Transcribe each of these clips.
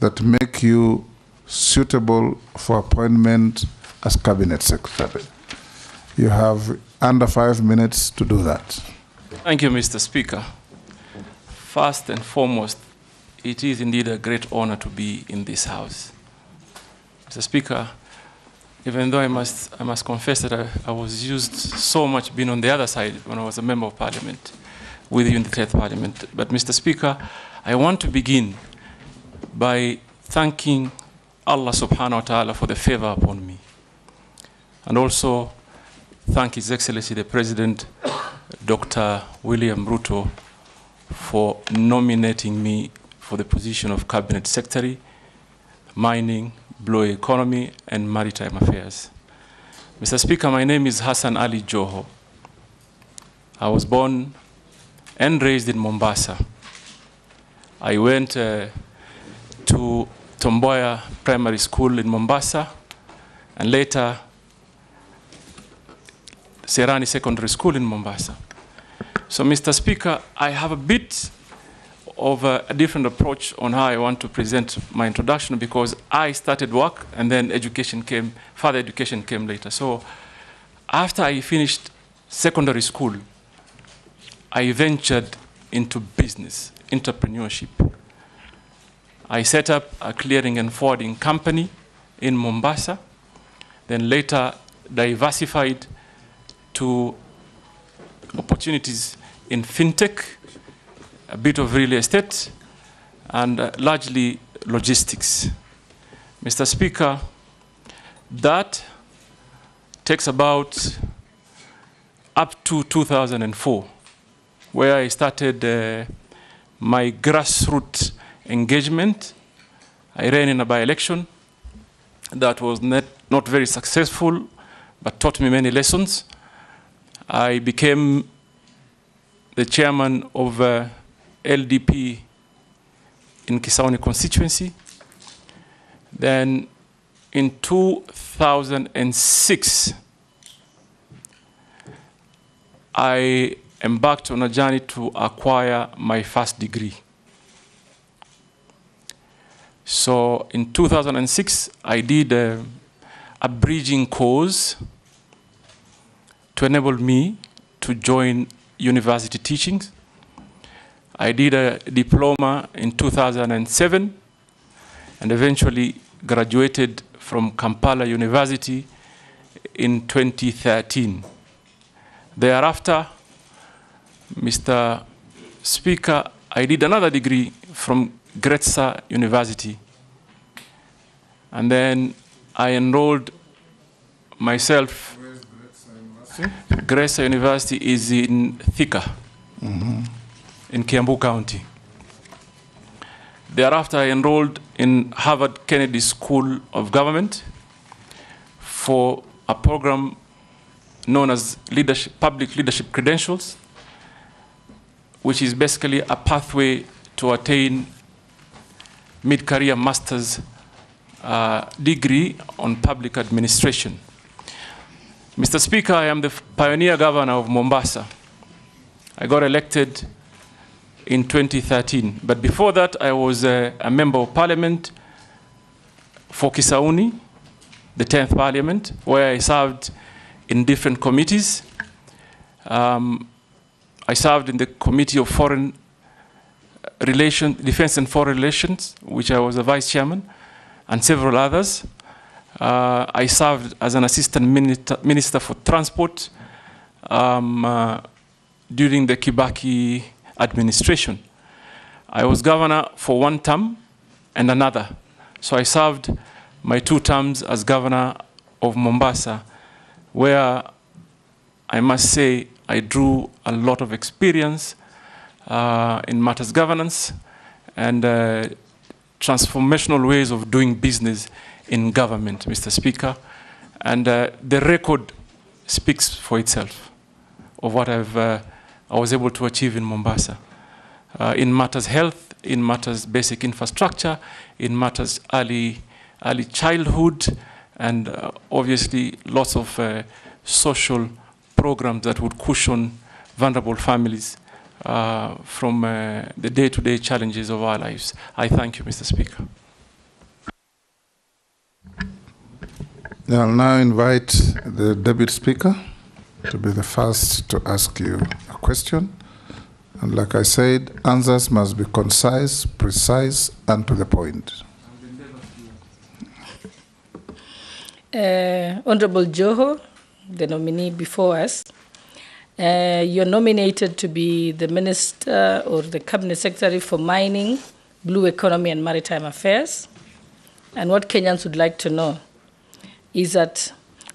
that make you suitable for appointment as Cabinet Secretary. You have under 5 minutes to do that. Thank you, Mr. Speaker. First and foremost, it is indeed a great honor to be in this House. Mr. Speaker, even though I must confess that I was used so much being on the other side when I was a Member of Parliament with you in the 10th Parliament. But Mr. Speaker, I want to begin by thanking Allah subhanahu wa ta'ala for the favor upon me. And also thank His Excellency the President, Dr. William Ruto, for nominating me for the position of Cabinet Secretary, Mining, Blue Economy, and Maritime Affairs. Mr. Speaker, my name is Hassan Ali Joho. I was born and raised in Mombasa. I went to Tomboya Primary School in Mombasa, and later Serani Secondary School in Mombasa. So, Mr. Speaker, I have a bit of a different approach on how I want to present my introduction, because I started work and then further education came later. So after I finished secondary school, I ventured into business, entrepreneurship. I set up a clearing and forwarding company in Mombasa, then later diversified to opportunities in fintech, a bit of real estate, and largely logistics. Mr. Speaker, that takes about up to 2004, where I started my grassroots engagement. I ran in a by-election that was not very successful, but taught me many lessons. I became the chairman of LDP in Kisauni constituency. Then in 2006, I embarked on a journey to acquire my first degree. So in 2006, I did a bridging course to enable me to join university teachings. I did a diploma in 2007 and eventually graduated from Kampala University in 2013. Thereafter, Mr. Speaker, I did another degree from Gretsa University. And then I enrolled myself. Where is Gretsa University? Gretsa University is in Thika, in Kiambu County. Thereafter, I enrolled in Harvard Kennedy School of Government for a program known as Public Leadership Credentials, which is basically a pathway to attain mid-career master's degree on public administration. Mr. Speaker, I am the pioneer governor of Mombasa. I got elected in 2013. But before that, I was a member of parliament for Kisauni, the 10th Parliament, where I served in different committees. I served in the Committee of Foreign Relations, Defense and Foreign Relations, which I was a vice chairman, and several others. I served as an assistant minister for transport during the Kibaki administration. I was governor for one term and another. So I served my 2 terms as governor of Mombasa, where I must say I drew a lot of experience in matters governance and transformational ways of doing business in government, Mr. Speaker. And the record speaks for itself of what I was able to achieve in Mombasa. In matters health, in matters basic infrastructure, in matters early childhood, and obviously lots of social programs that would cushion vulnerable families from the day-to-day challenges of our lives. I thank you, Mr. Speaker. I'll now invite the Deputy Speaker to be the first to ask you a question. And like I said, answers must be concise, precise, and to the point. Honorable Joho, the nominee before us, you're nominated to be the Minister or the Cabinet Secretary for Mining, Blue Economy and Maritime Affairs. And what Kenyans would like to know is that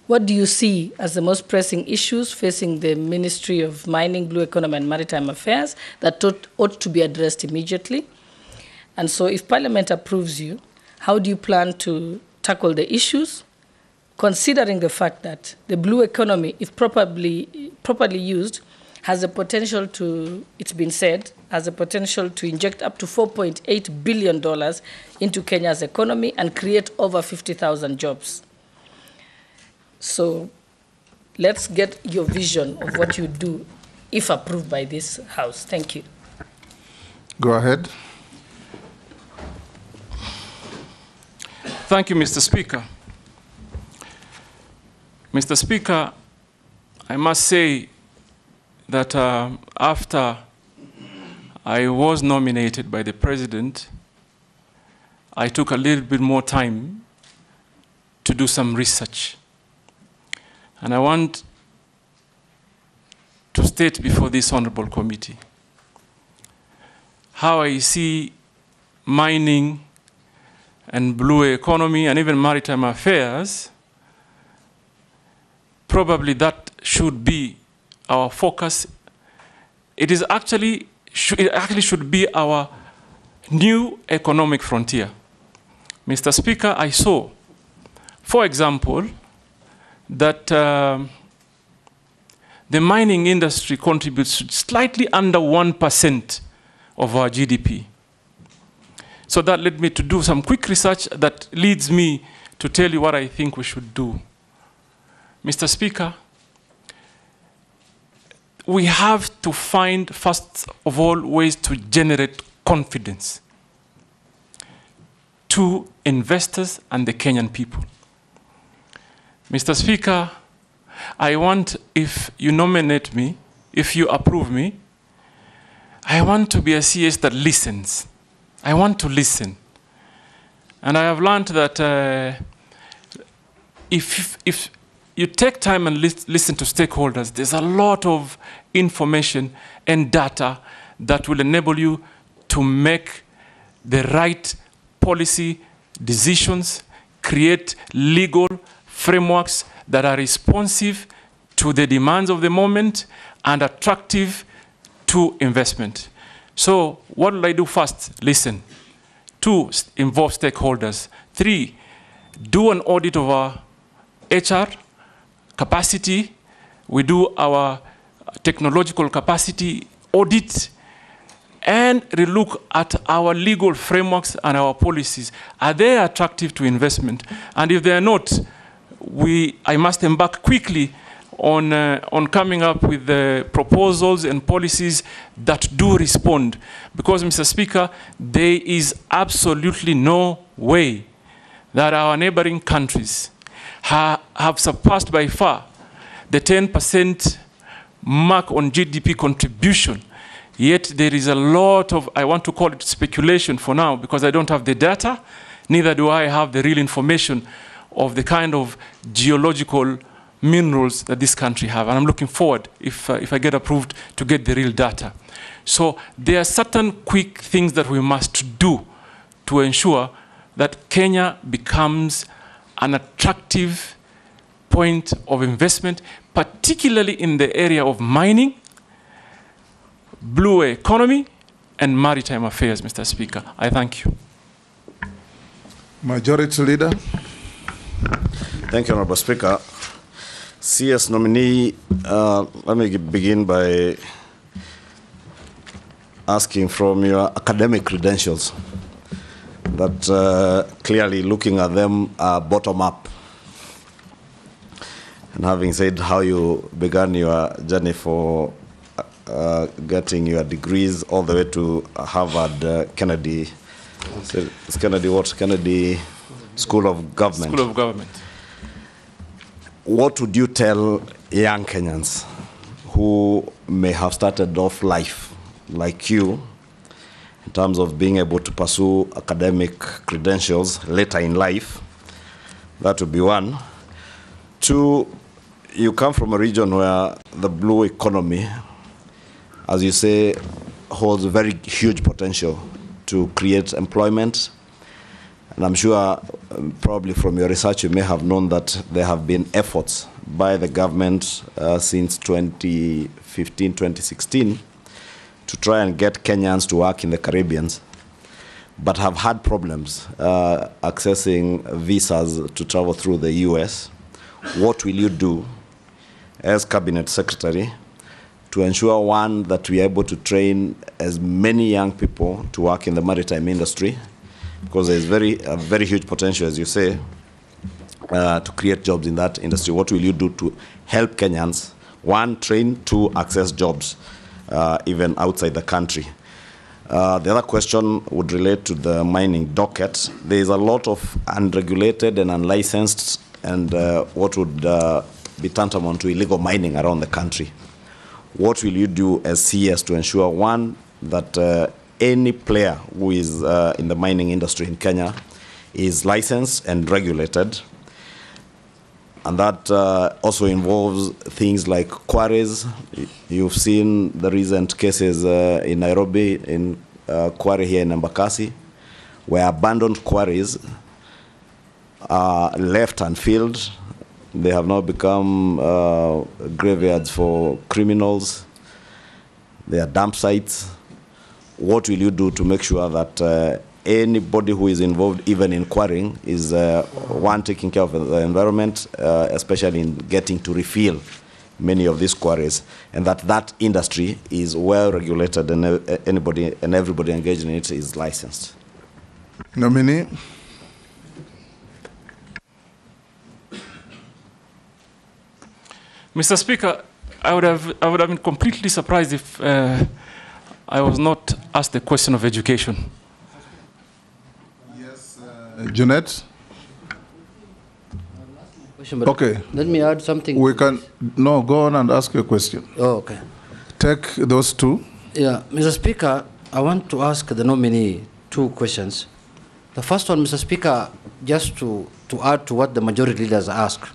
what do you see as the most pressing issues facing the Ministry of Mining, Blue Economy and Maritime Affairs that ought to be addressed immediately? And so if Parliament approves you, how do you plan to tackle the issues, considering the fact that the blue economy, if properly used, has the potential to, it's been said, has the potential to inject up to $4.8 billion into Kenya's economy and create over 50,000 jobs. So let's get your vision of what you do if approved by this House. Thank you. Go ahead. Thank you, Mr. Speaker. Mr. Speaker, I must say that after I was nominated by the President, I took a little bit more time to do some research. And I want to state before this honorable committee how I see mining and blue economy and even maritime affairs. Probably that should be our focus. It actually should be our new economic frontier. Mr. Speaker, I saw, for example, that the mining industry contributes slightly under 1% of our GDP. So that led me to do some quick research that leads me to tell you what I think we should do. Mr. Speaker, we have to find, first of all, ways to generate confidence to investors and the Kenyan people. Mr. Speaker, I want, if you nominate me, if you approve me, I want to be a CS that listens. I want to listen. And I have learned that if you take time and listen to stakeholders, there's a lot of information and data that will enable you to make the right policy decisions, create legal frameworks that are responsive to the demands of the moment and attractive to investment. So what will I do first? Listen. 2, involve stakeholders. 3, do an audit of our HR capacity. We do our technological capacity audit and relook at our legal frameworks and our policies. Are they attractive to investment? And if they are not, I must embark quickly on coming up with the proposals and policies that do respond. Because, Mr. Speaker, there is absolutely no way that our neighboring countries have surpassed by far the 10% mark on GDP contribution. Yet there is a lot of, I want to call it speculation for now, because I don't have the data, neither do I have the real information of the kind of geological minerals that this country have. And I'm looking forward, if I get approved, to get the real data. So there are certain quick things that we must do to ensure that Kenya becomes an attractive point of investment, particularly in the area of mining, blue economy, and maritime affairs, Mr. Speaker. I thank you. Majority Leader. Thank you, Honorable Speaker. CS nominee, let me begin by asking from your academic credentials that clearly looking at them bottom up. And having said how you began your journey for getting your degrees all the way to Harvard, Kennedy, it's Kennedy what? Kennedy School of Government. School of Government. what would you tell young Kenyans who may have started off life like you in terms of being able to pursue academic credentials later in life? That would be one. Two, you come from a region where the blue economy, as you say, holds very huge potential to create employment. And I'm sure probably from your research you may have known that there have been efforts by the government since 2015, 2016 to try and get Kenyans to work in the Caribbean, but have had problems accessing visas to travel through the US. What will you do as Cabinet Secretary to ensure, one, that we are able to train as many young people to work in the maritime industry, because there is a very huge potential, as you say, to create jobs in that industry? What will you do to help Kenyans, one, train, two, access jobs even outside the country? The other question would relate to the mining docket. There is a lot of unregulated and unlicensed and what would be tantamount to illegal mining around the country. What will you do as CS to ensure, one, that any player who is in the mining industry in Kenya is licensed and regulated? And that also involves things like quarries. You've seen the recent cases in Nairobi, in quarry here in Embakasi, where abandoned quarries are left unfilled. They have now become graveyards for criminals. They are dump sites. What will you do to make sure that anybody who is involved, even in quarrying, is one, taking care of the environment, especially in getting to refill many of these quarries, and that industry is well regulated and anybody and everybody engaged in it is licensed? Nominee. Mr. Speaker, I would have been completely surprised if I was not asked the question of education. Yes, Jeanette. Okay. Let me add something. We can go on and ask your question. Oh, okay. Take those two. Yeah, Mr. Speaker, I want to ask the nominee two questions. The first one, Mr. Speaker, just to add to what the majority leaders asked.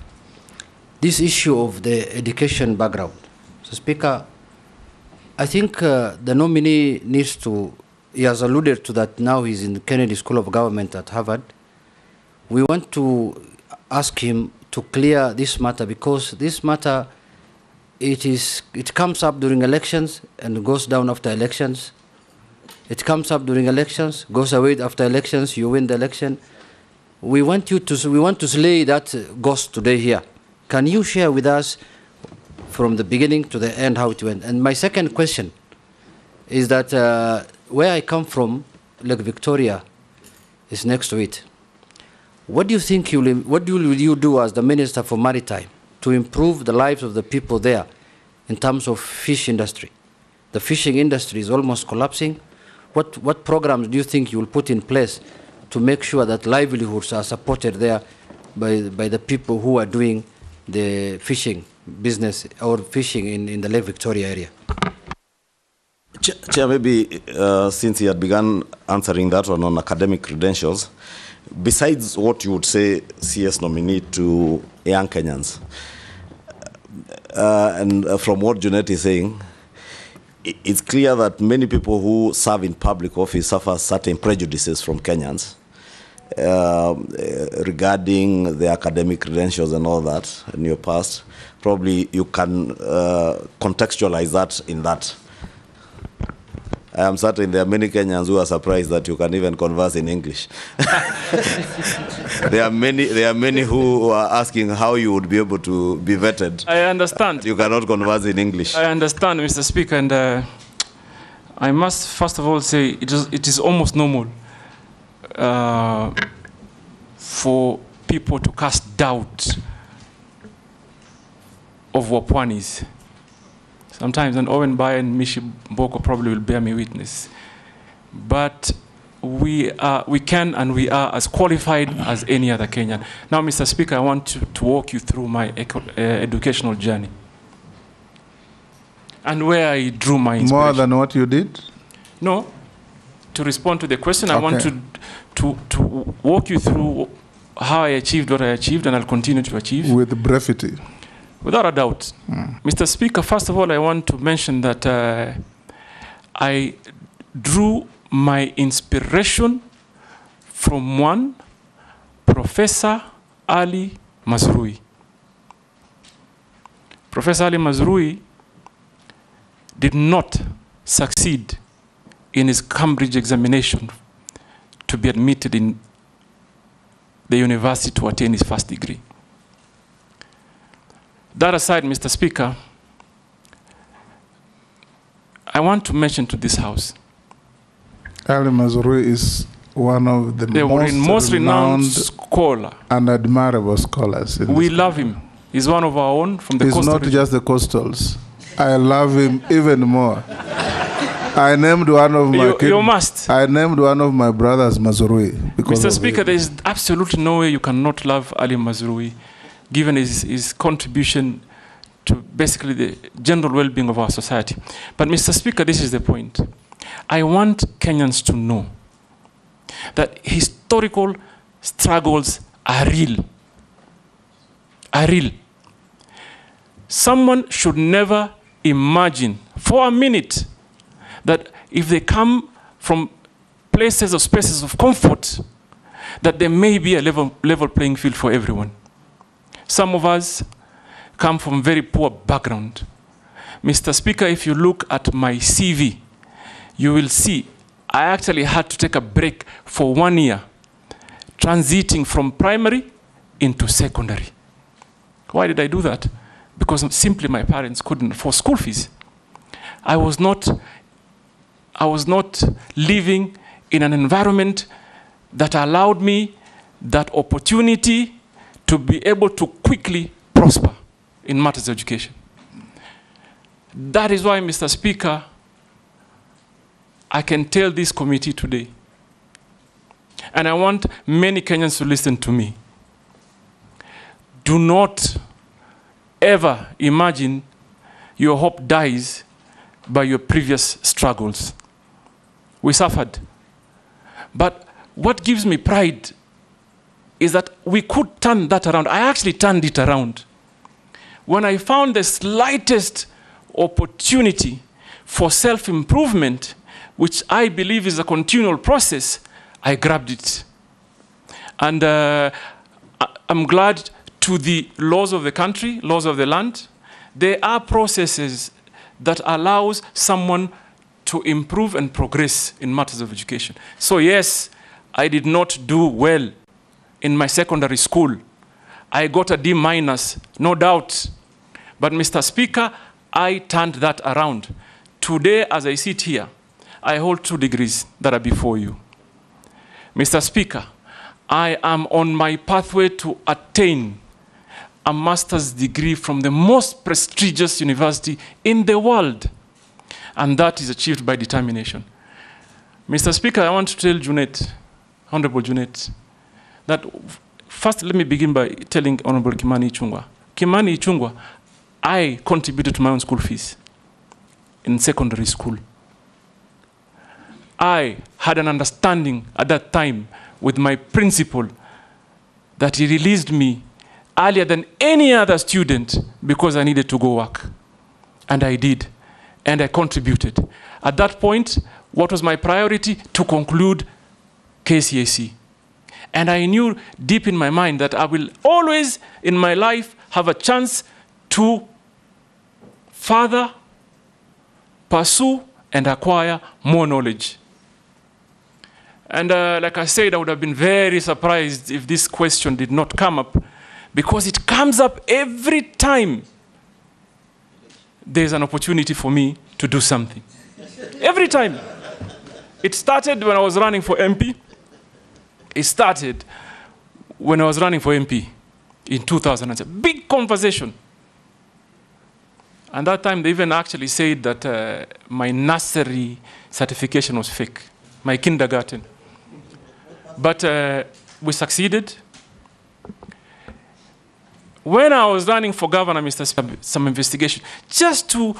This issue of the education background. Mr. Speaker, I think the nominee needs to, he has alluded to that now he's in the Kennedy School of Government at Harvard. We want to ask him to clear this matter, because this matter, it comes up during elections and goes down after elections. It comes up during elections, goes away after elections, you win the election. We want to slay that ghost today here. Can you share with us from the beginning to the end how it went? And my second question is that where I come from, Lake Victoria is next to it. What do you think what will you do as the Minister for Maritime to improve the lives of the people there in terms of fish industry? The fishing industry is almost collapsing. What programs do you think you will put in place to make sure that livelihoods are supported there by the people who are doing the fishing business or fishing in the Lake Victoria area? Chair, maybe since he had begun answering that one on academic credentials, besides what you would say CS nominee to young Kenyans, and from what Jeanette is saying, it's clear that many people who serve in public office suffer certain prejudices from Kenyans regarding the academic credentials and all that in your past. Probably you can contextualize that in that. I am certain there are many Kenyans who are surprised that you can even converse in English. There are many who are asking how you would be able to be vetted. I understand. You cannot converse in English. I understand, Mr. Speaker, and I must first of all say it is almost normal for people to cast doubt of Wapwanis. Sometimes, and Owen Bai and Mishi Mboko probably will bear me witness. But we can and we are as qualified as any other Kenyan. Now, Mr. Speaker, I want to walk you through my educational journey and where I drew my inspiration. More than what you did? No. To respond to the question, I want to walk you through how I achieved what I achieved, and I'll continue to achieve. With brevity. Without a doubt. Mr. Speaker, first of all, I want to mention that I drew my inspiration from one Professor Ali Mazrui. Professor Ali Mazrui did not succeed in his Cambridge examination to be admitted in the university to attain his first degree. That aside, Mr. Speaker, I want to mention to this House. Ali Mazrui is one of the most renowned scholar and admirable scholars. We love him. He's one of our own from the coastal region. He's not just the coastals. I love him even more. I named one of my You must. I named one of my brothers Mazrui. Mr. Speaker, there is absolutely no way you cannot love Ali Mazrui, given his contribution to basically the general well-being of our society. But Mr. Speaker, this is the point. I want Kenyans to know that historical struggles are real. Are real. Someone should never imagine for a minute that if they come from places or spaces of comfort, that there may be a level playing field for everyone. Some of us come from very poor background. Mr. Speaker, if you look at my CV, you will see I actually had to take a break for 1 year, transiting from primary into secondary. Why did I do that? Because simply my parents couldn't afford school fees. I was not living in an environment that allowed me that opportunity to be able to quickly prosper in matters of education. That is why, Mr. Speaker, I can tell this committee today, and I want many Kenyans to listen to me. Do not ever imagine your hope dies by your previous struggles. We suffered. But what gives me pride is that we could turn that around. I actually turned it around. When I found the slightest opportunity for self-improvement, which I believe is a continual process, I grabbed it. And I'm glad to the laws of the country, laws of the land, there are processes that allows someone to improve and progress in matters of education. So yes, I did not do well in my secondary school. I got a D-, no doubt. But Mr. Speaker, I turned that around. Today, as I sit here, I hold 2 degrees that are before you. Mr. Speaker, I am on my pathway to attain a master's degree from the most prestigious university in the world. And that is achieved by determination. Mr. Speaker, I want to tell Junet, Honorable Junet, that first let me begin by telling Honorable Kimani Ichung'wah. Kimani Ichung'wah, I contributed to my own school fees in secondary school. I had an understanding at that time with my principal that he released me earlier than any other student because I needed to go work. And I did. And I contributed. At that point, what was my priority? To conclude KCSE. And I knew deep in my mind that I will always in my life have a chance to further pursue and acquire more knowledge. And like I said, I would have been very surprised if this question did not come up, because it comes up every time there's an opportunity for me to do something. Every time. It started when I was running for MP. It started when I was running for MP in 2007. Big conversation. And that time they even actually said that my nursery certification was fake, my kindergarten. But we succeeded. When I was running for governor, Mr. Speaker, some investigation, just to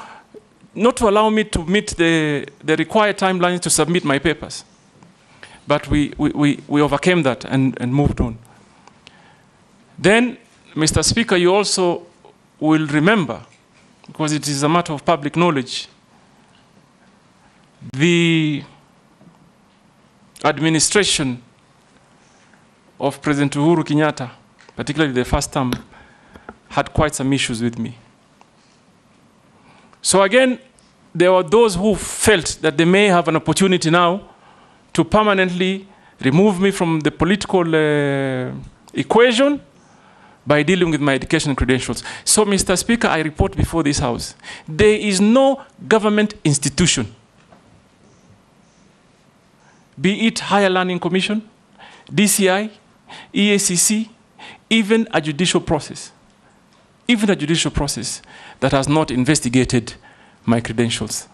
not to allow me to meet the required timelines to submit my papers. But we overcame that and moved on. Then, Mr. Speaker, you also will remember, because it is a matter of public knowledge, the administration of President Uhuru Kenyatta, particularly the first term, had quite some issues with me. So again, there were those who felt that they may have an opportunity now to permanently remove me from the political equation by dealing with my education credentials. So, Mr. Speaker, I report before this House, there is no government institution, be it Higher Learning Commission, DCI, EACC, even a judicial process, that has not investigated my credentials.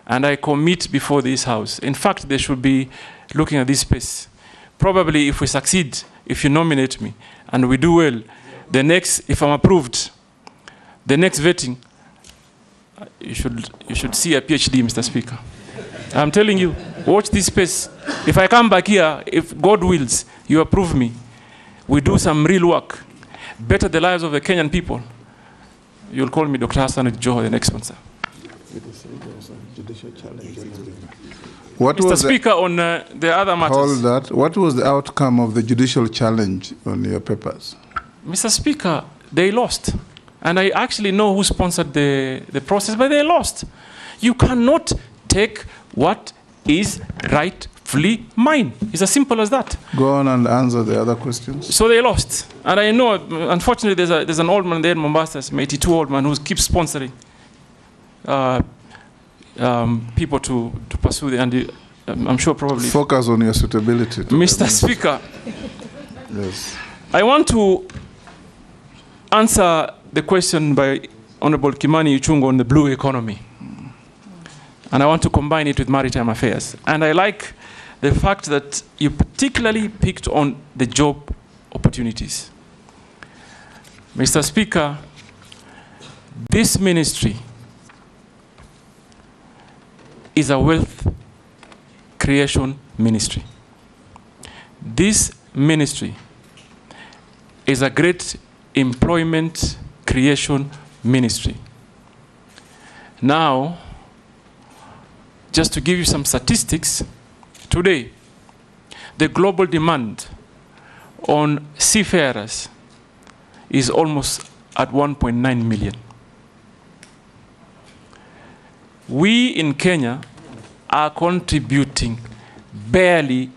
And I commit before this House. In fact, they should be looking at this space. Probably if we succeed, if you nominate me, and we do well, the next, if I'm approved, the next vetting, you should see a PhD, Mr. Speaker. I'm telling you, watch this space. If I come back here, if God wills, you approve me, we do some real work, better the lives of the Kenyan people, you'll call me Dr. Hassan at Joho, the next sponsor. Mr. Speaker, on the other matters. Hold that. What was the outcome of the judicial challenge on your papers? Mr. Speaker, they lost. And I actually know who sponsored the process, but they lost. You cannot take what is rightfully mine. It's as simple as that. Go on and answer the other questions. So they lost. And I know, unfortunately, there's an old man there in Mombasa, an 82 old man who keeps sponsoring people to pursue the, and I'm sure probably... Focus on your suitability. Mr. Speaker, yes. I want to answer the question by Honorable Kimani Ichung'wah on the blue economy. And I want to combine it with maritime affairs. And I like the fact that you particularly picked on the job opportunities. Mr. Speaker, this ministry is a wealth creation ministry. This ministry is a great employment creation ministry. Now, just to give you some statistics, today, the global demand on seafarers is almost at 1.9 million. We in Kenya are contributing barely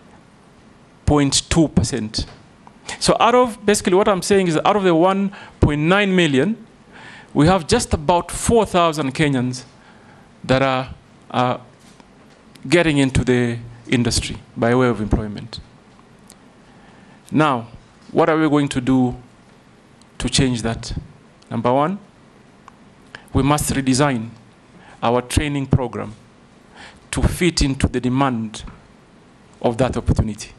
0.2%. So out of, basically what I'm saying is out of the 1.9 million, we have just about 4,000 Kenyans that are getting into the industry by way of employment. Now, what are we going to do to change that? Number one, we must redesign our training program to fit into the demand of that opportunity.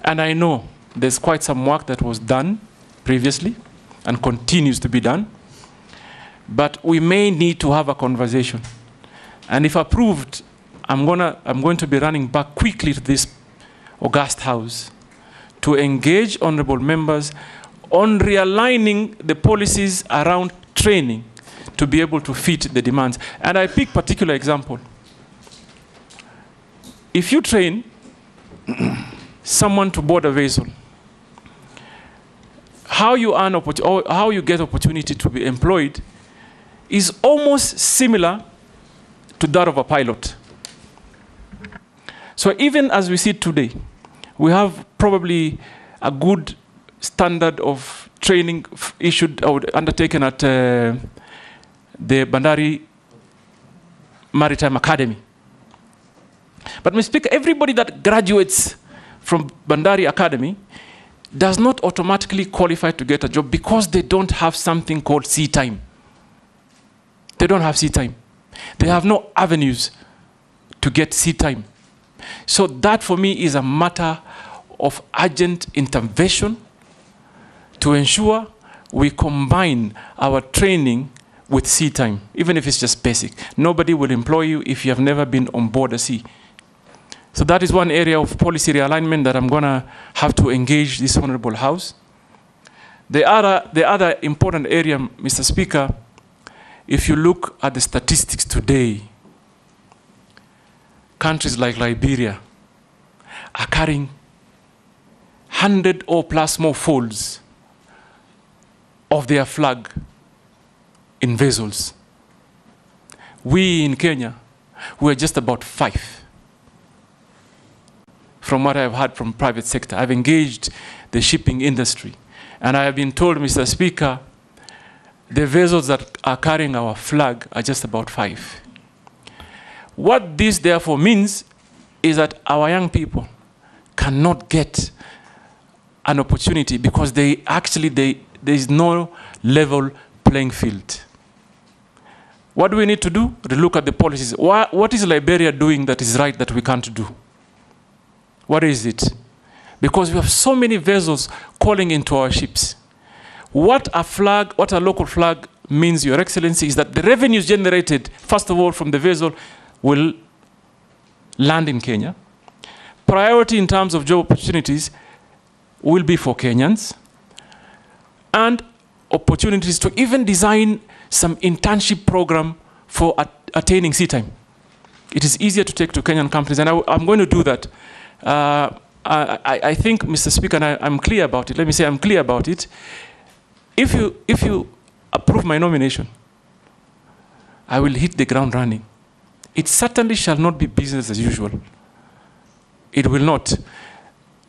And I know there's quite some work that was done previously and continues to be done, but we may need to have a conversation. And if approved, I'm going to be running back quickly to this august house to engage honorable members on realigning the policies around training to be able to fit the demands. And I pick particular example. If you train someone to board a vessel, how you earn or how you get opportunity to be employed is almost similar to that of a pilot. So even as we see today, we have probably a good standard of training issued or undertaken at the Bandari Maritime Academy. But Mr. Speaker, everybody that graduates from Bandari Academy does not automatically qualify to get a job because they don't have something called sea time. They don't have sea time. They have no avenues to get sea time So that for me is a matter of urgent intervention to ensure we combine our training with sea time, even if it's just basic. Nobody will employ you if you have never been on board a sea. So that is one area of policy realignment that I'm going to have to engage this Honorable House. The other important area, Mr. Speaker, if you look at the statistics today, countries like Liberia are carrying 100 or plus more folds of their flag in vessels. We in Kenya, we're just about 5. From what I've heard from private sector, I've engaged the shipping industry, and I have been told, Mr. Speaker, the vessels that are carrying our flag are just about 5. What this therefore means is that our young people cannot get an opportunity because there is no level playing field. What do we need to do? Look at the policies. What is Liberia doing that is right that we can't do? What is it? Because we have so many vessels calling into our ships. What a local flag means, Your Excellency, is that the revenues generated, first of all, from the vessel will land in Kenya. Priority in terms of job opportunities will be for Kenyans, and opportunities to even design some internship program for attaining sea time. It is easier to take to Kenyan companies, and I'm going to do that. I think, Mr. Speaker, and I'm clear about it. Let me say I'm clear about it. If you approve my nomination, I will hit the ground running. It certainly shall not be business as usual. It will not,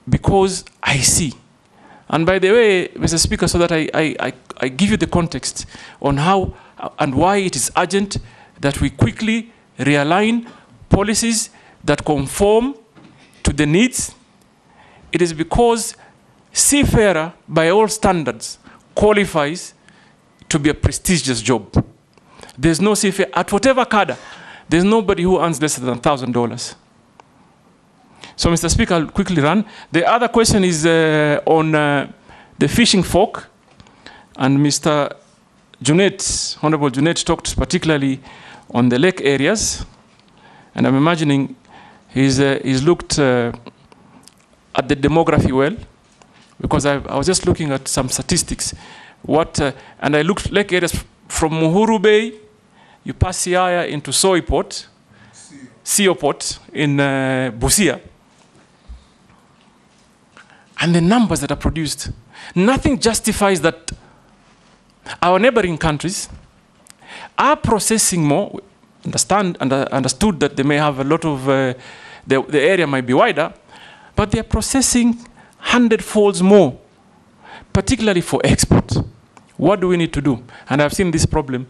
because I see. And by the way, Mr. Speaker, so that I give you the context on how and why it is urgent that we quickly realign policies that conform to the needs, it is because seafarer, by all standards, qualifies to be a prestigious job. There's no seafarer, at whatever cadre, there's nobody who earns less than $1,000. So, Mr. Speaker, I'll quickly run. The other question is on the fishing folk, and Mr. Junet, Honorable Junet, talked particularly on the lake areas, and I'm imagining he's looked at the demography well, because I was just looking at some statistics. And I looked lake areas from Muhuru Bay, you pass Siaya into Soiport, Sioport in Busia. And the numbers that are produced, nothing justifies that our neighboring countries are processing more. Understood that they may have a lot of, the area might be wider, but they are processing 100-folds more, particularly for export. What do we need to do? And I've seen this problem,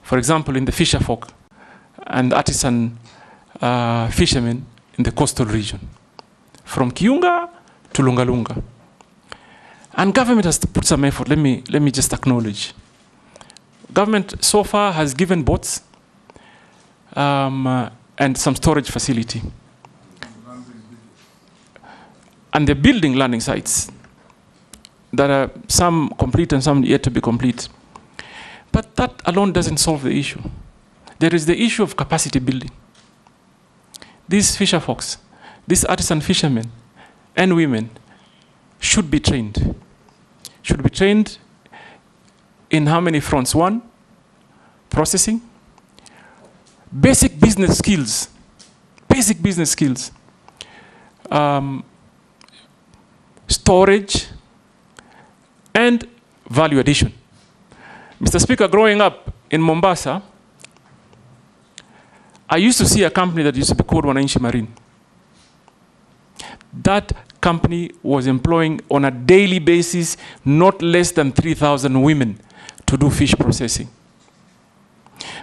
for example, in the fisher folk and artisan fishermen in the coastal region, from Kiunga to Lunga Lunga. And government has put some effort. Let me just acknowledge. Government so far has given boats and some storage facility. And they're building landing sites that are some complete and some yet to be complete. But that alone doesn't solve the issue. There is the issue of capacity building. These fisher folks, these artisan fishermen and women should be trained. Should be trained in how many fronts? One, processing. Basic business skills. Basic business skills. Storage and value addition. Mr. Speaker, growing up in Mombasa, I used to see a company that used to be called Wananchi Marine. That company was employing on a daily basis not less than 3,000 women to do fish processing.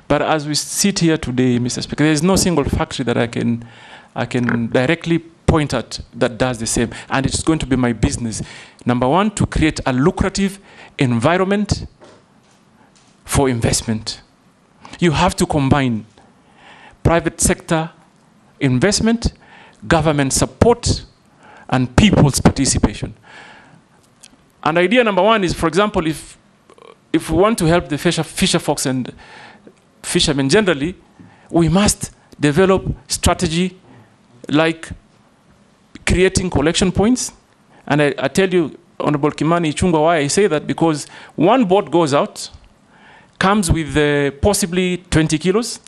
But as we sit here today, Mr. Speaker, there is no single factory that I can directly point at that does the same. And it's going to be my business. Number one, to create a lucrative environment for investment. You have to combine private sector investment government support and people's participation. And idea number one is, for example, if we want to help the fisher folks and fishermen generally, we must develop strategy like creating collection points. And I tell you, Honorable Kimani Ichung'wah, why I say that, because one boat goes out, comes with possibly 20 kilos,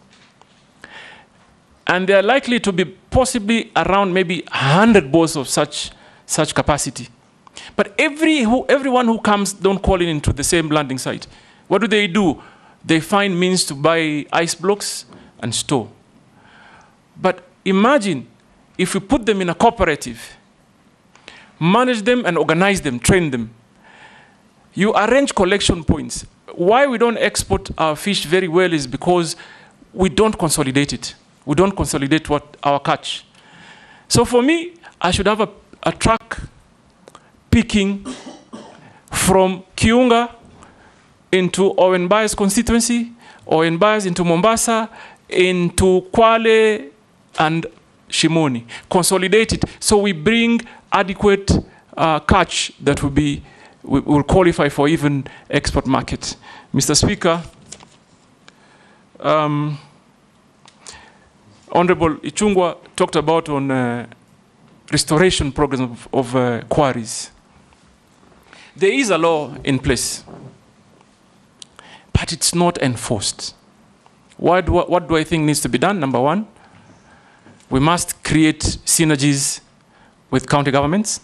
and they are likely to be possibly around maybe 100 boats of such capacity. But everyone who comes don't call into the same landing site. What do? They find means to buy ice blocks and store. But imagine if we put them in a cooperative, manage them and organize them, train them. You arrange collection points. Why we don't export our fish very well is because we don't consolidate it. We don't consolidate our catch. So for me, I should have a truck picking from Kiunga into Owen Bay's constituency, Owen Bay's into Mombasa, into Kwale and Shimoni. Consolidate it so we bring adequate catch that will qualify for even export market. Mr. Speaker, Honorable Ichung'wah talked about on restoration program of quarries. There is a law in place, but it's not enforced. What do I think needs to be done? Number one, we must create synergies with county governments.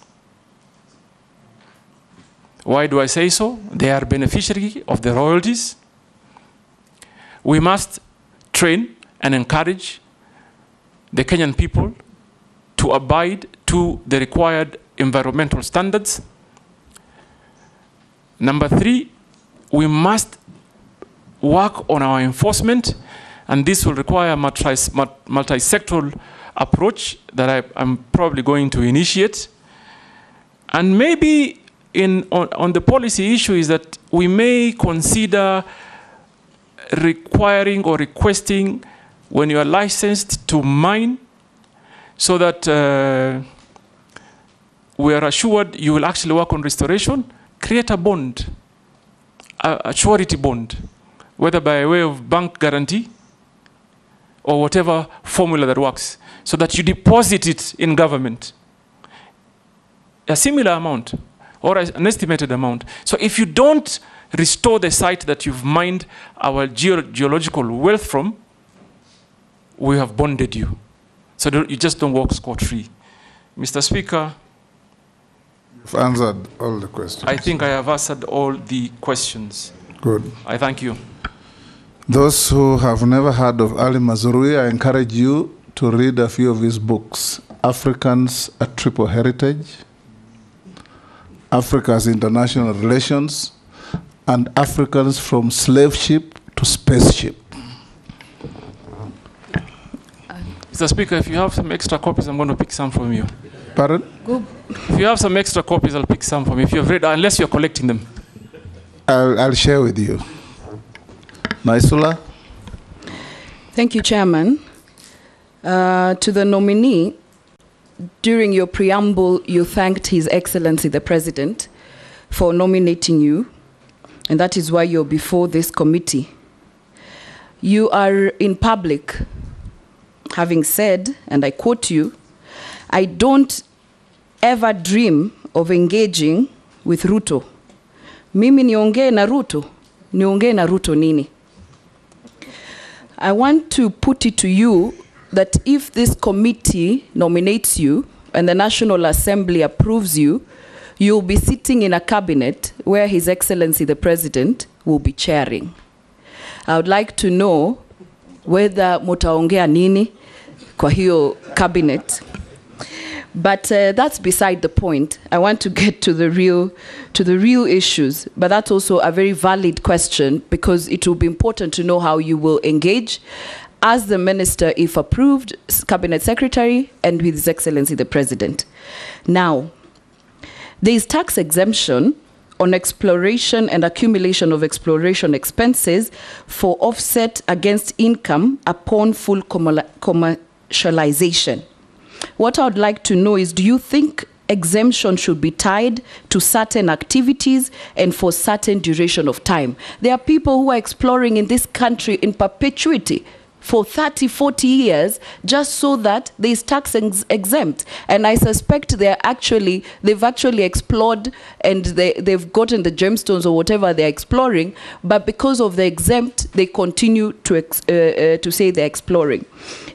Why do I say so? They are beneficiary of the royalties. We must train and encourage the Kenyan people to abide to the required environmental standards. Number three, we must work on our enforcement, and this will require a multi-sectoral approach that I'm probably going to initiate. And maybe on the policy issue is that we may consider requiring or requesting when you are licensed to mine, so that we are assured you will actually work on restoration, create a bond, a surety bond, whether by way of bank guarantee or whatever formula that works, so that you deposit it in government, a similar amount or an estimated amount. So if you don't restore the site that you've mined our geological wealth from, we have bonded you. So you just don't walk scot-free. Mr. Speaker, you've answered all the questions. I think I have answered all the questions. Good. I thank you. Those who have never heard of Ali Mazrui, I encourage you to read a few of his books. Africans, A Triple Heritage, Africa's International Relations, and Africans from Slave Ship to Spaceship. Mr. Speaker, if you have some extra copies, I'm going to pick some from you. Pardon? Good. If you have some extra copies, I'll pick some from you. If you have read, unless you're collecting them. I'll share with you. Naisula? Thank you, Chairman. To the nominee, during your preamble, you thanked His Excellency the President for nominating you, and that is why you're before this committee. You are in public having said, and I quote you, "I don't ever dream of engaging with Ruto. Mimi niongee na Ruto? Niongee na Ruto nini?" I want to put it to you that if this committee nominates you and the National Assembly approves you, you'll be sitting in a cabinet where His Excellency the President will be chairing. I would like to know whether mutaongea nini kwa hiyo cabinet. But that's beside the point. I want to get to the real issues. But that's also a very valid question, because it will be important to know how you will engage as the minister, if approved, cabinet secretary, and with His Excellency the President. Now, there is tax exemption on exploration and accumulation of exploration expenses for offset against income upon full commercialization. What I would like to know is, do you think exemption should be tied to certain activities and for certain duration of time? There are people who are exploring in this country in perpetuity for 30, 40 years just so that there is tax exempt. And I suspect they've actually explored and they've gotten the gemstones or whatever they're exploring, but because of the exempt, they continue to say they're exploring.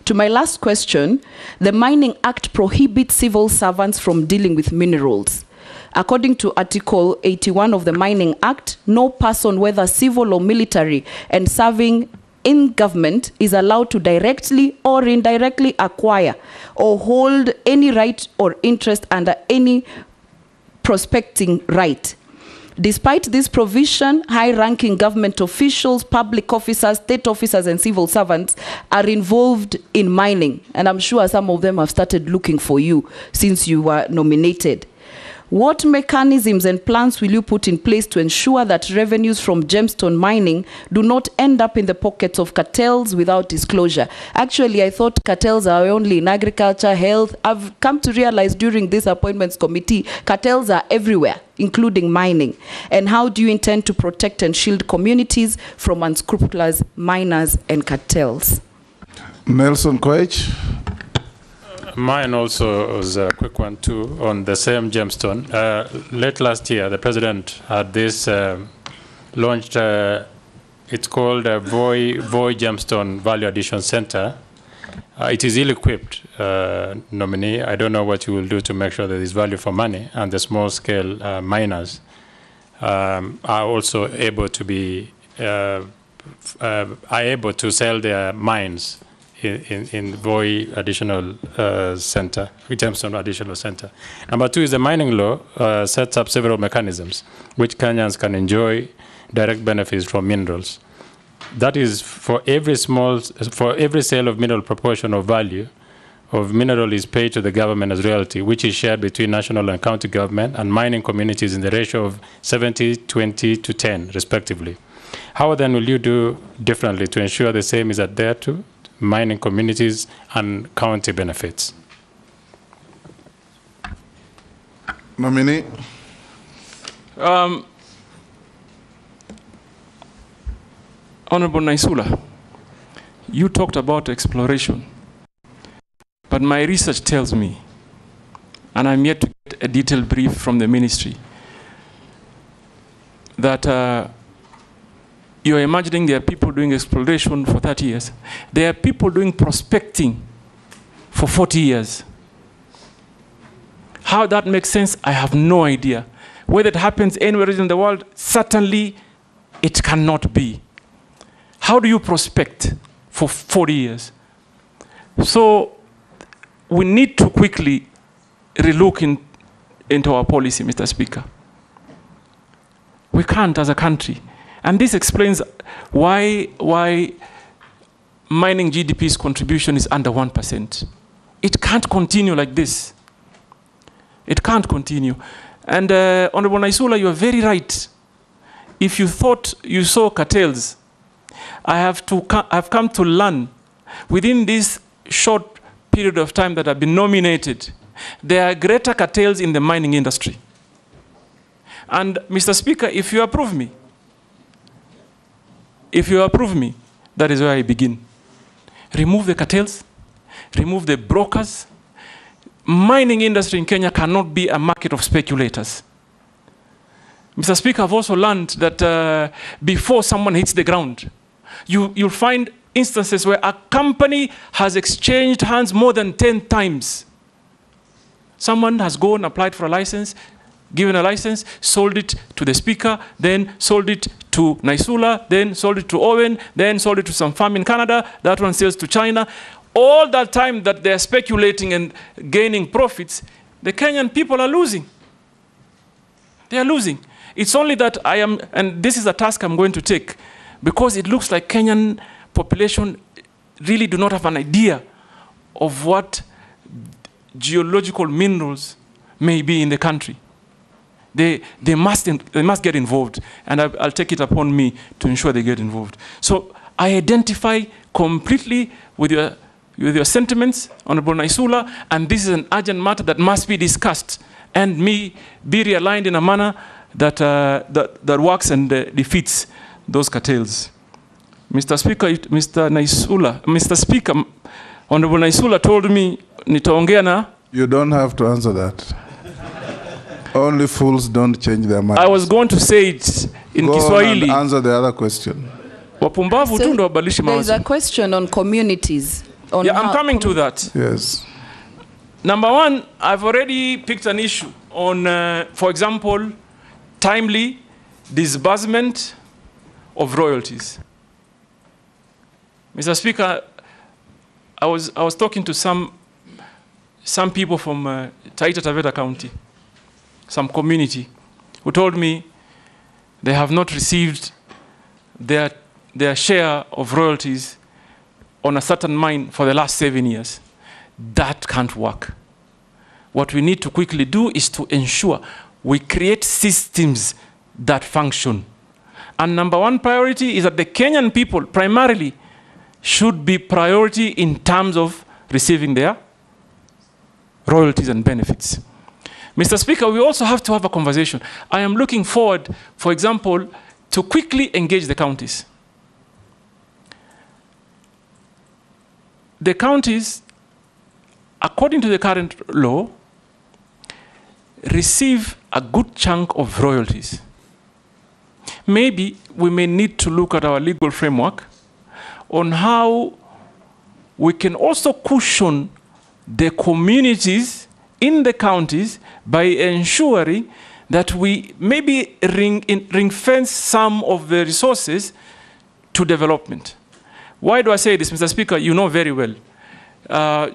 To my last question, the Mining Act prohibits civil servants from dealing with minerals. According to Article 81 of the Mining Act, no person, whether civil or military, and serving in government is allowed to directly or indirectly acquire or hold any right or interest under any prospecting right. Despite this provision, high-ranking government officials, public officers, state officers, and civil servants are involved in mining. And I'm sure some of them have started looking for you since you were nominated. What mechanisms and plans will you put in place to ensure that revenues from gemstone mining do not end up in the pockets of cartels without disclosure? Actually, I thought cartels are only in agriculture, health. I've come to realize during this appointments committee, cartels are everywhere, including mining. And how do you intend to protect and shield communities from unscrupulous miners and cartels? Nelson Koech. Mine also was a quick one too, on the same gemstone. Late last year, the president had this launched, it's called a Voi Gemstone Value Addition Center. It is ill-equipped, nominee. I don't know what you will do to make sure that there is value for money, and the small-scale miners are also able to be able to sell their mines in Voi Additional Center, Gemstone Additional Center. Number two is the mining law sets up several mechanisms which Kenyans can enjoy direct benefits from minerals. That is, for every sale of mineral, proportion of value of mineral is paid to the government as royalty, which is shared between national and county government and mining communities in the ratio of 70, 20 to 10, respectively. How then will you do differently to ensure the same is adhered to mining communities and county benefits? Nominee. Honorable Naisula, you talked about exploration, but my research tells me, and I'm yet to get a detailed brief from the ministry, that you're imagining there are people doing exploration for 30 years. There are people doing prospecting for 40 years. How that makes sense, I have no idea. Whether it happens anywhere in the world, certainly it cannot be. How do you prospect for 40 years? So we need to quickly relook into our policy, Mr. Speaker. We can't as a country. And this explains why mining GDP's contribution is under 1%. It can't continue like this. It can't continue. And Honorable Naisula, you are very right. If you thought you saw cartels, I've come to learn within this short period of time that I've been nominated, there are greater cartels in the mining industry. And Mr. Speaker, if you approve me, that is where I begin. Remove the cartels, remove the brokers. Mining industry in Kenya cannot be a market of speculators. Mr. Speaker, I've also learned that before someone hits the ground, you'll find instances where a company has exchanged hands more than 10 times. Someone has gone, applied for a license, given a license, sold it to the speaker, then sold it to Naisula, then sold it to Owen, then sold it to some farm in Canada, that one sells to China. All that time that they're speculating and gaining profits, the Kenyan people are losing. They are losing. It's only that I am, and this is a task I'm going to take, because it looks like Kenyan population really do not have an idea of what geological minerals may be in the country. They must get involved, and I'll take it upon me to ensure they get involved. So I identify completely with your with your sentiments, Honorable Naisula, and this is an urgent matter that must be discussed and be realigned in a manner that, that works and defeats those cartels. Mr. Speaker, Mr. Speaker, Honorable Naisula told me, nitaongea na. You don't have to answer that. Only fools don't change their minds. I was going to say it in Kiswahili. Go on and answer the other question. Wapumbavu tu ndo wabadilishe There is mawazo. a question on communities. On Yeah, I'm coming to that. Yes. Number one, I've already picked an issue on, for example, timely disbursement of royalties. Mr. Speaker, I was talking to some people from Taita Taveta County, some community, who told me they have not received their share of royalties on a certain mine for the last 7 years. That can't work. What we need to quickly do is to ensure we create systems that function. And number one priority is that the Kenyan people primarily should be priority in terms of receiving their royalties and benefits. Mr. Speaker, we also have to have a conversation. I am looking forward, for example, to quickly engage the counties. The counties, according to the current law, receive a good chunk of royalties. Maybe we may need to look at our legal framework on how we can also cushion the communities in the counties by ensuring that we maybe ring fence some of the resources to development. Why do I say this, Mr. Speaker? You know very well.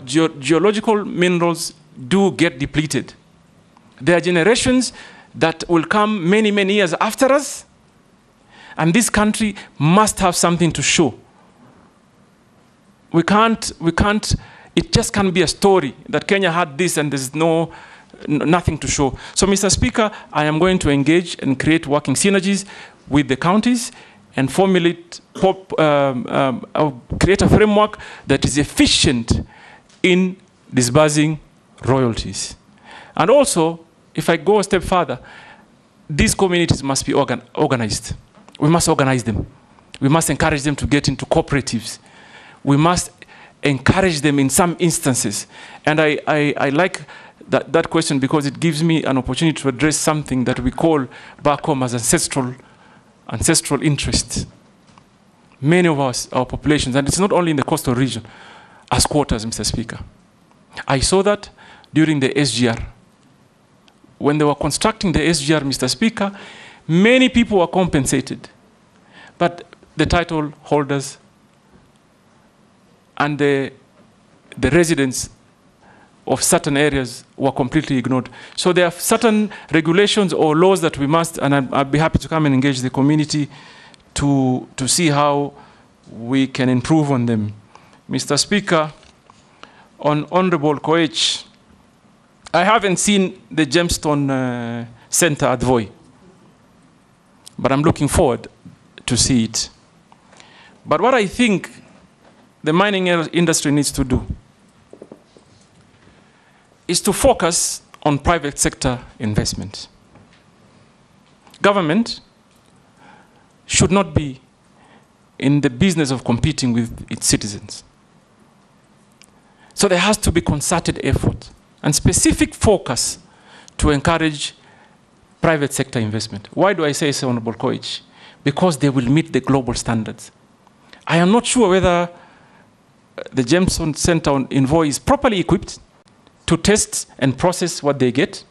Geological minerals do get depleted. There are generations that will come many, many years after us, and this country must have something to show. We can't, it just can't be a story that Kenya had this and there's nothing to show. So, Mr. Speaker, I am going to engage and create working synergies with the counties and formulate, create a framework that is efficient in disbursing royalties. And also, if I go a step further, these communities must be organized. We must organize them. We must encourage them to get into cooperatives. We must encourage them in some instances. And I like that question because it gives me an opportunity to address something that we call back home as ancestral interest. Many of our populations, and it's not only in the coastal region, as squatters, Mr. Speaker. I saw that during the SGR. When they were constructing the SGR, Mr. Speaker, many people were compensated. But the title holders and the residents of certain areas were completely ignored. So there are certain regulations or laws that we must, and I'd be happy to come and engage the community to see how we can improve on them. Mr. Speaker, on Honorable Koech, I haven't seen the Gemstone Center at Voi, but I'm looking forward to see it. But what I think the mining industry needs to do is to focus on private sector investment. Government should not be in the business of competing with its citizens. So there has to be concerted effort and specific focus to encourage private sector investment. Why do I say so, Honorable Koech? Because they will meet the global standards. I am not sure whether the Jameson Center in Voi is properly equipped to test and process what they get.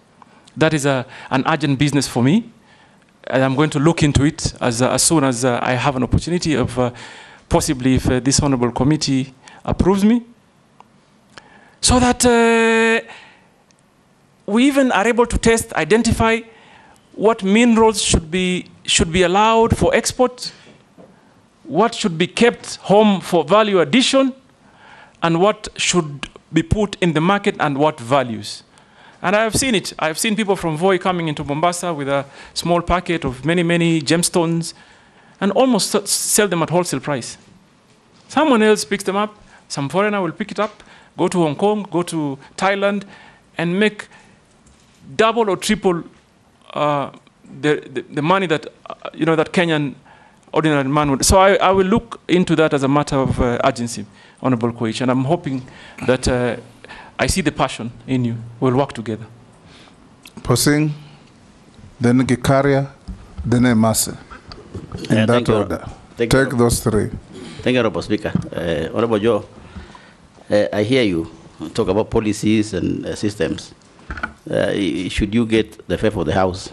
That is an urgent business for me. And I'm going to look into it as soon as I have an opportunity of possibly if this honorable committee approves me. So that we even are able to test, identify what minerals should be allowed for export, what should be kept home for value addition, and what should be put in the market and what values. And I have seen it. I have seen people from Voi coming into Mombasa with a small packet of many, many gemstones and almost sell them at wholesale price. Someone else picks them up, Some foreigner will pick it up, go to Hong Kong, go to Thailand, and make double or triple the money that that Kenyan ordinary man would. So I will look into that as a matter of urgency, Honorable Koich, and I'm hoping that I see the passion in you. We'll work together. Posing, then Gikaria, then Emase. In that order. Take those three. Thank you, Honorable Speaker. Honorable Joe, I hear you talk about policies and systems. Should you get the favor of the House,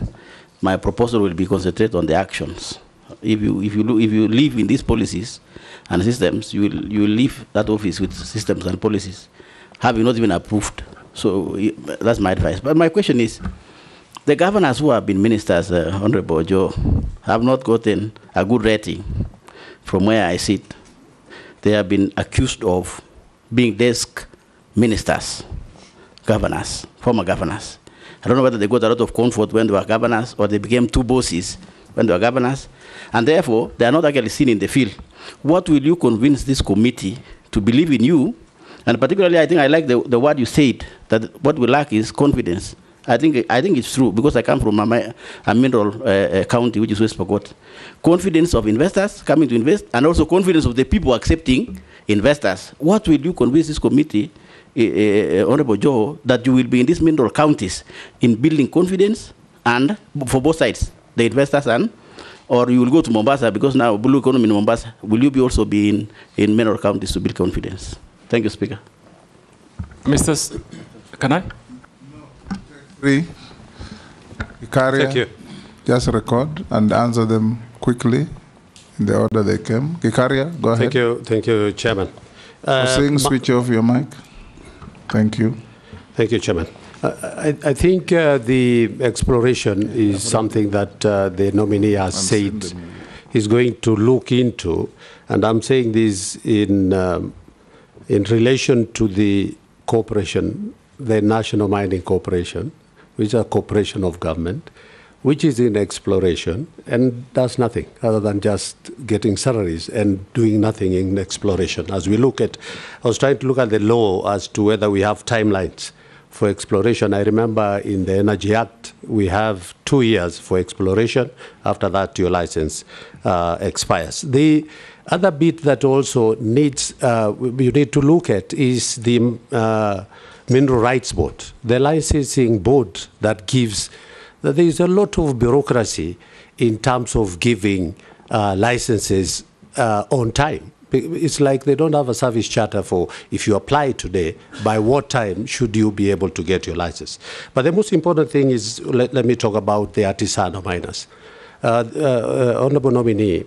my proposal will be concentrate on the actions. If you live in these policies and systems, you will leave that office with systems and policies, having not even approved. So that's my advice. But my question is, the governors who have been ministers, Honorable Joe, have not gotten a good rating from where I sit. They have been accused of being desk ministers, governors, former governors. I don't know whether they got a lot of comfort when they were governors or they became two bosses when they were governors, and therefore they are not actually seen in the field. What will you convince this committee to believe in you? And particularly, I think I like the word you said, that what we lack is confidence. I think it's true, because I come from a mineral county, which is West Pokot. Confidence of investors coming to invest, and also confidence of the people accepting investors. What will you convince this committee, Honorable Joho, that you will be in these mineral counties in building confidence, and for both sides, the investors or you will go to Mombasa, because now blue economy in Mombasa, will you be also be in mineral counties to build confidence? Thank you, Speaker. Can I? Three. Gikaria, Thank you. just record and answer them quickly in the order they came. Gikaria, go ahead. Thank you, Chairman. Switch off your mic. Thank you. Thank you, Chairman. I think the exploration is something that the nominee has said he's going to look into, and I'm saying this in relation to the corporation, the National Mining Corporation, which is a corporation of government, which is in exploration and does nothing other than just getting salaries and doing nothing in exploration. As we look at, I was trying to look at the law as to whether we have timelines for exploration. I remember in the Energy Act, we have 2 years for exploration. After that, your license expires. The other bit that also needs, you need to look at is the Mineral Rights Board, the licensing board that gives. There is a lot of bureaucracy in terms of giving licenses on time. It's like they don't have a service charter for if you apply today, by what time should you be able to get your license. But the most important thing is, let me talk about the artisanal miners. Honorable nominee,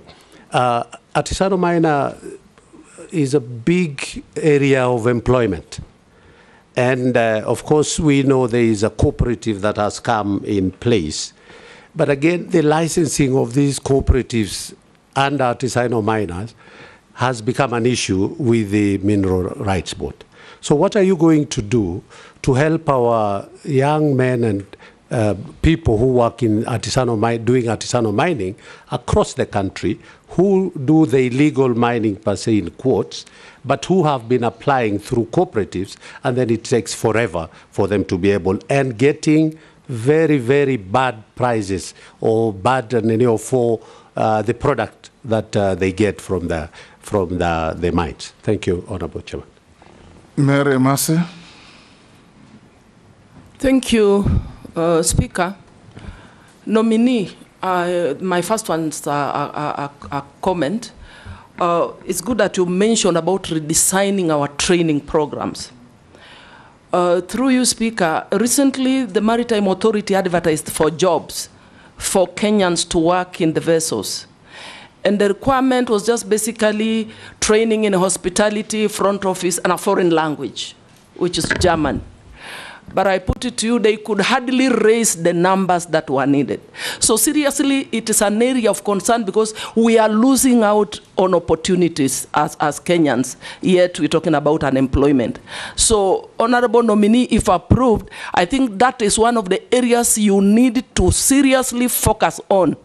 artisanal miner is a big area of employment. And of course, we know there is a cooperative that has come in place. But again, the licensing of these cooperatives and artisanal miners has become an issue with the Mineral Rights Board. So what are you going to do to help our young men and people who work in doing artisanal mining across the country, who do the illegal mining per se in quotes, but who have been applying through cooperatives, and then it takes forever for them to be able, and getting very, very bad prices or bad for the product that they get from the mines. Thank you, Honorable Chairman. Mary Emase. Thank you, Speaker. Nominee, my first one's a comment. It's good that you mentioned about redesigning our training programs. Through you, Speaker, recently the Maritime Authority advertised for jobs for Kenyans to work in the vessels. And the requirement was just basically training in hospitality, front office, and a foreign language, which is German. But I put it to you, they could hardly raise the numbers that were needed. So seriously, it is an area of concern, because we are losing out on opportunities as Kenyans, yet we're talking about unemployment. So, Honorable Nominee, if approved, I think that is one of the areas you need to seriously focus on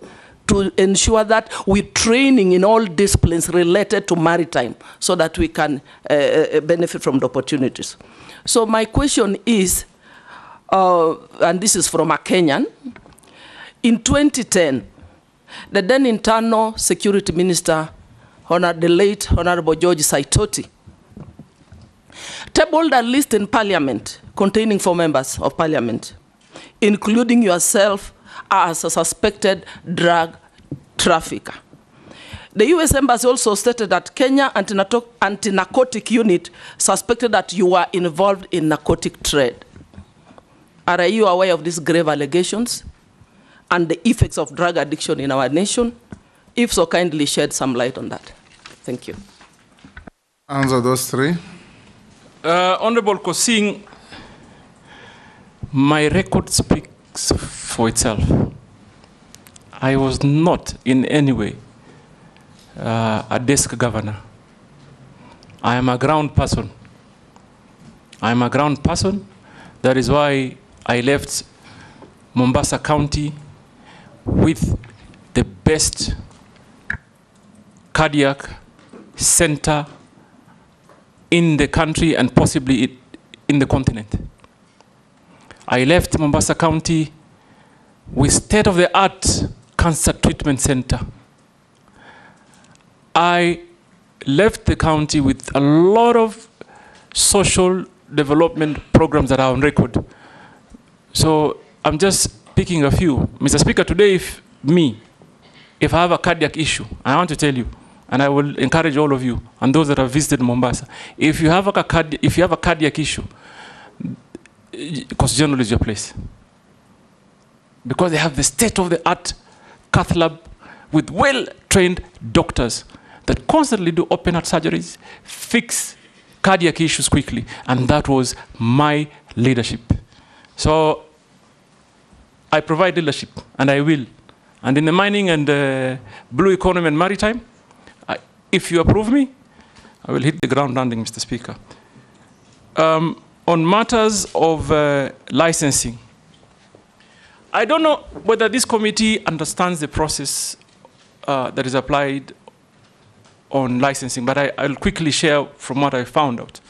to ensure that we're training in all disciplines related to maritime so that we can benefit from the opportunities. So my question is, and this is from a Kenyan, in 2010, the then Internal Security Minister, the late Honorable George Saitoti, tabled a list in Parliament containing 4 members of Parliament, including yourself as a suspected drug trafficker. The US Embassy also stated that Kenya Anti-Narcotic Unit suspected that you were involved in narcotic trade. Are you aware of these grave allegations and the effects of drug addiction in our nation? If so, kindly shed some light on that. Thank you. Answer those 3. Honorable Kosing, my record speaks for itself. I was not in any way a desk governor. I am a ground person. I am a ground person. That is why I left Mombasa County with the best cardiac center in the country and possibly in the continent. I left Mombasa County with state-of-the-art cancer treatment center. I left the county with a lot of social development programs that are on record. So I'm just picking a few. Mr. Speaker, today if I have a cardiac issue, I want to tell you, and I will encourage all of you and those that have visited Mombasa, if you have a cardiac issue, Coast General is your place. Because they have the state-of-the-art cath lab with well-trained doctors that constantly do open heart surgeries, fix cardiac issues quickly, and that was my leadership. So I provide leadership, and I will. And in the mining and blue economy and maritime, if you approve me, I will hit the ground running, Mr. Speaker. On matters of licensing, I don't know whether this committee understands the process that is applied on licensing, but I'll quickly share from what I found out.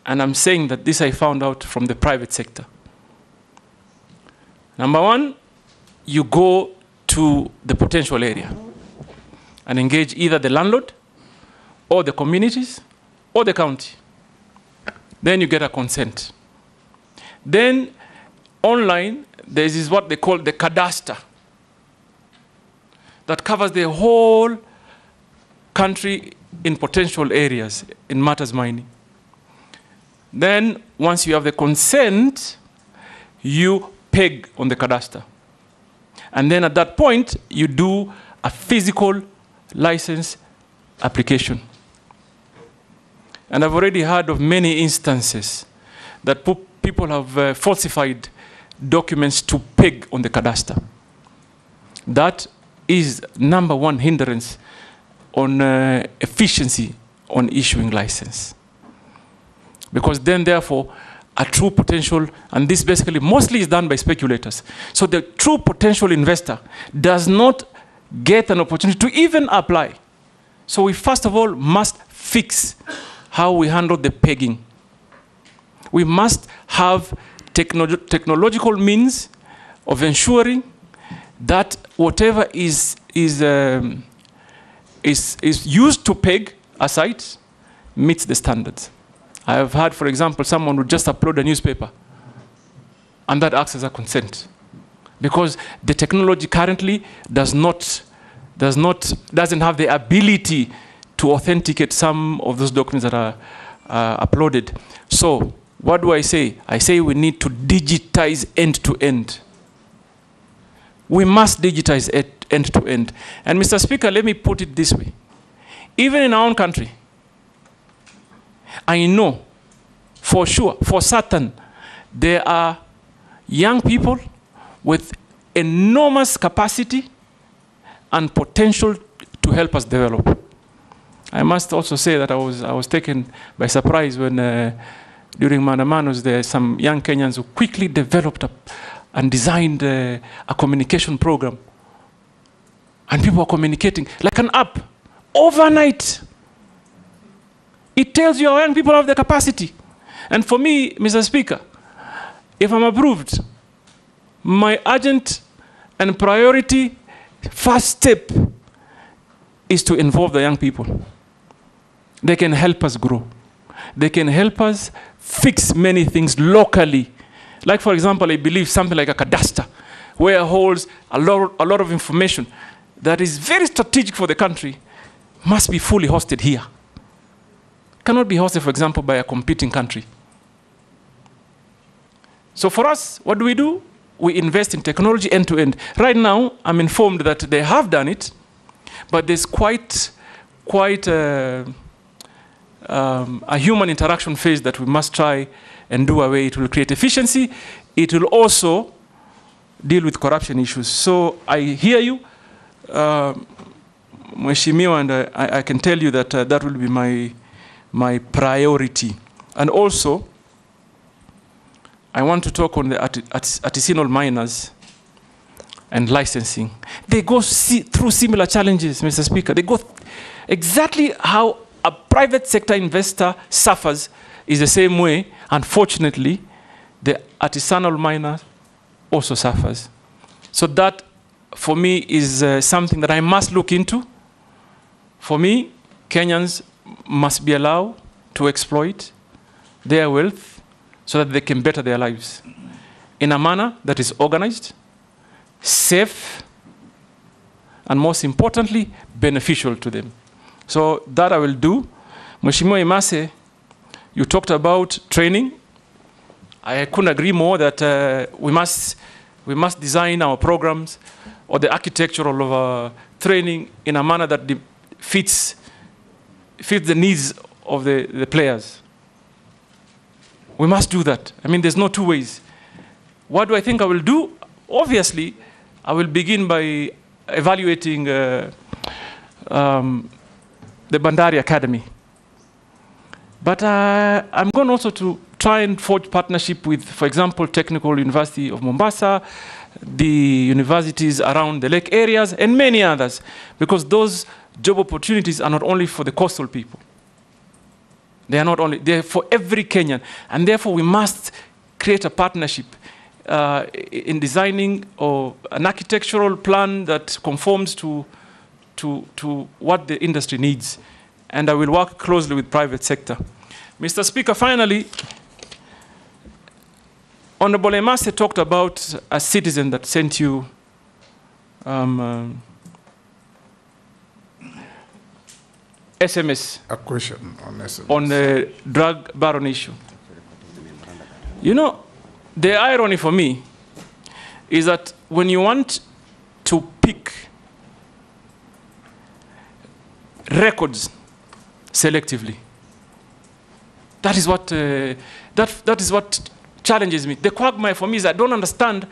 And I'm saying that this I found out from the private sector. Number one, you go to the potential area and engage either the landlord or the communities or the county. Then you get a consent. Then online, there is what they call the cadastre that covers the whole country in potential areas in matters mining. Then once you have the consent, you peg on the cadastre. And then at that point, you do a physical license application. And I've already heard of many instances that people have falsified documents to peg on the cadastre. That is number one hindrance on efficiency on issuing license. Because then, therefore, a true potential, and this basically mostly is done by speculators. So the true potential investor does not get an opportunity to even apply. So we first of all must fix how we handle the pegging. We must have technological means of ensuring that whatever is used to peg a site meets the standards. I have had, for example, someone who just upload a newspaper, and that acts as a consent, because the technology currently doesn't have the ability to authenticate some of those documents that are uploaded. So what do I say? I say we need to digitize end to end. We must digitize it end to end. And Mr. Speaker, let me put it this way. Even in our own country, I know for sure, for certain, there are young people with enormous capacity and potential to help us develop. I must also say that I was taken by surprise when during Manamanos there are some young Kenyans who quickly developed and designed a communication program And people are communicating like an app. Overnight. It tells you our young people have the capacity. And for me, Mr. Speaker, if I'm approved, my urgent and priority first step is to involve the young people. They can help us grow. They can help us fix many things locally. Like, for example, I believe something like a cadastre, where it holds a lot of information that is very strategic for the country, must be fully hosted here. Cannot be hosted, for example, by a competing country. So for us, what do? We invest in technology end to end. Right now, I'm informed that they have done it, but there's quite a human interaction phase that we must try and do away. It will create efficiency. It will also deal with corruption issues. So I hear you, Mheshimiwa, and I can tell you that that will be my priority. And also, I want to talk on the artisanal miners and licensing. They go through similar challenges, Mr. Speaker. They go exactly how a private sector investor suffers is the same way, unfortunately, the artisanal miner also suffers. So that, for me, is something that I must look into. For me, Kenyans must be allowed to exploit their wealth so that they can better their lives in a manner that is organized, safe, and most importantly, beneficial to them. So that I will do. Mheshimiwa Imase, you talked about training. I couldn't agree more that we must design our programs or the architecture of training in a manner that fits the needs of the players. We must do that. I mean, there's no two ways. What do I think I will do? Obviously, I will begin by evaluating the Bandari Academy. But I'm going also to try and forge partnership with, for example, Technical University of Mombasa, the universities around the lake areas, and many others, because those job opportunities are not only for the coastal people. They are not only, they're for every Kenyan. And therefore, we must create a partnership in designing an architectural plan that conforms to what the industry needs. And I will work closely with private sector. Mr. Speaker, finally, Honorable Imase talked about a citizen that sent you SMS. A question on SMS. On the drug baron issue. You know, the irony for me is that when you want to pick records selectively, that is what challenges me. The quagmire for me is I don't understand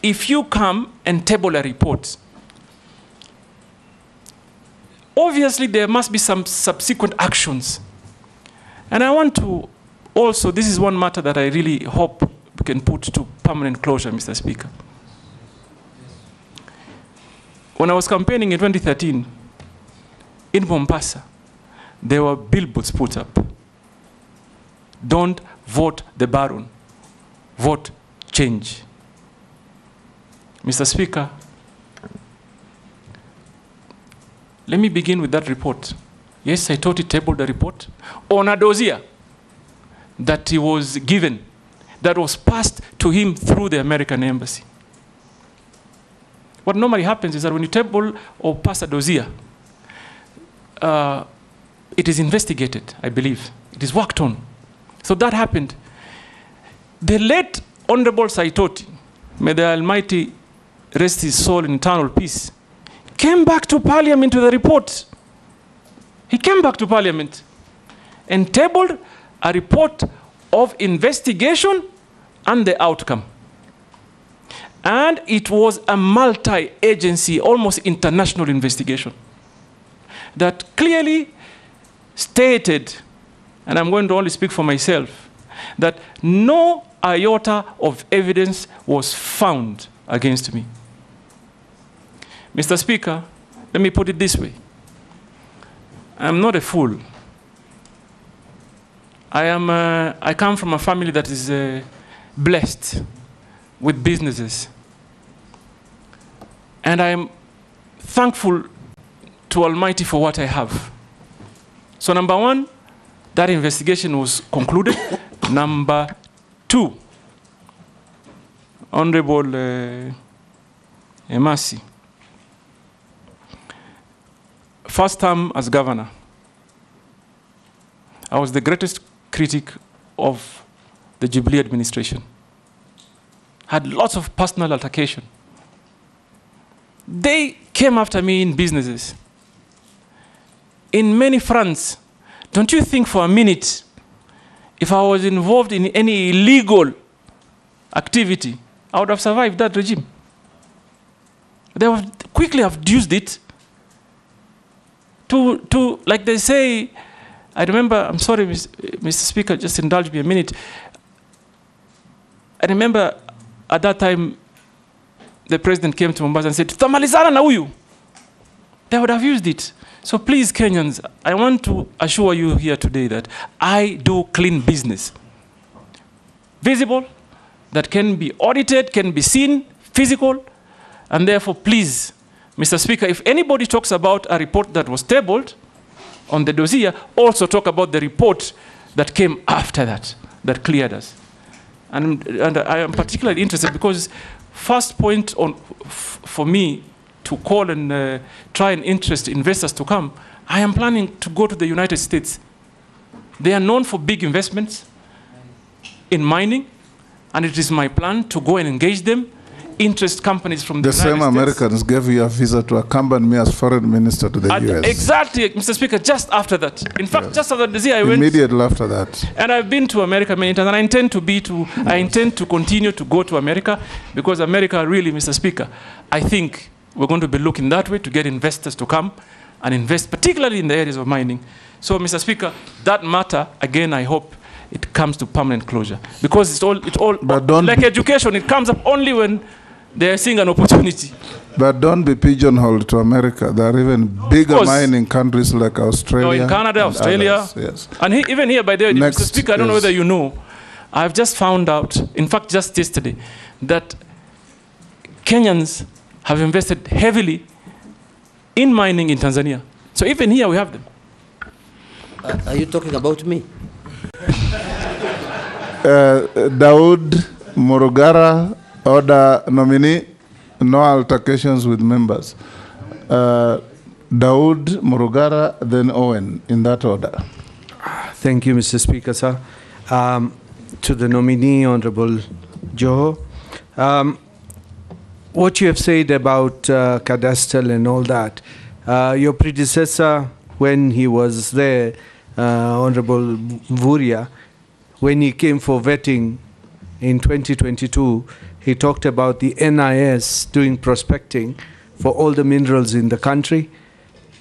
if you come and table a report. Obviously, there must be some subsequent actions. And I want to also, this is one matter that I really hope we can put to permanent closure, Mr. Speaker. When I was campaigning in 2013, in Mombasa, there were billboards put up. Don't vote the baron, vote change. Mr. Speaker, let me begin with that report. Yes, I thought he tabled the report on a dossier that he was given, that was passed to him through the American embassy. What normally happens is that when you table or pass a dossier, it is investigated, I believe. It is worked on. So that happened. The late Honorable Saitoti, may the Almighty rest his soul in eternal peace, came back to Parliament with a report. He came back to Parliament and tabled a report of investigation and the outcome. And it was a multi-agency, almost international investigation that clearly stated, and I'm going to only speak for myself, that no iota of evidence was found against me. Mr. Speaker, let me put it this way. I'm not a fool. I come from a family that is blessed with businesses. And I'm thankful to Almighty for what I have. So number one, that investigation was concluded. Number two, Honorable Emasi, first term as governor, I was the greatest critic of the Jubilee administration. Had lots of personal altercation. They came after me in businesses, in many fronts. Don't you think for a minute, if I was involved in any illegal activity, I would have survived that regime? They would quickly have used it to, like they say, I remember, I'm sorry, Mr. Speaker, just indulge me a minute. I remember at that time, the president came to Mombasa and said, "Tamalizana na huyu." They would have used it. So please, Kenyans, I want to assure you here today that I do clean business. Visible, that can be audited, can be seen, physical, and therefore, please, Mr. Speaker, if anybody talks about a report that was tabled on the dossier, also talk about the report that came after that, that cleared us. And I am particularly interested because first point on for me to call and try and interest investors to come, I am planning to go to the United States. They are known for big investments in mining, and it is my plan to go and engage them, interest companies from the United States. The same Americans gave you a visa to accompany me as foreign minister to the US. Exactly, Mr. Speaker, just after that. In fact, just after the I went. Immediately after that. And I've been to America many times, and I intend to continue to go to America, because America really, Mr. Speaker, I think we're going to be looking that way to get investors to come and invest, particularly in the areas of mining. So, Mr. Speaker, that matter, again, I hope it comes to permanent closure. Because it's all like education, it comes up only when they're seeing an opportunity. But don't be pigeonholed to America. There are even bigger mining countries like Australia. No, in Canada, Australia. Yes. And even here, by the way, Mr. Speaker, I don't know whether you know, I've just found out, in fact, just yesterday, that Kenyans have invested heavily in mining in Tanzania. So even here, we have them. Are you talking about me? Daud Murugara, order nominee, no altercations with members. Daud Murugara, then Owen, in that order. Thank you, Mr. Speaker, sir. To the nominee, Honorable Joho, what you have said about cadastral and all that, your predecessor, when he was there, Honorable Vuria, when he came for vetting in 2022, he talked about the NIS doing prospecting for all the minerals in the country.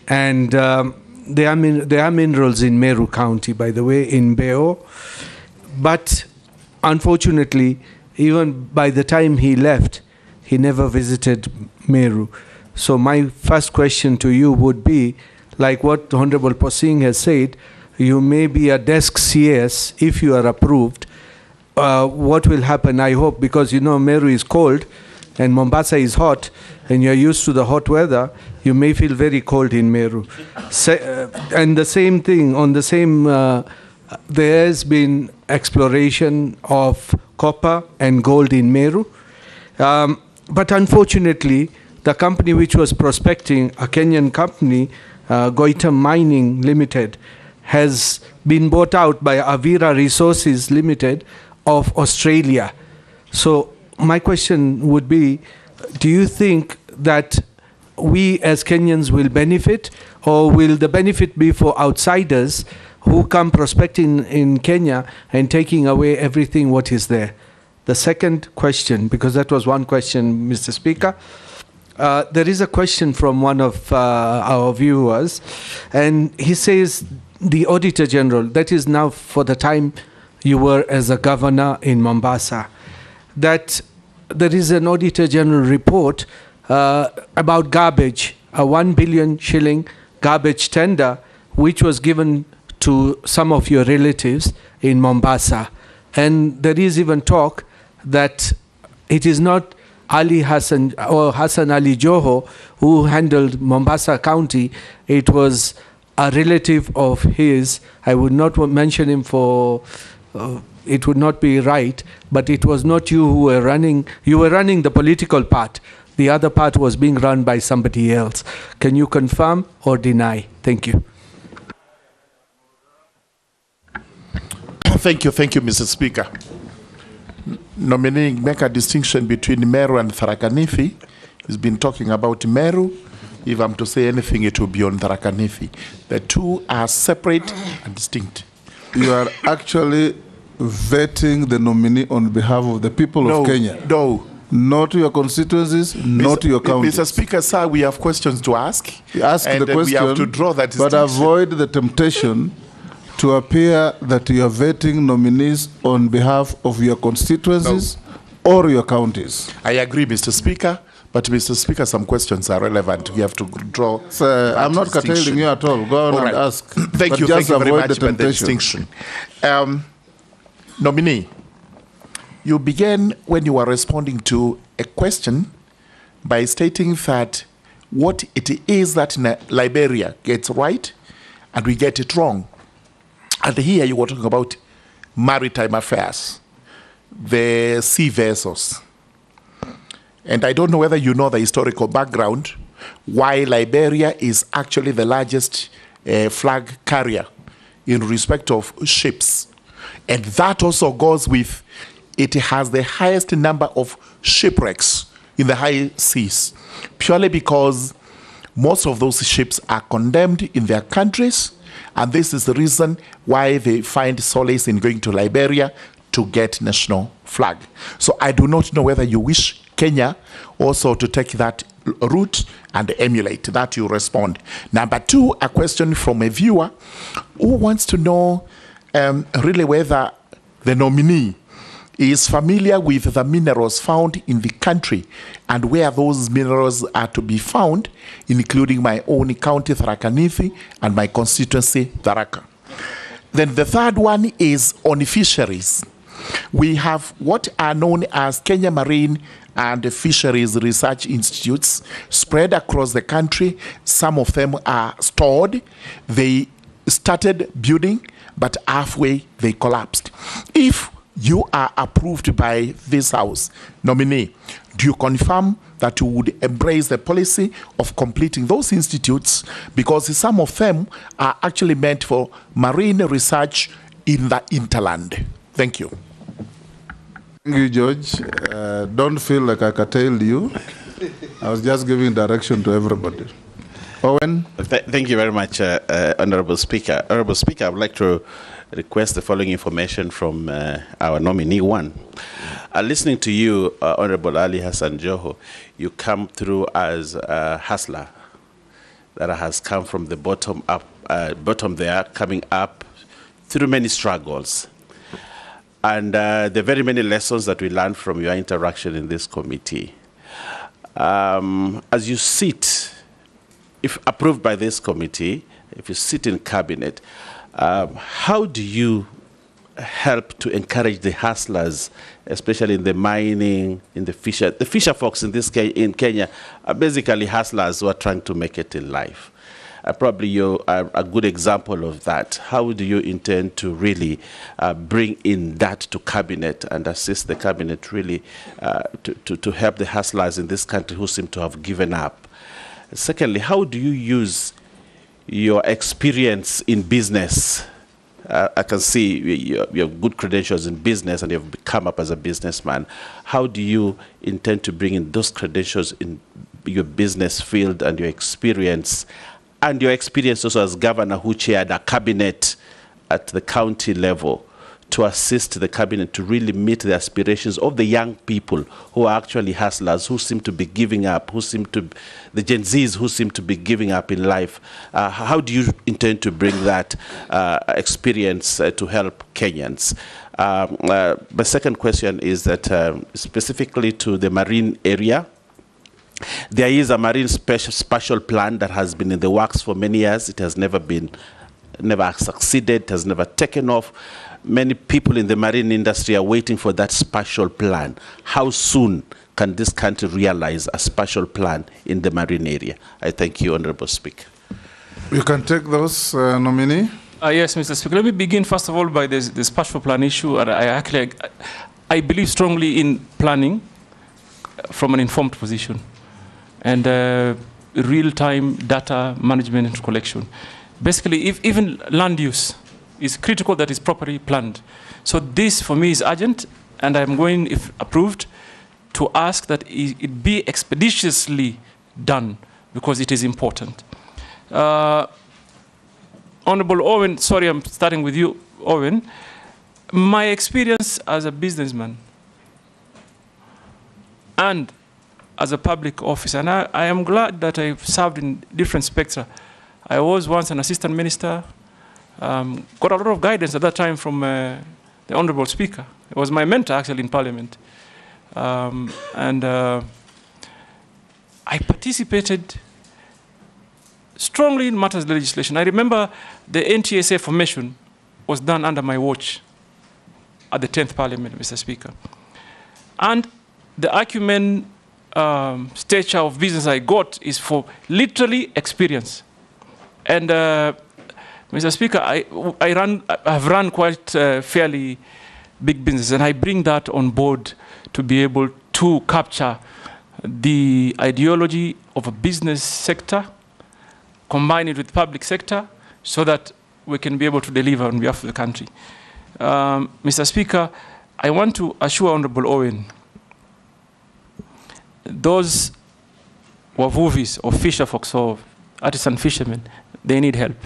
And there are minerals in Meru County, by the way, in Beo. But unfortunately, even by the time he left, he never visited Meru. So my first question to you would be, like what Honorable Posing has said, you may be a desk CS if you are approved. What will happen, I hope, because you know Meru is cold and Mombasa is hot, and you're used to the hot weather, you may feel very cold in Meru. And the same thing, on the same, there has been exploration of copper and gold in Meru. But unfortunately, the company which was prospecting, a Kenyan company, Goita Mining Limited, has been bought out by Avira Resources Limited of Australia. So my question would be, do you think that we as Kenyans will benefit, or will the benefit be for outsiders who come prospecting in Kenya and taking away everything what is there? The second question, because that was one question, Mr. Speaker, there is a question from one of our viewers, and he says, the Auditor General, that is now for the time you were as a governor in Mombasa, that there is an Auditor General report about garbage, a 1 billion shilling garbage tender, which was given to some of your relatives in Mombasa. And there is even talk that it is not Ali Hassan or Hassan Ali Joho who handled Mombasa County. It was a relative of his. I would not mention him for, it would not be right, but it was not you who were running. You were running the political part. The other part was being run by somebody else. Can you confirm or deny? Thank you. Thank you, Mr. Speaker. Nominee, make a distinction between Meru and Tharaka Nithi. He's been talking about Meru. If I'm to say anything, it will be on Tharaka Nithi. The two are separate and distinct. You are actually vetting the nominee on behalf of the people of Kenya. No. Not your constituencies, not your counties. Mr. Speaker, sir, we have questions to ask. Ask and the question, we have to draw that distinction. but avoid the temptation to appear that you are vetting nominees on behalf of your constituencies or your counties. I agree, Mr. Speaker, but Mr. Speaker, some questions are relevant. We have to draw. Sir, I'm not curtailing you at all. Go on and ask. Thank you very much for the distinction. Nominee, you began when you were responding to a question by stating that what it is that Liberia gets right and we get it wrong. And here you were talking about maritime affairs, the sea vessels. And I don't know whether you know the historical background, why Liberia is actually the largest flag carrier in respect of ships. And that also goes with, it has the highest number of shipwrecks in the high seas, purely because most of those ships are condemned in their countries, and this is the reason why they find solace in going to Liberia to get national flag. So I do not know whether you wish Kenya also to take that route and emulate that. You respond. Number two, a question from a viewer who wants to know really whether the nominee is familiar with the minerals found in the country and where those minerals are to be found, including my own county, Tharaka Nithi, and my constituency, Tharaka. Then the third one is on fisheries. We have what are known as Kenya Marine and Fisheries Research Institutes spread across the country. Some of them are stored. They started building, but halfway they collapsed. If you are approved by this House, nominee, do you confirm that you would embrace the policy of completing those institutes, because some of them are actually meant for marine research in the hinterland? Thank you. Thank you, George. Don't feel like I curtailed you. I was just giving direction to everybody. Owen? Thank you very much, Honorable Speaker. Honorable Speaker, I would like to request the following information from our nominee one. Listening to you, Honorable Ali Hassan Joho, you come through as a hustler that has come from the bottom up, bottom there, coming up through many struggles. And the very many lessons that we learned from your interaction in this committee. As you sit, if approved by this committee, if you sit in cabinet, how do you help to encourage the hustlers, especially in the mining, in the fisher folks in this case in Kenya are basically hustlers who are trying to make it in life. Probably you are a good example of that. How do you intend to really bring in that to cabinet and assist the cabinet really to help the hustlers in this country who seem to have given up? Secondly, how do you use your experience in business? I can see you have good credentials in business and you've come up as a businessman. How do you intend to bring in those credentials in your business field and your experience also as governor who chaired a cabinet at the county level to assist the cabinet to really meet the aspirations of the young people who are actually hustlers, who seem to be giving up, the Gen Zs who seem to be giving up in life? How do you intend to bring that experience to help Kenyans? My second question is that specifically to the marine area, There is a marine spatial plan that has been in the works for many years. It has never succeeded, it has never taken off. Many people in the marine industry are waiting for that spatial plan. How soon can this country realize a spatial plan in the marine area? I thank you, Honorable Speaker. You can take those, nominee. Yes, Mr. Speaker. Let me begin, first of all, by the spatial plan issue. And I believe strongly in planning from an informed position and real-time data management and collection. Basically, if even land use is critical, that is properly planned. So this, for me, is urgent, and I'm going, if approved, to ask that it be expeditiously done, because it is important. Honorable Owen, sorry, I'm starting with you, Owen. My experience as a businessman and as a public officer, and I am glad that I've served in different spectra. I was once an assistant minister, got a lot of guidance at that time from the Honorable Speaker. It was my mentor, actually, in Parliament. I participated strongly in matters of legislation. I remember the NTSA formation was done under my watch at the 10th Parliament, Mr. Speaker. And the acumen stature of business I got is for literally experience. And Mr. Speaker, I've run quite fairly big business, and I bring that on board to be able to capture the ideology of a business sector, combine it with public sector, so that we can be able to deliver on behalf of the country. Mr. Speaker, I want to assure Honorable Owen, those wavuvis or fisher folks or artisan fishermen, they need help.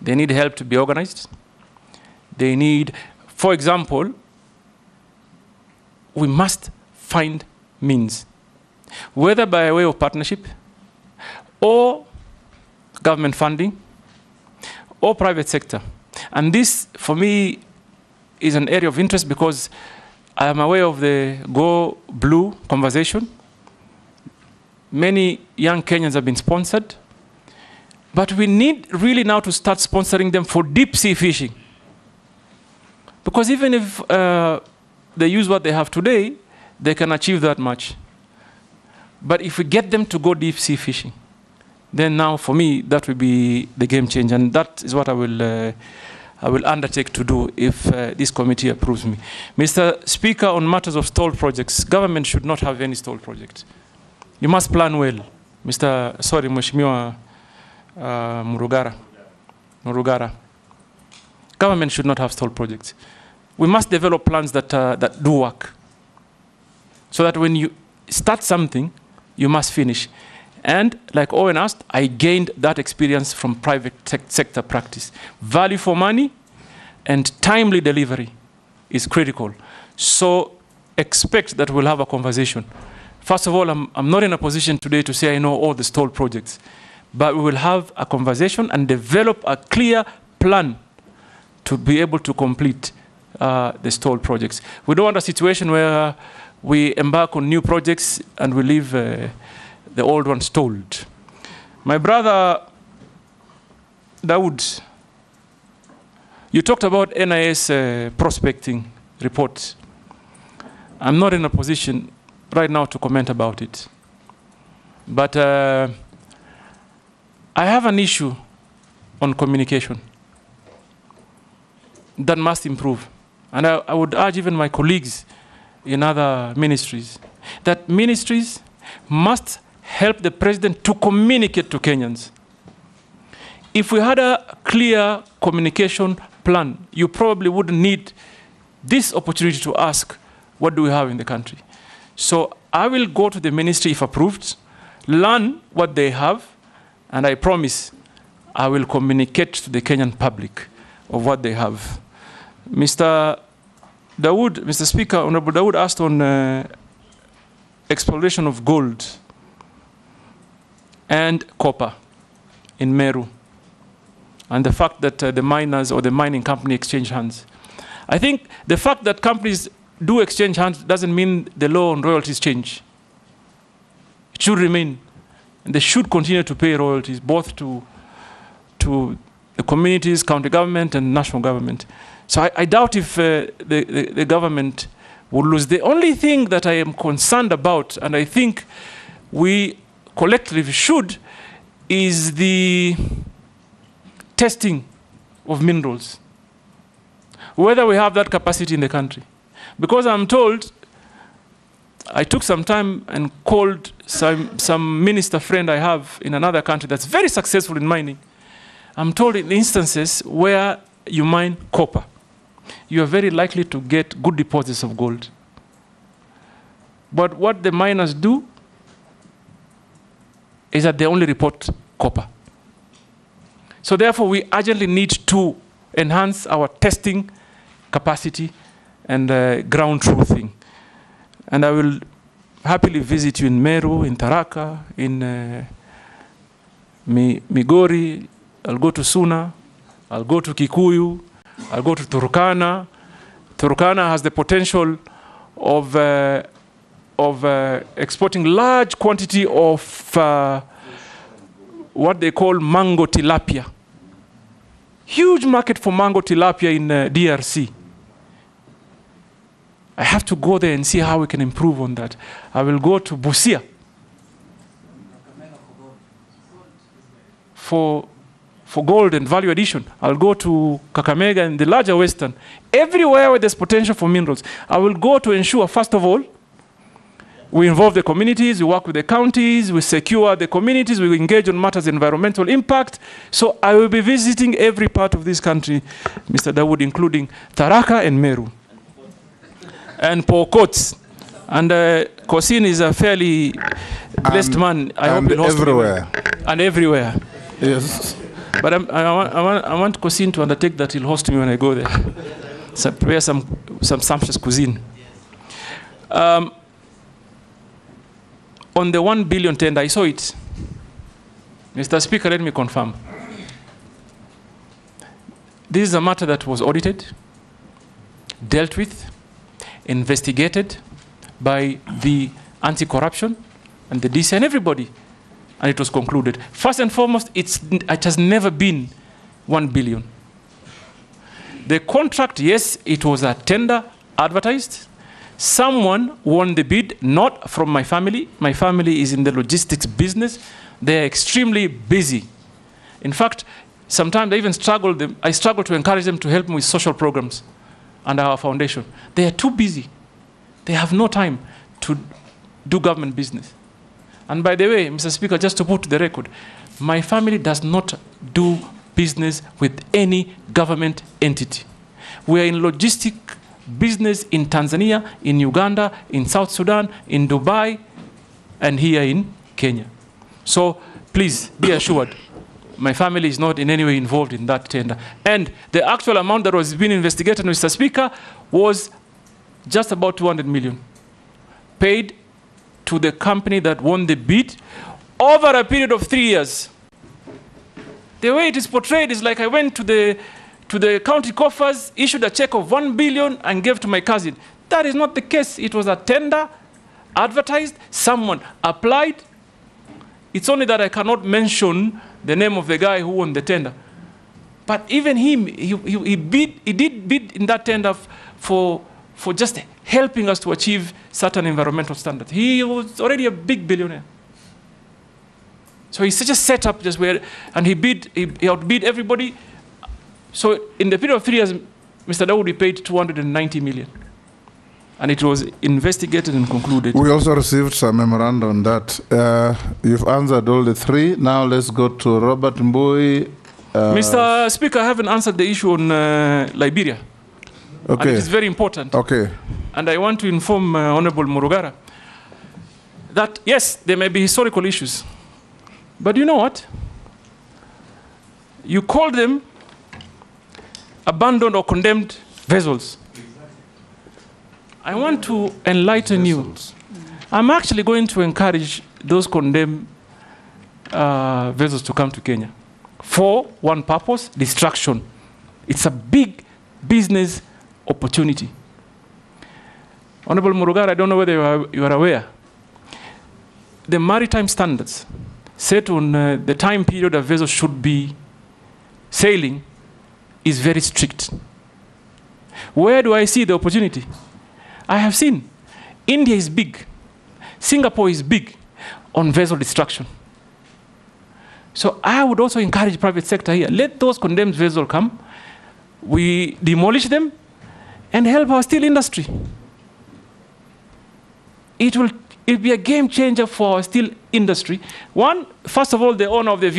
They need help to be organized. They need, for example, we must find means, whether by way of partnership or government funding or private sector. And this, for me, is an area of interest because I am aware of the Go Blue conversation. Many young Kenyans have been sponsored, but we need really now to start sponsoring them for deep sea fishing. Because even if they use what they have today, they can achieve that much. But if we get them to go deep sea fishing, then now for me, that will be the game changer. And that is what I will undertake to do if this committee approves me. Mr. Speaker, on matters of stalled projects, government should not have any stalled projects. You must plan well. Mheshimiwa Murugara. Government should not have stalled projects. We must develop plans that do work. So that when you start something, you must finish. And like Owen asked, I gained that experience from private sector practice. Value for money and timely delivery is critical. So expect that we'll have a conversation. First of all, I'm not in a position today to say I know all the stalled projects, but we will have a conversation and develop a clear plan to be able to complete the stalled projects. We don't want a situation where we embark on new projects and we leave the old ones stalled. My brother Dawood, you talked about NIS prospecting report. I'm not in a position right now to comment about it. But I have an issue on communication that must improve. And I would urge even my colleagues in other ministries that ministries must help the president to communicate to Kenyans. If we had a clear communication plan, you probably wouldn't need this opportunity to ask, what do we have in the country? So I will go to the ministry if approved, learn what they have, and I promise I will communicate to the Kenyan public of what they have. Mr. Speaker, Honorable Dawood asked on exploration of gold and copper in Meru, and the fact that the miners or the mining company exchange hands. I think the fact that companies do exchange hands doesn't mean the law on royalties change. should remain. And they should continue to pay royalties, both to the communities, county government, and national government. So I doubt if the government will lose. The only thing that I am concerned about, and I think we collectively should, is the testing of minerals. Whether we have that capacity in the country. Because I'm told, I took some time and called some minister friend I have in another country that's very successful in mining. I'm told in instances where you mine copper, you are very likely to get good deposits of gold. But what the miners do is that they only report copper. So therefore, we urgently need to enhance our testing capacity and ground truthing. And I will happily visit you in Meru, in Tharaka, in Migori. I'll go to Suna. I'll go to Kikuyu. I'll go to Turkana. Turkana has the potential of exporting large quantity of what they call mango tilapia. Huge market for mango tilapia in DRC. I have to go there and see how we can improve on that. I will go to Busia for gold and value addition. I'll go to Kakamega and the larger Western. Everywhere where there's potential for minerals, I will go to ensure, first of all, we involve the communities, we work with the counties, we secure the communities, we engage on matters of environmental impact. So I will be visiting every part of this country, Mr. Dawood, including Tharaka and Meru. And Pokot. And Kosin is a fairly blessed man. I hope in everywhere. And everywhere. Yes. But I want Kosin to undertake that he'll host me when I go there. So prepare some sumptuous cuisine. On the 1 billion tender, I saw it. Mr. Speaker, let me confirm. This is a matter that was audited, dealt with, investigated by the anti-corruption and the DC and everybody, and it was concluded. First and foremost, it has never been 1 billion. The contract, yes, it was a tender advertised. Someone won the bid, not from my family. My family is in the logistics business. They're extremely busy. In fact, sometimes I even struggle to encourage them to help me with social programs under our foundation. They are too busy. They have no time to do government business. And by the way, Mr. Speaker, just to put to the record, my family does not do business with any government entity. We are in logistic business in Tanzania, in Uganda, in South Sudan, in Dubai, and here in Kenya. So please be assured, my family is not in any way involved in that tender. And the actual amount that was being investigated, Mr. Speaker, was just about 200 million, paid to the company that won the bid over a period of 3 years. The way it is portrayed is like I went to the county coffers, issued a check of 1 billion and gave to my cousin. That is not the case. It was a tender, advertised, someone applied. It's only that I cannot mention the name of the guy who won the tender. But even him, he did bid in that tender for just helping us to achieve certain environmental standards. He was already a big billionaire. So he's just set up just where, and he outbid everybody. So in the period of 3 years, Mr. Dawood paid 290 million. And it was investigated and concluded. We also received some memorandum on that. You've answered all the three. Now let's go to Robert Mbui. Mr. Speaker, I haven't answered the issue on Liberia. Okay. And it is very important. Okay. And I want to inform Honorable Murugara that, yes, there may be historical issues. But you know what? You call them abandoned or condemned vessels. I want to enlighten you. I'm actually going to encourage those condemned vessels to come to Kenya for one purpose: distraction. It's a big business opportunity. Honorable Murugara, I don't know whether you are aware. the maritime standards set on the time period a vessel should be sailing is very strict. Where do I see the opportunity? I have seen India is big, Singapore is big on vessel destruction. So I would also encourage private sector here. Let those condemned vessels come, we demolish them, and help our steel industry. It will be a game changer for our steel industry. One, first of all, the owner of the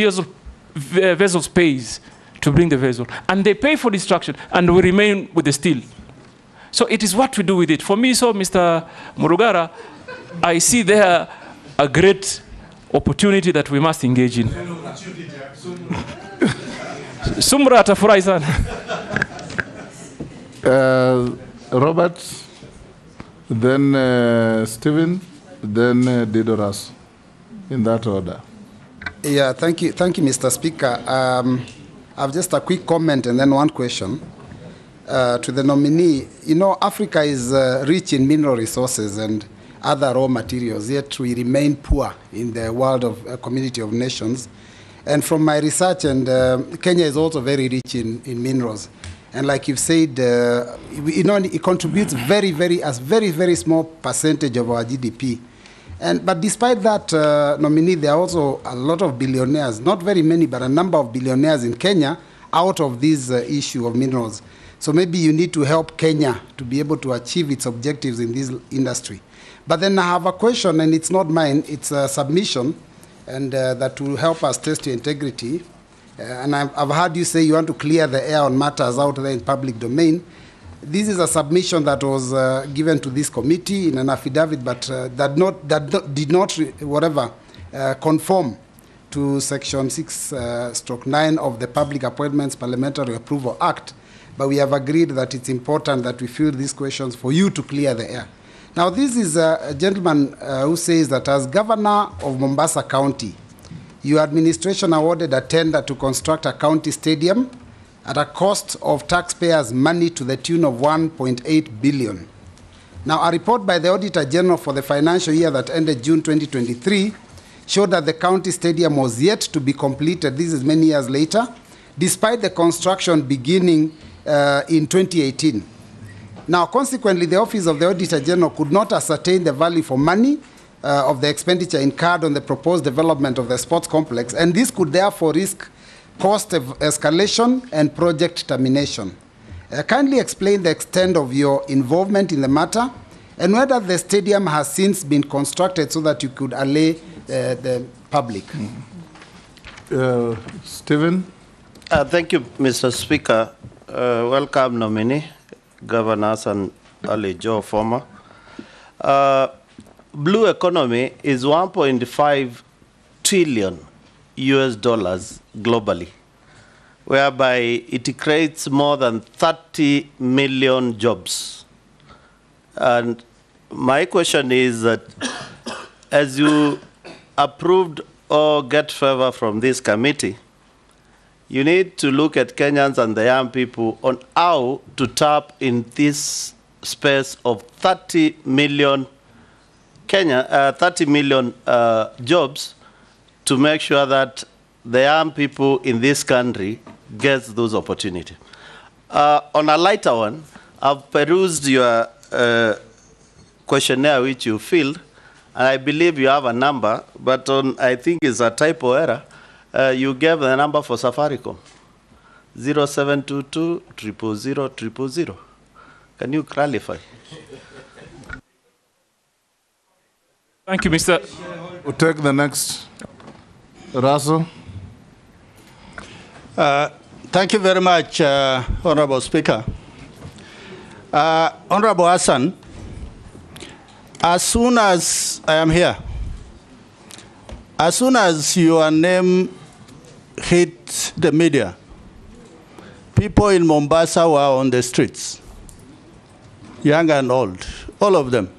vessels pays to bring the vessel, and they pay for destruction, and we remain with the steel. So it is what we do with it. For me, so Mr. Murugara, I see there a great opportunity that we must engage in. Sumra atafurahi sana. Robert, then Stephen, then Didoras, in that order. Yeah, thank you, Mr. Speaker. I have just a quick comment and then one question to the nominee. You know, Africa is rich in mineral resources and other raw materials, yet we remain poor in the world of community of nations. And from my research, and Kenya is also very rich in minerals. And like you've said, you know, it contributes very small percentage of our GDP. But despite that, nominee, there are also a lot of billionaires, not very many, but a number of billionaires in Kenya out of this issue of minerals. So maybe you need to help Kenya to be able to achieve its objectives in this industry. But then I have a question, and it's not mine, it's a submission, and that will help us test your integrity. And I've heard you say you want to clear the air on matters out there in public domain. This is a submission that was given to this committee in an affidavit, but did not conform to Section 6/9 of the Public Appointments Parliamentary Approval Act. But we have agreed that it's important that we field these questions for you to clear the air. Now, this is a gentleman who says that as governor of Mombasa County, your administration awarded a tender to construct a county stadium at a cost of taxpayers' money to the tune of 1.8 billion. Now, a report by the Auditor General for the financial year that ended June 2023 showed that the county stadium was yet to be completed, this is many years later, despite the construction beginning in 2018. Now, consequently, the Office of the Auditor General could not ascertain the value for money of the expenditure incurred on the proposed development of the sports complex, and this could therefore risk cost escalation and project termination. Kindly explain the extent of your involvement in the matter and whether the stadium has since been constructed so that you could allay the public. Stephen? Thank you, Mr. Speaker. Welcome, nominee, Governor Hassan Ali Joho, former. Blue economy is 1.5 trillion US dollars globally, whereby it creates more than 30 million jobs. And my question is that as you approved or get favor from this committee, you need to look at Kenyans and the young people on how to tap in this space of 30 million jobs to make sure that the young people in this country get those opportunities. On a lighter one, I've perused your questionnaire which you filled, and I believe you have a number, but I think it's a typo error. You gave the number for Safaricom, 0722 000 000. Can you clarify? Thank you, Mr. We'll take the next. Russell. Thank you very much, Honorable Speaker. Honorable Hassan, as soon as I am here, as soon as your name hit the media, people in Mombasa were on the streets, young and old, all of them.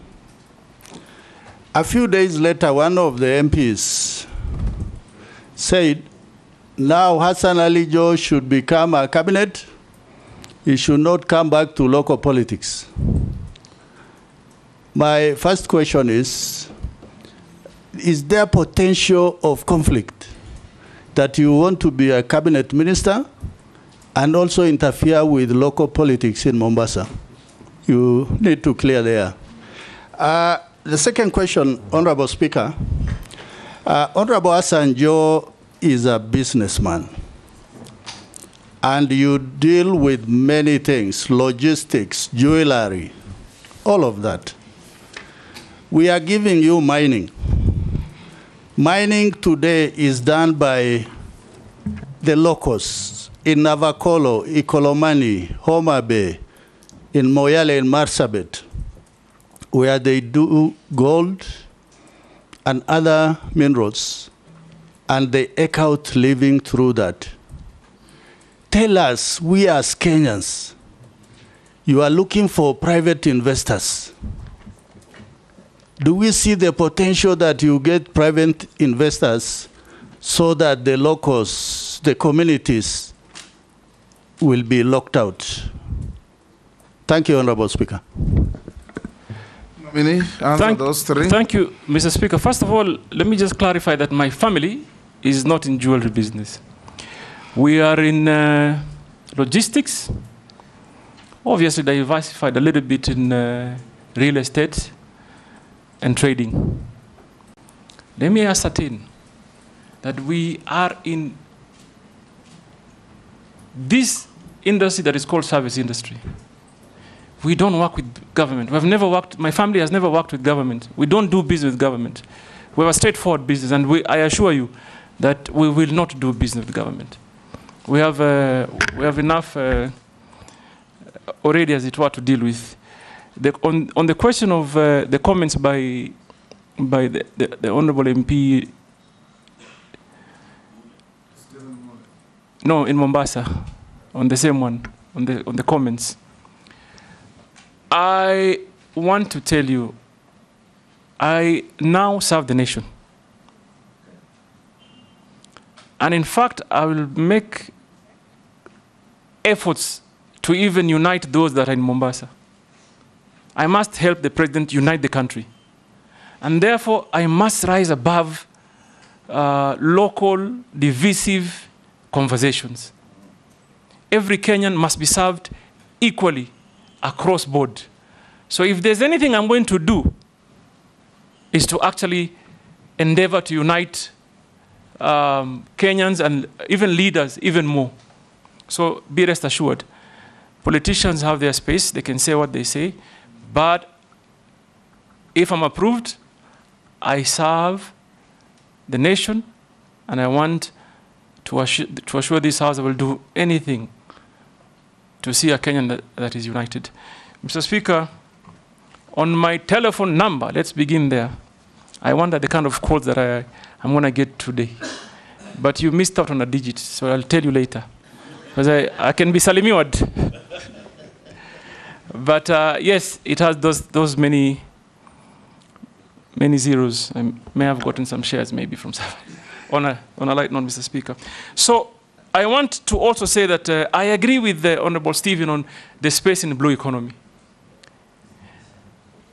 A few days later, one of the MPs said, now Hassan Ali Joho should become a cabinet. He should not come back to local politics. My first question is, is there potential of conflict that you want to be a cabinet minister and also interfere with local politics in Mombasa? You need to clear there. The second question, Honorable Speaker. Honorable Hassan Joho is a businessman. And you deal with many things, logistics, jewelry, all of that. We are giving you mining. Mining today is done by the locals in Navakolo, Ikolomani, Homa Bay, in Moyale and Marsabit, where they do gold and other minerals, and they eke out living through that. Tell us, we as Kenyans, you are looking for private investors. Do we see the potential that you get private investors so that the locals, the communities, will be locked out? Thank you, Honorable Speaker. Thank you, Mr. Speaker. First of all, let me just clarify that my family is not in jewelry business. We are in logistics, obviously diversified a little bit in real estate and trading. Let me ascertain that we are in this industry that is called service industry. We don't work with government. We've never worked, my family has never worked with government. We don't do business with government. We have a straightforward business, and I assure you that we will not do business with government. We have enough already, as it were, to deal with. On the question of the comments by the Honorable MP, no, in Mombasa, on the same one, on the comments. I want to tell you, I now serve the nation. And in fact, I will make efforts to even unite those that are in Mombasa. I must help the president unite the country. And therefore, I must rise above local, divisive conversations. Every Kenyan must be served equally across board. So if there's anything I'm going to do, is to actually endeavor to unite Kenyans and even leaders even more. So be rest assured, politicians have their space, they can say what they say, but if I'm approved, I serve the nation, and I want to assure this House I will do anything to see a Kenyan that is united. Mr. Speaker, on my telephone number, let's begin there. I wonder the kind of calls that I'm going to get today. But you missed out on a digit, so I'll tell you later. Because I can be salimiwad. But yes, it has those many zeros. I may have gotten some shares maybe from on a light note, Mr. Speaker. So I want to also say that I agree with the Honorable Stephen on the space in the blue economy.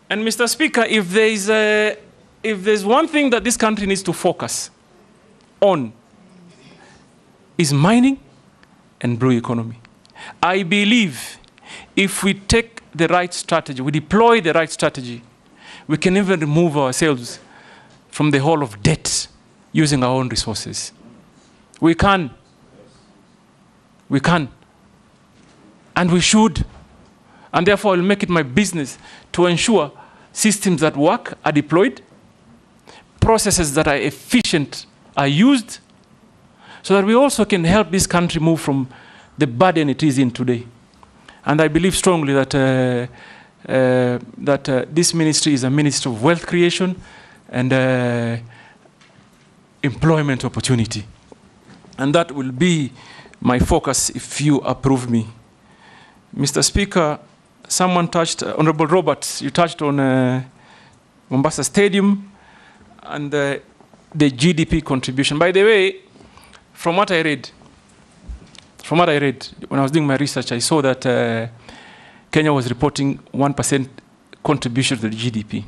And Mr. Speaker, if there's one thing that this country needs to focus on, is mining and blue economy. I believe if we take the right strategy, we deploy the right strategy, we can even remove ourselves from the hole of debt using our own resources. We can. We can. And we should. And therefore, I'll make it my business to ensure systems that work are deployed, processes that are efficient are used, so that we also can help this country move from the burden it is in today. And I believe strongly that this ministry is a ministry of wealth creation and employment opportunity. And that will be my focus if you approve me. Mr. Speaker, someone touched, Honorable Roberts, you touched on Mombasa Stadium and the GDP contribution. By the way, from what I read, when I was doing my research, I saw that Kenya was reporting 1% contribution to the GDP.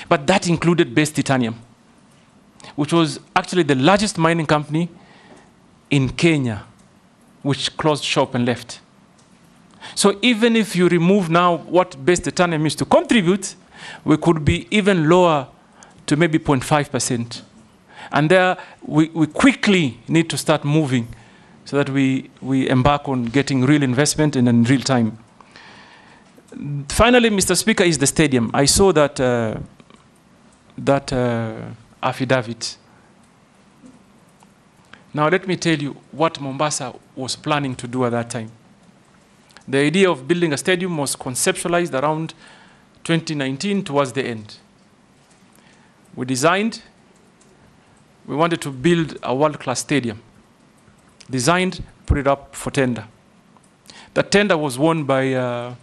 But that included base titanium. which was actually the largest mining company in Kenya, which closed shop and left. So even if you remove now what Base Titanium used to contribute, we could be even lower to maybe 0.5%. And there, we quickly need to start moving so that we embark on getting real investment and in real time. Finally, Mr. Speaker, is the stadium. I saw that, affidavit. Now let me tell you what Mombasa was planning to do at that time. The idea of building a stadium was conceptualized around 2019 towards the end. We designed, we wanted to build a world-class stadium. Designed, put it up for tender. The tender was won by a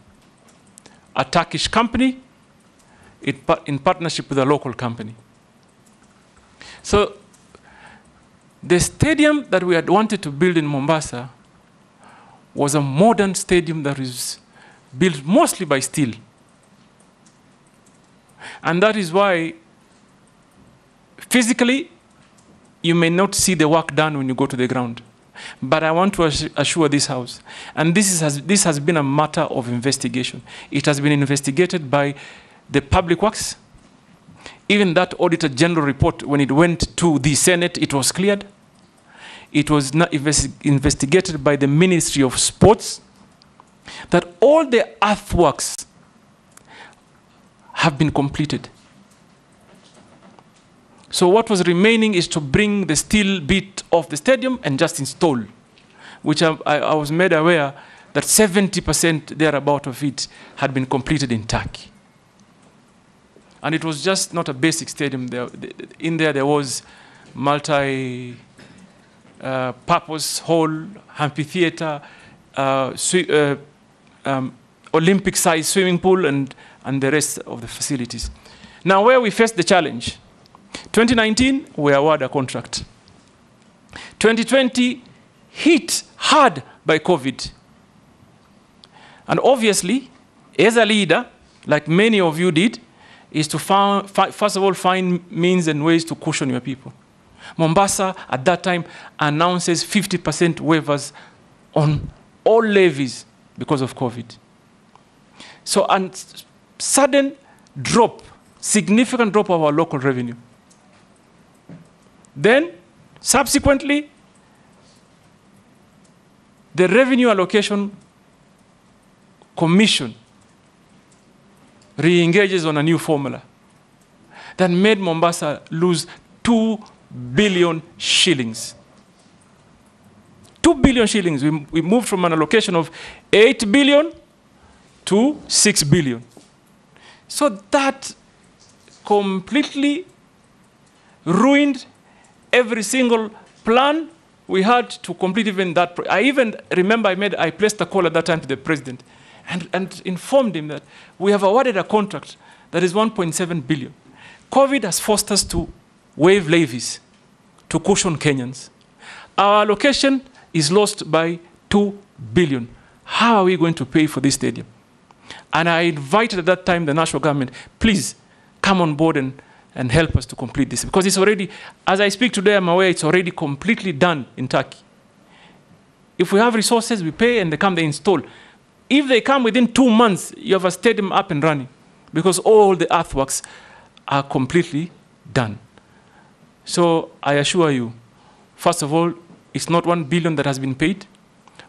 Turkish company in partnership with a local company. So the stadium that we had wanted to build in Mombasa was a modern stadium that is built mostly by steel. And that is why physically you may not see the work done when you go to the ground. But I want to assure this House, and this has been a matter of investigation. It has been investigated by the Public Works. Even that Auditor General report, when it went to the Senate, it was cleared. It was not investigated by the Ministry of Sports, that all the earthworks have been completed. So what was remaining is to bring the steel bit of the stadium and just install, which I was made aware that 70% thereabout of it had been completed in Turkey. And it was just not a basic stadium. In there was multi-purpose hall, amphitheater, Olympic-sized swimming pool, and the rest of the facilities. Now, where we faced the challenge, 2019, we award a contract. 2020, hit hard by COVID. And obviously, as a leader, like many of you did, is to first of all find means and ways to cushion your people. Mombasa, at that time, announces 50% waivers on all levies because of COVID. So a sudden drop, significant drop of our local revenue. Then, subsequently, the Revenue Allocation Commission re-engages on a new formula that made Mombasa lose 2 billion shillings. 2 billion shillings. We moved from an allocation of 8 billion to 6 billion. So that completely ruined every single plan we had to complete even that. I even remember I placed a call at that time to the president and informed him that we have awarded a contract that is 1.7 billion. COVID has forced us to waive levies to cushion Kenyans. Our allocation is lost by 2 billion. How are we going to pay for this stadium? And I invited at that time the national government, please come on board and help us to complete this. Because it's already, as I speak today, I'm aware it's already completely done in Turkey. If we have resources, we pay, and they install. If they come within 2 months, you have a stadium up and running, because all the earthworks are completely done. So I assure you, first of all, it's not 1 billion that has been paid.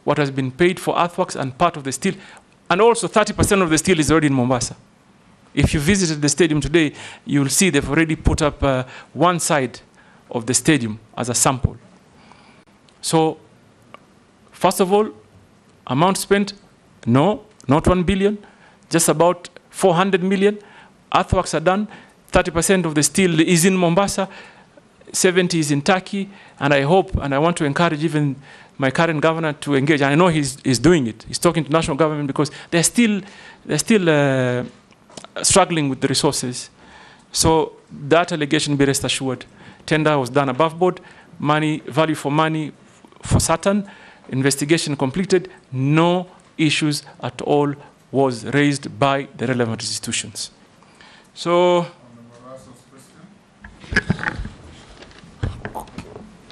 What has been paid for earthworks and part of the steel, and also 30% of the steel is already in Mombasa. If you visited the stadium today, you'll see they've already put up one side of the stadium as a sample. So, first of all, amount spent, no, not 1 billion, just about 400 million. Earthworks are done. 30% of the steel is in Mombasa, 70% is in Turkey, and I hope, and I want to encourage even my current governor to engage. And I know he's doing it. He's talking to national government because they're still struggling with the resources. So that allegation, be rest assured, tender was done above board, money, value for money for certain, investigation completed, no issues at all was raised by the relevant institutions. So,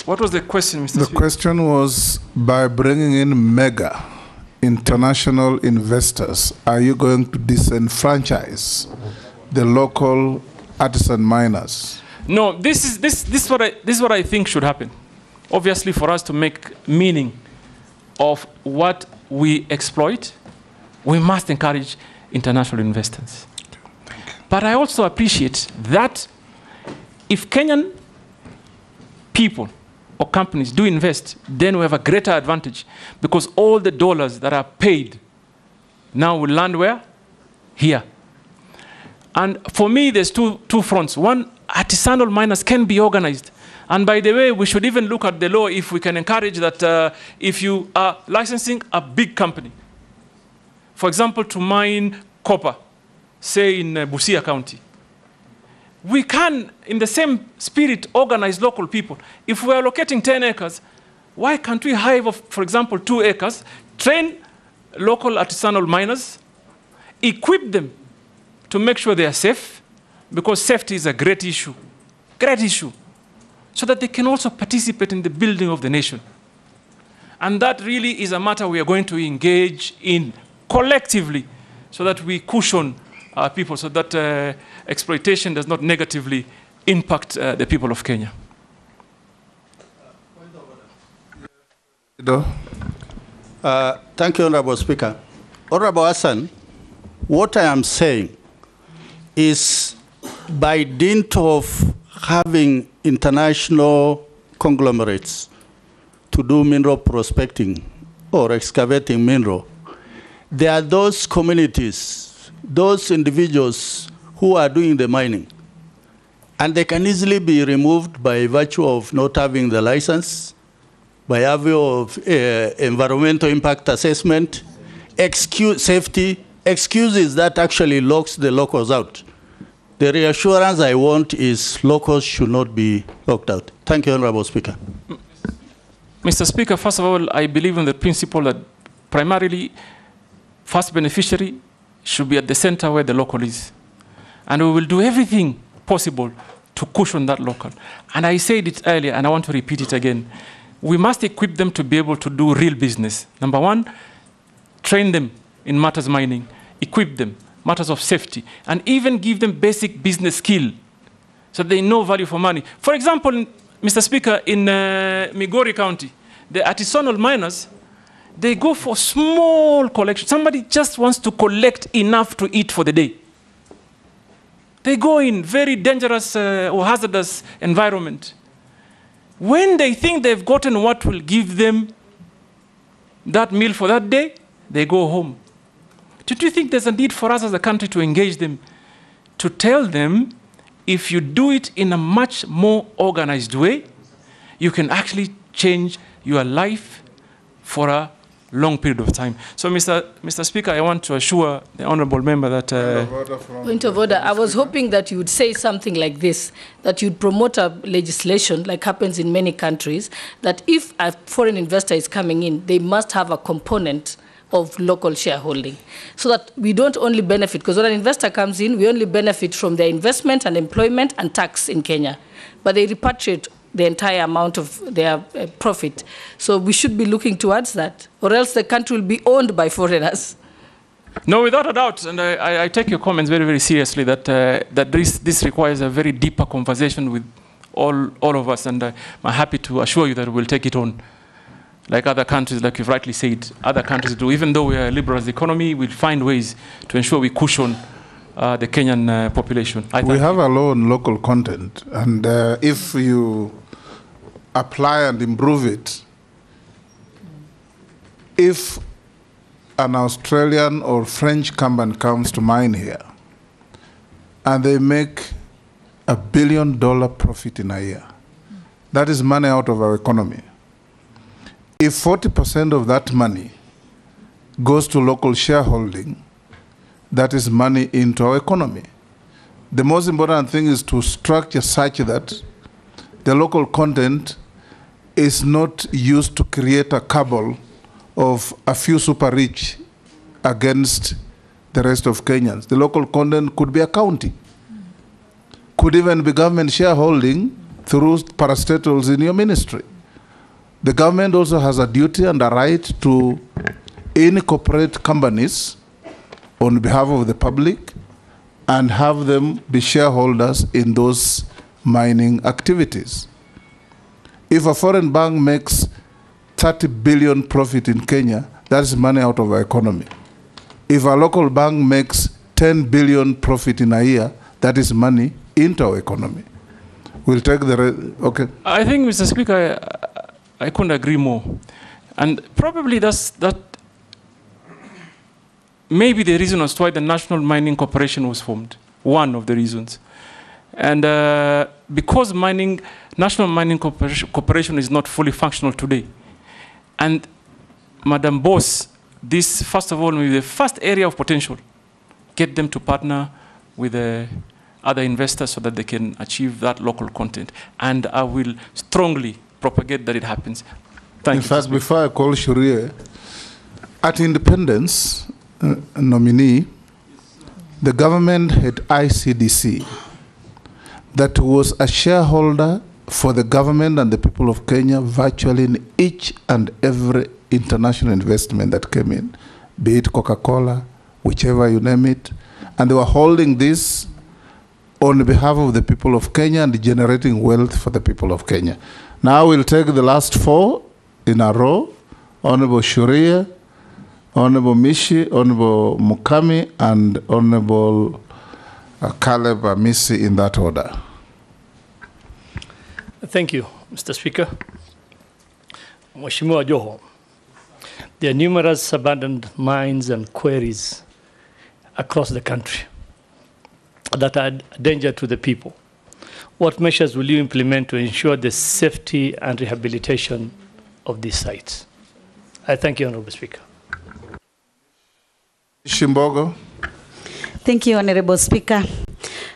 What was the question, Mr. The Speaker? question was, by bringing in mega international investors, are you going to disenfranchise the local artisan miners? No, this is what I think should happen. Obviously, for us to make meaning of what we exploit, we must encourage international investors. But I also appreciate that if Kenyan people or companies do invest, then we have a greater advantage, because all the dollars that are paid now will land where? Here. And for me, there's two fronts. One, artisanal miners can be organized. And by the way, we should even look at the law if we can encourage that if you are licensing a big company, for example, to mine copper, say in Busia County, we can, in the same spirit, organize local people. If we are allocating 10 acres, why can't we hire, for example, 2 acres, train local artisanal miners, equip them to make sure they are safe, because safety is a great issue, so that they can also participate in the building of the nation. And that really is a matter we are going to engage in collectively, so that we cushion our people, so that exploitation does not negatively impact the people of Kenya. Thank you, Honorable Speaker. Honorable Hassan, what I am saying is, by dint of having international conglomerates to do mineral prospecting or excavating mineral, there are those communities, those individuals who are doing the mining, and they can easily be removed by virtue of not having the license, by virtue of environmental impact assessment, safety, excuses that actually locks the locals out. The reassurance I want is locals should not be locked out. Thank you, Honorable Speaker. Mr. Speaker, first of all, I believe in the principle that primarily first beneficiary should be at the center where the local is. And we will do everything possible to cushion that local. And I said it earlier, and I want to repeat it again. We must equip them to be able to do real business. Number one, train them in matters mining, equip them, matters of safety, and even give them basic business skill so they know value for money. For example, Mr. Speaker, in Migori County, the artisanal miners, they go for small collection. Somebody just wants to collect enough to eat for the day. They go in very dangerous or hazardous environment. When they think they've gotten what will give them that meal for that day, they go home. Don't you think there's a need for us as a country to engage them, to tell them, if you do it in a much more organized way, you can actually change your life for a long period of time. So, Mr. Speaker, I want to assure the honourable member that... Point of order. I was hoping that you would say something like this, that you'd promote a legislation, like happens in many countries, that if a foreign investor is coming in, they must have a component of local shareholding, so that we don't only benefit, because when an investor comes in, we only benefit from their investment and employment and tax in Kenya, but they repatriate the entire amount of their profit. So we should be looking towards that, or else the country will be owned by foreigners. No, without a doubt, and I take your comments very, very seriously, that, that this requires a very deeper conversation with all of us, and I'm happy to assure you that we'll take it on. Like other countries, like you've rightly said, other countries do. Even though we are a liberal economy, we'll find ways to ensure we cushion the Kenyan population. We have a law on local content, and if you apply and improve it, if an Australian or French company comes to mine here, and they make $1 billion profit in a year, that is money out of our economy. If 40% of that money goes to local shareholding, that is money into our economy. The most important thing is to structure such that the local content is not used to create a cabal of a few super rich against the rest of Kenyans. The local content could be a county, could even be government shareholding through parastatals in your ministry. The government also has a duty and a right to incorporate companies on behalf of the public and have them be shareholders in those mining activities. If a foreign bank makes 30 billion profit in Kenya, that is money out of our economy. If a local bank makes 10 billion profit in a year, that is money into our economy. We'll take the, okay. I think, Mr. Speaker, I couldn't agree more. And probably that maybe the reason as to why the National Mining Corporation was formed, one of the reasons. And because National Mining Corporation is not fully functional today, and Madam Boss, this, first of all, maybe the first area of potential, get them to partner with other investors so that they can achieve that local content. And I will strongly propagate that it happens. Thank you. In fact, before I call Sharia, at independence, nominee, the government had ICDC that was a shareholder for the government and the people of Kenya virtually in each and every international investment that came in, be it Coca-Cola, whichever you name it, and they were holding this on behalf of the people of Kenya and generating wealth for the people of Kenya. Now we'll take the last four in a row: Honorable Sharia, Honorable Mishi, Honorable Mukami, and Honorable Caleb Amisi, in that order. Thank you, Mr. Speaker. Mheshimiwa Joho, there are numerous abandoned mines and quarries across the country that are a danger to the people. What measures will you implement to ensure the safety and rehabilitation of these sites? I thank you, Honorable Speaker. Shimbogo. Thank you, Honorable Speaker.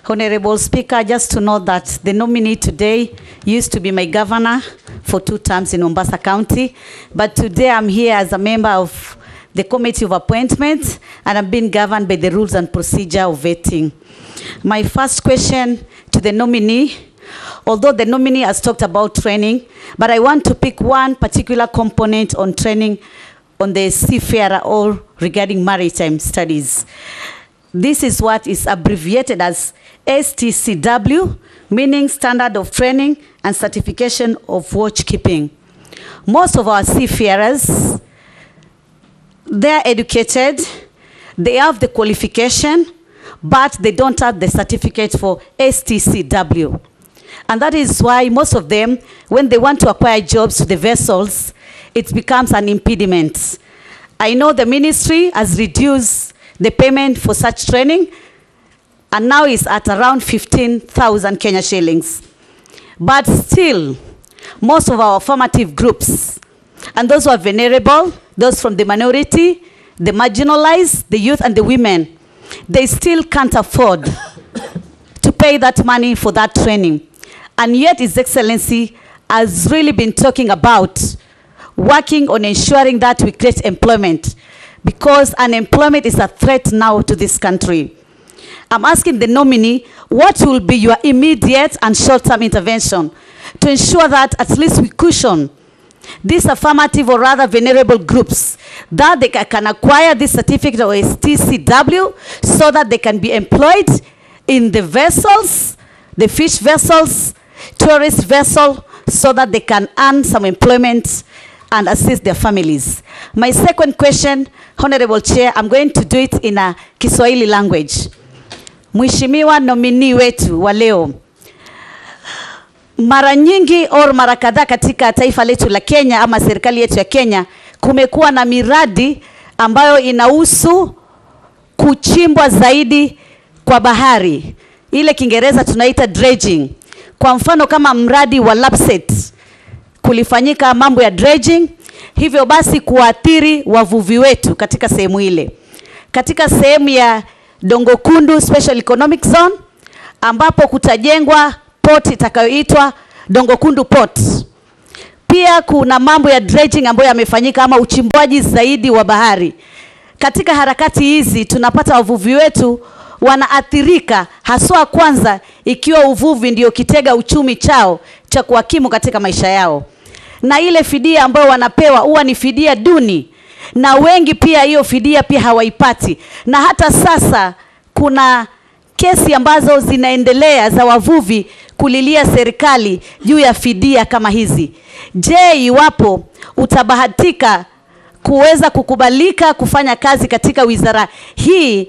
Honorable Speaker, just to know that the nominee today used to be my governor for 2 terms in Mombasa County, but today I'm here as a member of the Committee of Appointments, and I'm being governed by the rules and procedure of vetting. My first question to the nominee, although the nominee has talked about training, but I want to pick one particular component on training on the seafarer or regarding maritime studies. This is what is abbreviated as STCW, meaning Standard of Training and Certification of Watchkeeping. Most of our seafarers, they're educated, they have the qualification, but they don't have the certificate for STCW. And that is why most of them, when they want to acquire jobs to the vessels, it becomes an impediment. I know the ministry has reduced the payment for such training, and now is at around 15,000 Kenya shillings. But still, most of our formative groups, and those who are vulnerable, those from the minority, the marginalized, the youth and the women, they still can't afford to pay that money for that training. And yet His Excellency has really been talking about working on ensuring that we create employment, because unemployment is a threat now to this country. I'm asking the nominee, what will be your immediate and short-term intervention to ensure that at least we cushion these affirmative or rather vulnerable groups, that they can acquire this certificate of STCW so that they can be employed in the vessels, the fish vessels, tourist vessel, so that they can earn some employment and assist their families. My second question, Honorable Chair, I'm going to do it in a Kiswahili language. Mheshimiwa nominee wetu wa leo, mara nyingi au mara kadhaa katika taifa letu la Kenya ama serikali yetu ya Kenya, kumekuwa na miradi ambayo inahusu kuchimbwa zaidi kwa bahari. Ile Kiingereza tunaita dredging. Kwa mfano kama mradi wa Lapset, kulifanyika mambo ya dredging, hivyo basi kuathiri wavuvi wetu katika sehemu ile. Katika sehemu ya Dongo Kundu Special Economic Zone, ambapo kutajengwa port itakayoitwa Dongo Kundu Port. Pia kuna mambo ya dredging ambayo yamefanyika ama uchimbwaji zaidi wa bahari. Katika harakati hizi tunapata wavuvi wetu wanaathirika, haswa kwanza ikiwa uvuvi ndio kitega uchumi chao cha kuhakimu katika maisha yao. na ile fidia ambayo wanapewa huwa ni fidia duni, na wengi pia hiyo fidia pia hawaipati. Na hata sasa kuna kesi ambazo zinaendelea za wavuvi kulilia serikali juu ya fidia kama hizi. Je, iwapo utabahatika kuweza kukubalika kufanya kazi katika wizara hii,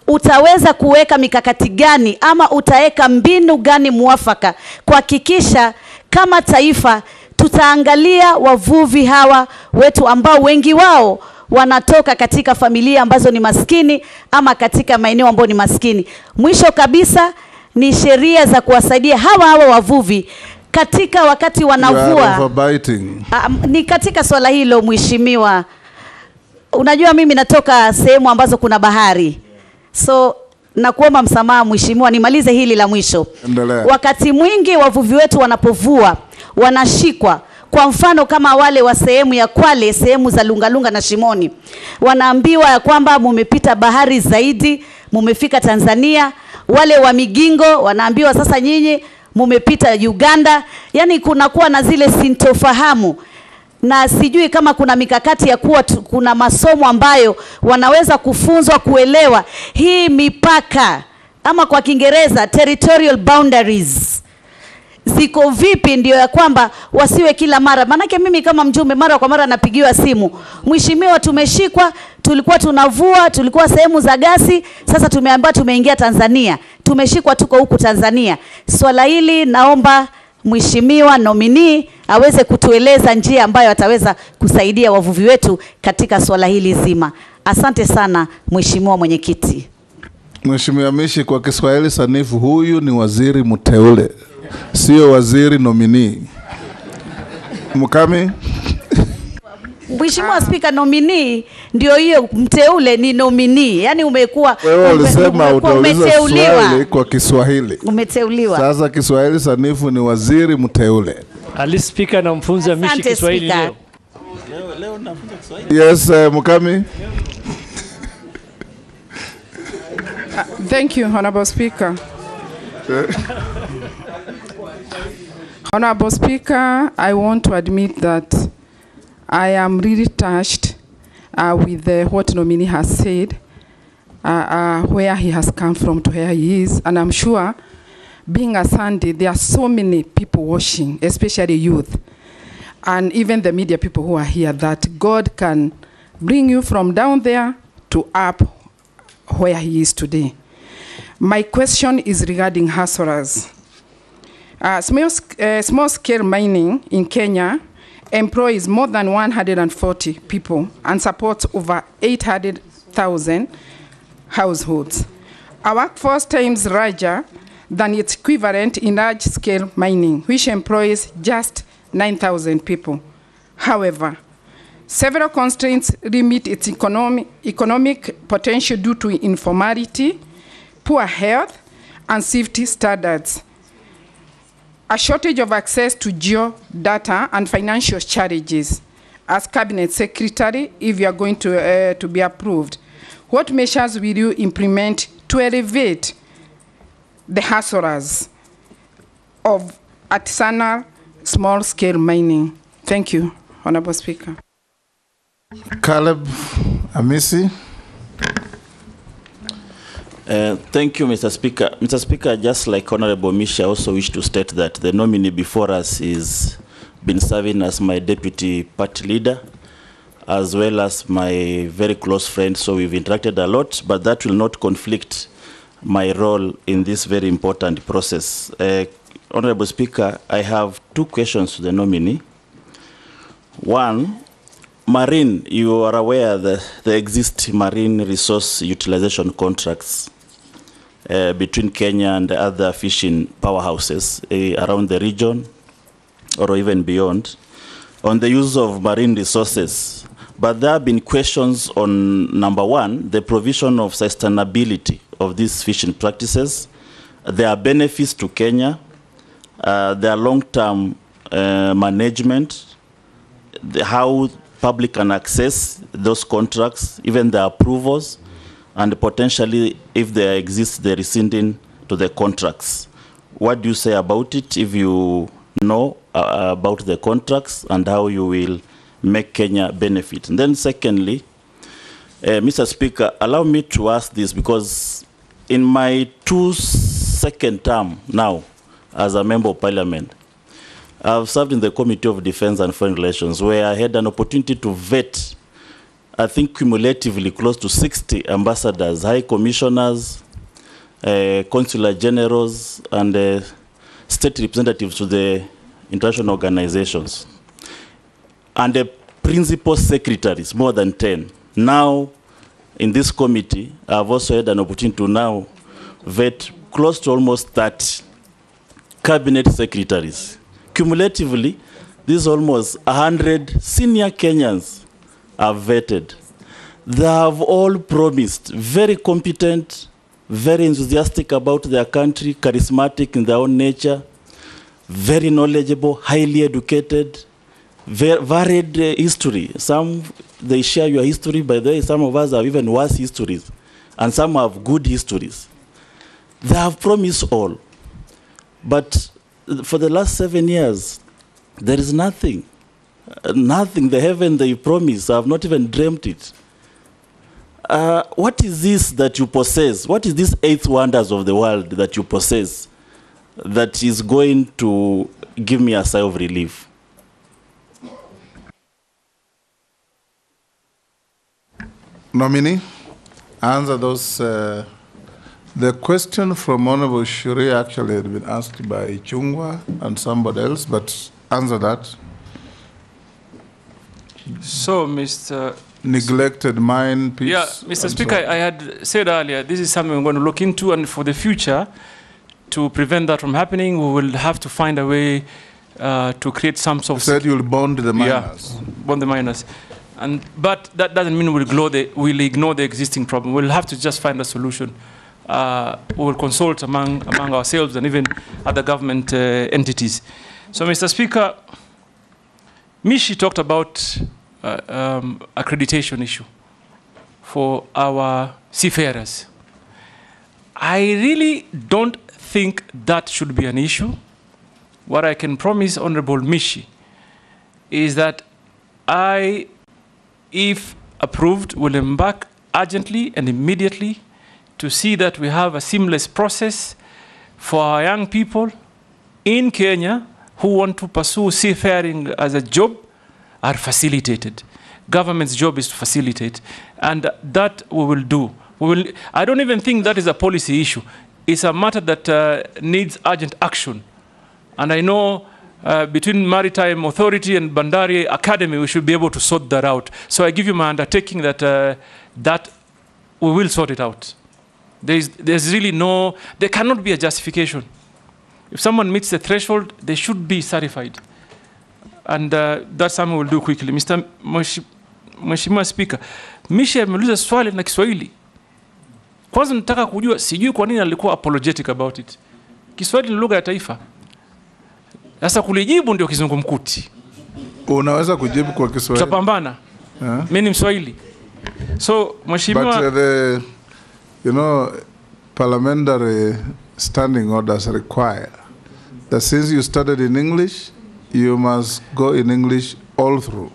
utaweza kuweka mikakati gani ama utaweka mbinu gani muafaka kuhakikisha kama taifa tutaangalia wavuvi hawa wetu ambao wengi wao wanatoka katika familia ambazo ni maskini ama katika maeneo ambayo ni maskini. Mwisho kabisa ni sheria za kuwasaidia hawa wavuvi katika wakati wanavua. Ni katika swala hilo mheshimiwa. Unajua mimi natoka sehemu ambazo kuna bahari. So nakuomba msamaha mheshimiwa, nimalize hili la mwisho. Endelea. Wakati mwingi wavuvi wetu wanapovua wanashikwa. Kwa mfano kama wale wa sehemu ya Kwale, sehemu za Lungalunga na Shimoni, wanaambiwa ya kwamba mumepita bahari zaidi, mumefika Tanzania. Wale wa Migingo wanaambiwa sasa nyinyi mumepita Uganda. Yani kunakuwa na zile sintofahamu, na sijui kama kuna mikakati ya kuwa kuna masomo ambayo wanaweza kufunzwa kuelewa hii mipaka, ama kwa Kiingereza territorial boundaries ziko vipi, ndio ya kwamba wasiwe kila mara. Manake mimi kama mjumbe mara kwa mara napigiwa simu, mheshimiwa tumeshikwa, tulikuwa tunavua, tulikuwa sehemu za gasi, sasa tumeambiwa tumeingia Tanzania, tumeshikwa tuko huku Tanzania. Swala hili naomba mheshimiwa nominee aweze kutueleza njia ambayo ataweza kusaidia wavuvi wetu katika swala hili zima. Asante sana mheshimiwa mwenyekiti. Mheshimiwa Mishi, kwa Kiswahili sanifu, huyu ni waziri mteule, sio waziri nominee. Mukami? Mheshimiwa Spika, nominee ndio hiyo, mteule ni nominee. Yani umekuwa wewe ulisema utauliza swali kwa Kiswahili. Umeteuliwa. Sasa Kiswahili sanifu ni waziri mteule. Ali Spika na mfunza Mishi Kiswahili leo. Leo nafunza Kiswahili. Yes, Mukami. Thank you, Honorable Speaker. Honorable Speaker, I want to admit that I am really touched with what nominee has said, where he has come from to where he is. And I'm sure, being a Sunday, there are so many people watching, especially youth, and even the media people who are here, that God can bring you from down there to up where he is today. My question is regarding hustlers. Small-scale mining in Kenya employs more than 140 people and supports over 800,000 households. Our workforce times larger than its equivalent in large-scale mining, which employs just 9,000 people. However, several constraints limit its economic potential due to informality, poor health, and safety standards, a shortage of access to geo-data, and financial challenges. As Cabinet Secretary, if you are going to be approved, what measures will you implement to elevate the hustlers of artisanal small-scale mining? Thank you, Honorable Speaker. Caleb Amisi. Thank you, Mr. Speaker. Mr. Speaker, just like Honorable Misha, I also wish to state that the nominee before us is been serving as my deputy party leader, as well as my very close friend, so we've interacted a lot, but that will not conflict my role in this very important process. Honorable Speaker, I have two questions to the nominee. One, marine, you are aware that there exist marine resource utilization contracts between Kenya and other fishing powerhouses around the region or even beyond on the use of marine resources. But there have been questions on, number one, the provision of sustainability of these fishing practices, their benefits to Kenya, their long-term management, how public can access those contracts, even the approvals, and potentially, if there exists, the rescinding to the contracts. What do you say about it? If you know, about the contracts and how you will make Kenya benefit. And then secondly, Mr. Speaker, allow me to ask this because in my second term now as a member of parliament, I've served in the Committee of Defense and Foreign Relations where I had an opportunity to vet, I think cumulatively close to 60 ambassadors, high commissioners, consular generals, and state representatives to the international organizations. And the principal secretaries, more than 10. Now, in this committee, I've also had an opportunity to now vet close to almost 30 cabinet secretaries. Cumulatively, this is almost 100 senior Kenyans are vetted. They have all promised, very competent, very enthusiastic about their country, charismatic in their own nature, very knowledgeable, highly educated, varied history. Some, they share your history, by the way, some of us have even worse histories, and some have good histories. They have promised all. But for the last 7 years, there is nothing. Nothing. The heaven they promised, I have not even dreamt it. What is this that you possess? What is this 8 wonders of the world that you possess that is going to give me a sigh of relief? Nominee, answer those. The question from Honorable Shuri actually had been asked by Chungwa and somebody else, but answer that. So, Mr. Neglected mine piece. Yeah, Mr. Speaker, I had said earlier, this is something we're going to look into, and for the future, to prevent that from happening, we will have to find a way to create some sort of... You said you'll bond the miners. Yeah, bond the miners. But that doesn't mean we'll ignore the existing problem. We'll have to just find a solution. We will consult among ourselves and even other government entities. So, Mr. Speaker, Mishi talked about accreditation issue for our seafarers. I really don't think that should be an issue. What I can promise Honorable Mishi is that I, if approved, will embark urgently and immediately to see that we have a seamless process for our young people in Kenya who want to pursue seafaring as a job are facilitated. Government's job is to facilitate, and that we will do. I don't even think that is a policy issue. It's a matter that needs urgent action. And I know between Maritime Authority and Bandari Academy, we should be able to sort that out. So I give you my undertaking that that we will sort it out. There's really there cannot be a justification. If someone meets the threshold, they should be certified. And that's something we'll do quickly. Mr. Mheshimiwa Speaker, Mishi ameuliza swali na Kiswahili. Kwanza nataka kujua, sijui kwa nini alikuwa apologetic about it. Kiswahili ni lugha ya taifa. Sasa kulijibu ndio kizungumkuti. Unaweza kujibu kwa Kiswahili? Tutapambana. Mimi ni Mswahili. So, Mheshimiwa... But you know, parliamentary standing orders require that since you started in English, you must go in English all through.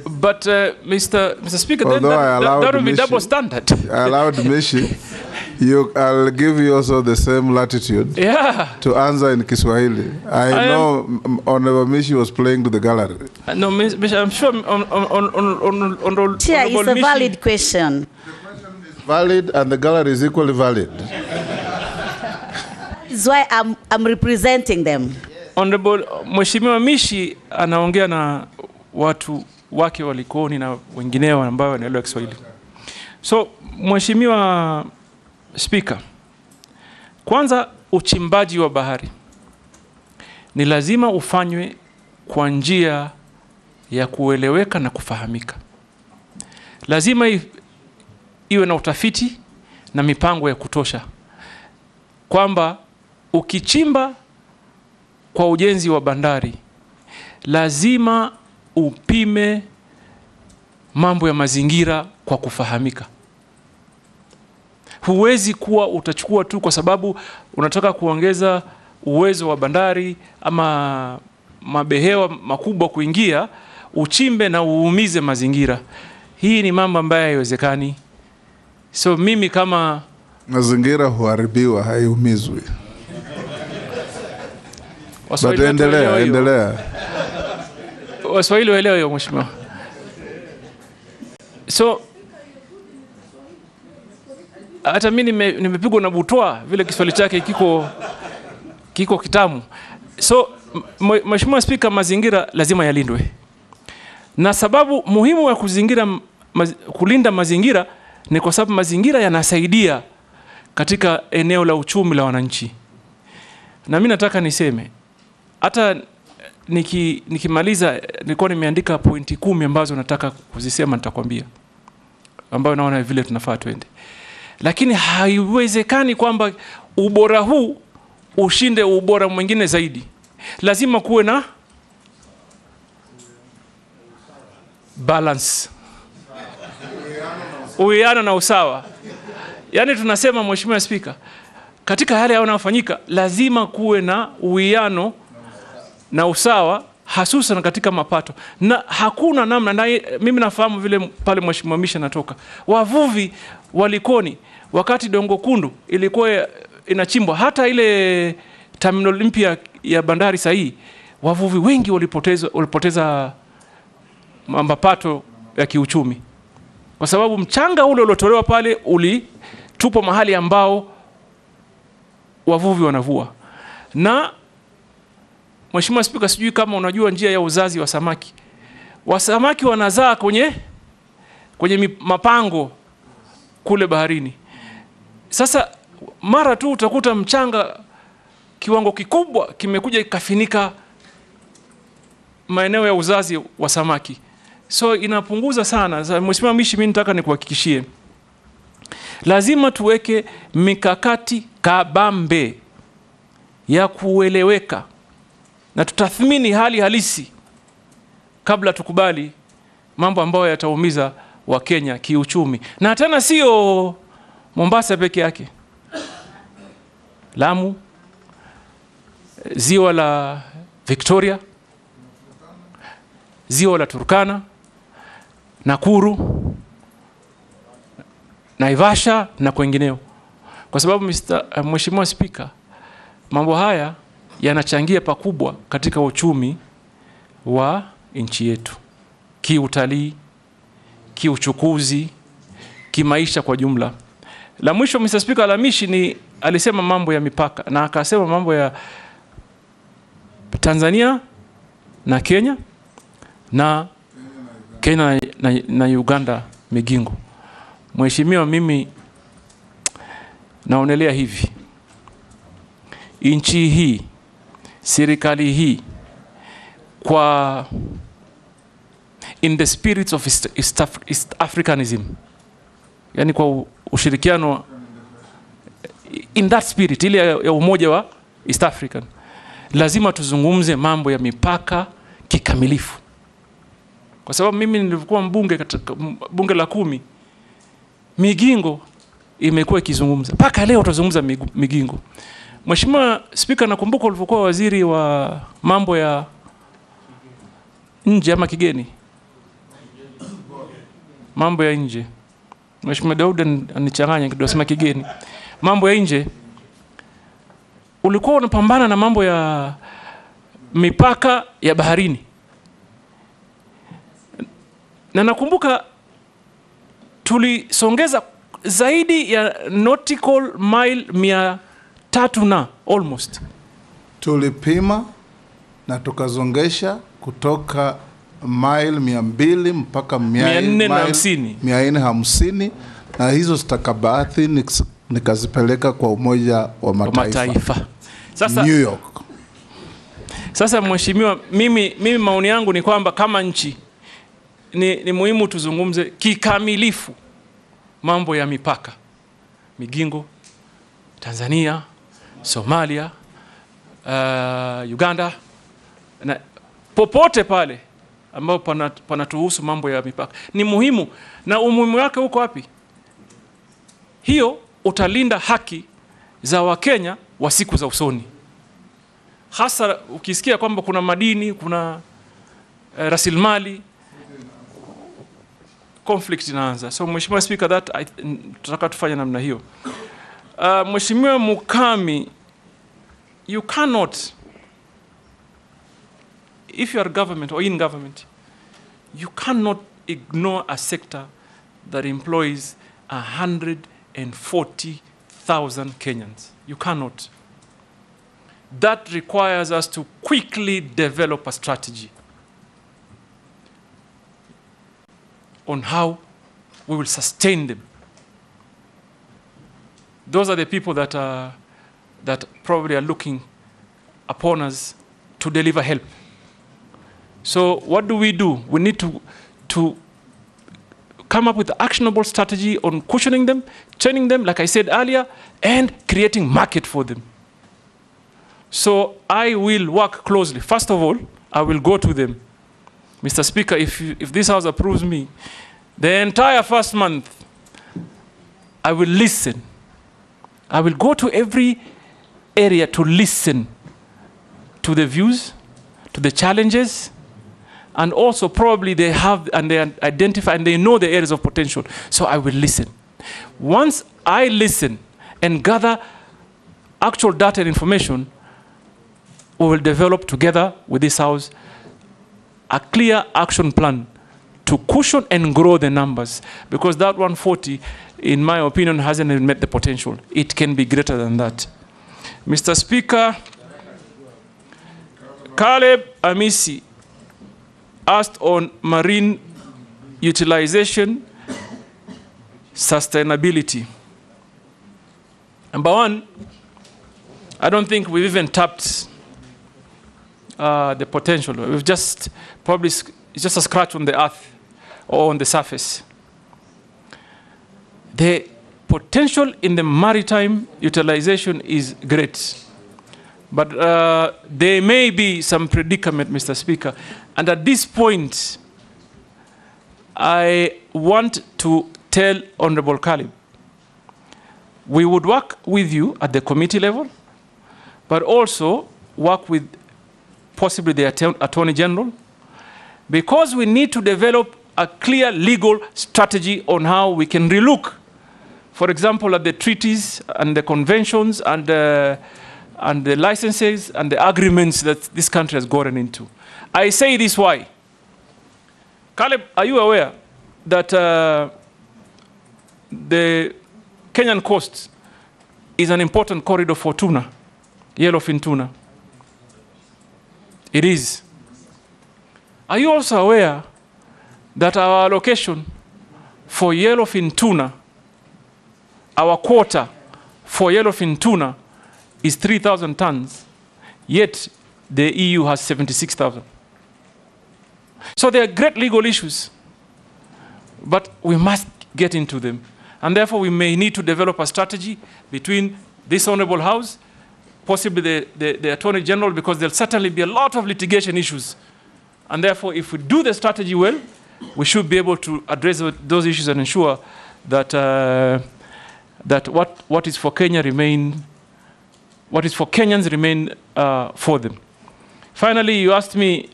But Mr. Speaker, then that will be double standard. I allowed Mishi. I'll give you also the same latitude to answer in Kiswahili. I know Honorable Mishi was playing to the gallery. No, Mishi, I'm sure on Chair, it's a valid question. Valid, and the gallery is equally valid. That's why I'm representing them. Honorable Mheshimiwa Mishi anaongea na watu wake wa Likoni na wengineo ambao wanaelewa Kiswahili. So, Mheshimiwa Speaker, kwanza uchimbaji wa bahari ni lazima ufanywe kwa njia ya kueleweka na kufahamika. Lazima iwe na utafiti na mipango ya kutosha. Kwamba ukichimba kwa ujenzi wa bandari, lazima upime mambo ya mazingira kwa kufahamika. Huwezi kuwa utachukua tu kwa sababu unataka kuongeza uwezo wa bandari ama mabehewa makubwa kuingia, uchimbe na uumize mazingira. Hii ni mambo ambayo haiwezekani. So mimi kama mazingira huharibiwa, haiumizwi. Waswahili endelea. Waswahili waelewa hiyo mheshimiwa. So hata mimi nimepigwa na butwa vile Kiswahili chake kiko kitamu. So mheshimiwa Spika, mazingira lazima yalindwe. Na sababu muhimu ya kulinda mazingira ni kwa sababu mazingira yanasaidia katika eneo la uchumi la wananchi. Na mimi nataka niseme, hata nikimaliza nilikuwa nimeandika pointi 10 ambazo nataka kuzisema, nitakwambia, ambayo naona vile tunafaa twende. Lakini haiwezekani kwamba ubora huu ushinde ubora mwingine zaidi. Lazima kuwe na balance, uwiano na usawa. Yani tunasema mheshimiwa Spika, katika hali yanayofanyika lazima kuwe na uwiano na usawa, hasusan katika mapato. Na hakuna namna, na mimi nafahamu vile pale mheshimiwa Misha natoka, wavuvi walikoni wakati Dongo Kundu ilikuwa inachimbwa, hata ile terminal mpya ya bandari sahihi, wavuvi wengi walipoteza mapato ya kiuchumi, kwa sababu mchanga ule uliotolewa pale ulitupwa mahali ambao wavuvi wanavua. Na mheshimiwa Spika, sijui kama unajua njia ya uzazi wa samaki. Wasamaki wanazaa kwenye mapango kule baharini. Sasa mara tu utakuta mchanga kiwango kikubwa kimekuja kafinika maeneo ya uzazi wa samaki. So inapunguza sana. Sasa mheshimiwa Mishi, mimi nataka nikuhakikishie, lazima tuweke mikakati kabambe ya kueleweka na tutathmini hali halisi kabla tukubali mambo ambayo yataumiza wa Kenya kiuchumi. Na tena sio Mombasa peke yake. Lamu, ziwa la Victoria, ziwa la Turkana, Nakuru, Naivasha na kwengineo. Kwa sababu mheshimiwa Spika, mambo haya yanachangia pakubwa katika uchumi wa nchi yetu, kiutalii, kiuchukuzi, kimaisha kwa jumla. La mwisho Mr. Speaker, Alamishi alisema mambo ya mipaka, na akasema mambo ya Tanzania na Kenya na Uganda Migingo. Mheshimiwa, mimi naonelea hivi, nchi hii, serikali hii, kwa in the spirit of East Africanism, yani kwa ushirikiano in that spirit ile ya umoja wa East African, lazima tuzungumze mambo ya mipaka kikamilifu. Kwa sababu mimi nilikuwa mbunge katika bunge la 10, Migingo imekuwa ikizungumza mpaka leo, tutazungumza Migingo. Mheshimiwa Spika, nakumbuka ulipokuwa waziri wa mambo ya nje ama kigeni, mambo ya nje, Mheshimiwa Daud anichanganya kidogo, sema kigeni, mambo ya nje, ulikuwa unapambana na mambo ya mipaka ya baharini. Na nakumbuka tulisongeza zaidi ya nautical mile 300 na almost. Tulipima na tukazongesha kutoka mile 200 mpaka 450, na hizo stakabadhi nikazipeleka kwa Umoja wa Mataifa. Sasa New York. Sasa mheshimiwa, mimi maoni yangu ni kwamba kama nchi ni muhimu tuzungumze kikamilifu mambo ya mipaka, Migingo, Tanzania, Somalia, Uganda, na popote pale ambao panatuhusu mambo ya mipaka. Ni muhimu, na umuhimu wake uko wapi? Hiyo utalinda haki za Wakenya wa siku za usoni. hasa ukisikia kwamba kuna madini, kuna rasilimali, conflict inaanza. So Mheshimiwa Speaker, tutaka tufanye namna hiyo. Mheshimiwa Mukami, you cannot, if you are government or in government, you cannot ignore a sector that employs 140,000 Kenyans. You cannot. That requires us to quickly develop a strategy on how we will sustain them. Those are the people that probably are looking upon us to deliver help. So what do? We need to come up with an actionable strategy on cushioning them, training them, like I said earlier, and creating market for them. So I will work closely. First of all, I will go to them. Mr. Speaker, if this House approves me, the entire first month, I will listen. I will go to every area to listen to the views, to the challenges, and also probably they have and they identify and they know the areas of potential. So I will listen. Once I listen and gather actual data and information, we will develop together with this House a clear action plan to cushion and grow the numbers, because that 140, in my opinion, hasn't even met the potential. It can be greater than that. Mr. Speaker, Caleb Amisi asked on marine utilization, sustainability. Number one, I don't think we've even tapped the potential. We've just probably, it's just a scratch on the earth or on the surface. The potential in the maritime utilization is great. But there may be some predicament, Mr. Speaker. And at this point, I want to tell Honorable Caleb, we would work with you at the committee level, but also work with possibly the Attorney General, because we need to develop a clear legal strategy on how we can relook, for example, at the treaties and the conventions and the licenses and the agreements that this country has gotten into. I say this why. Caleb, are you aware that the Kenyan coast is an important corridor for tuna, yellowfin tuna? It is. Are you also aware that our allocation for yellowfin tuna, our quota for yellowfin tuna, is 3,000 tons, yet the EU has 76,000. So there are great legal issues, but we must get into them. And therefore, we may need to develop a strategy between this Honorable House, possibly the Attorney General, because there'll certainly be a lot of litigation issues. And therefore, if we do the strategy well, we should be able to address those issues and ensure that, that what is for Kenya remain, what is for Kenyans remain for them. Finally, you asked me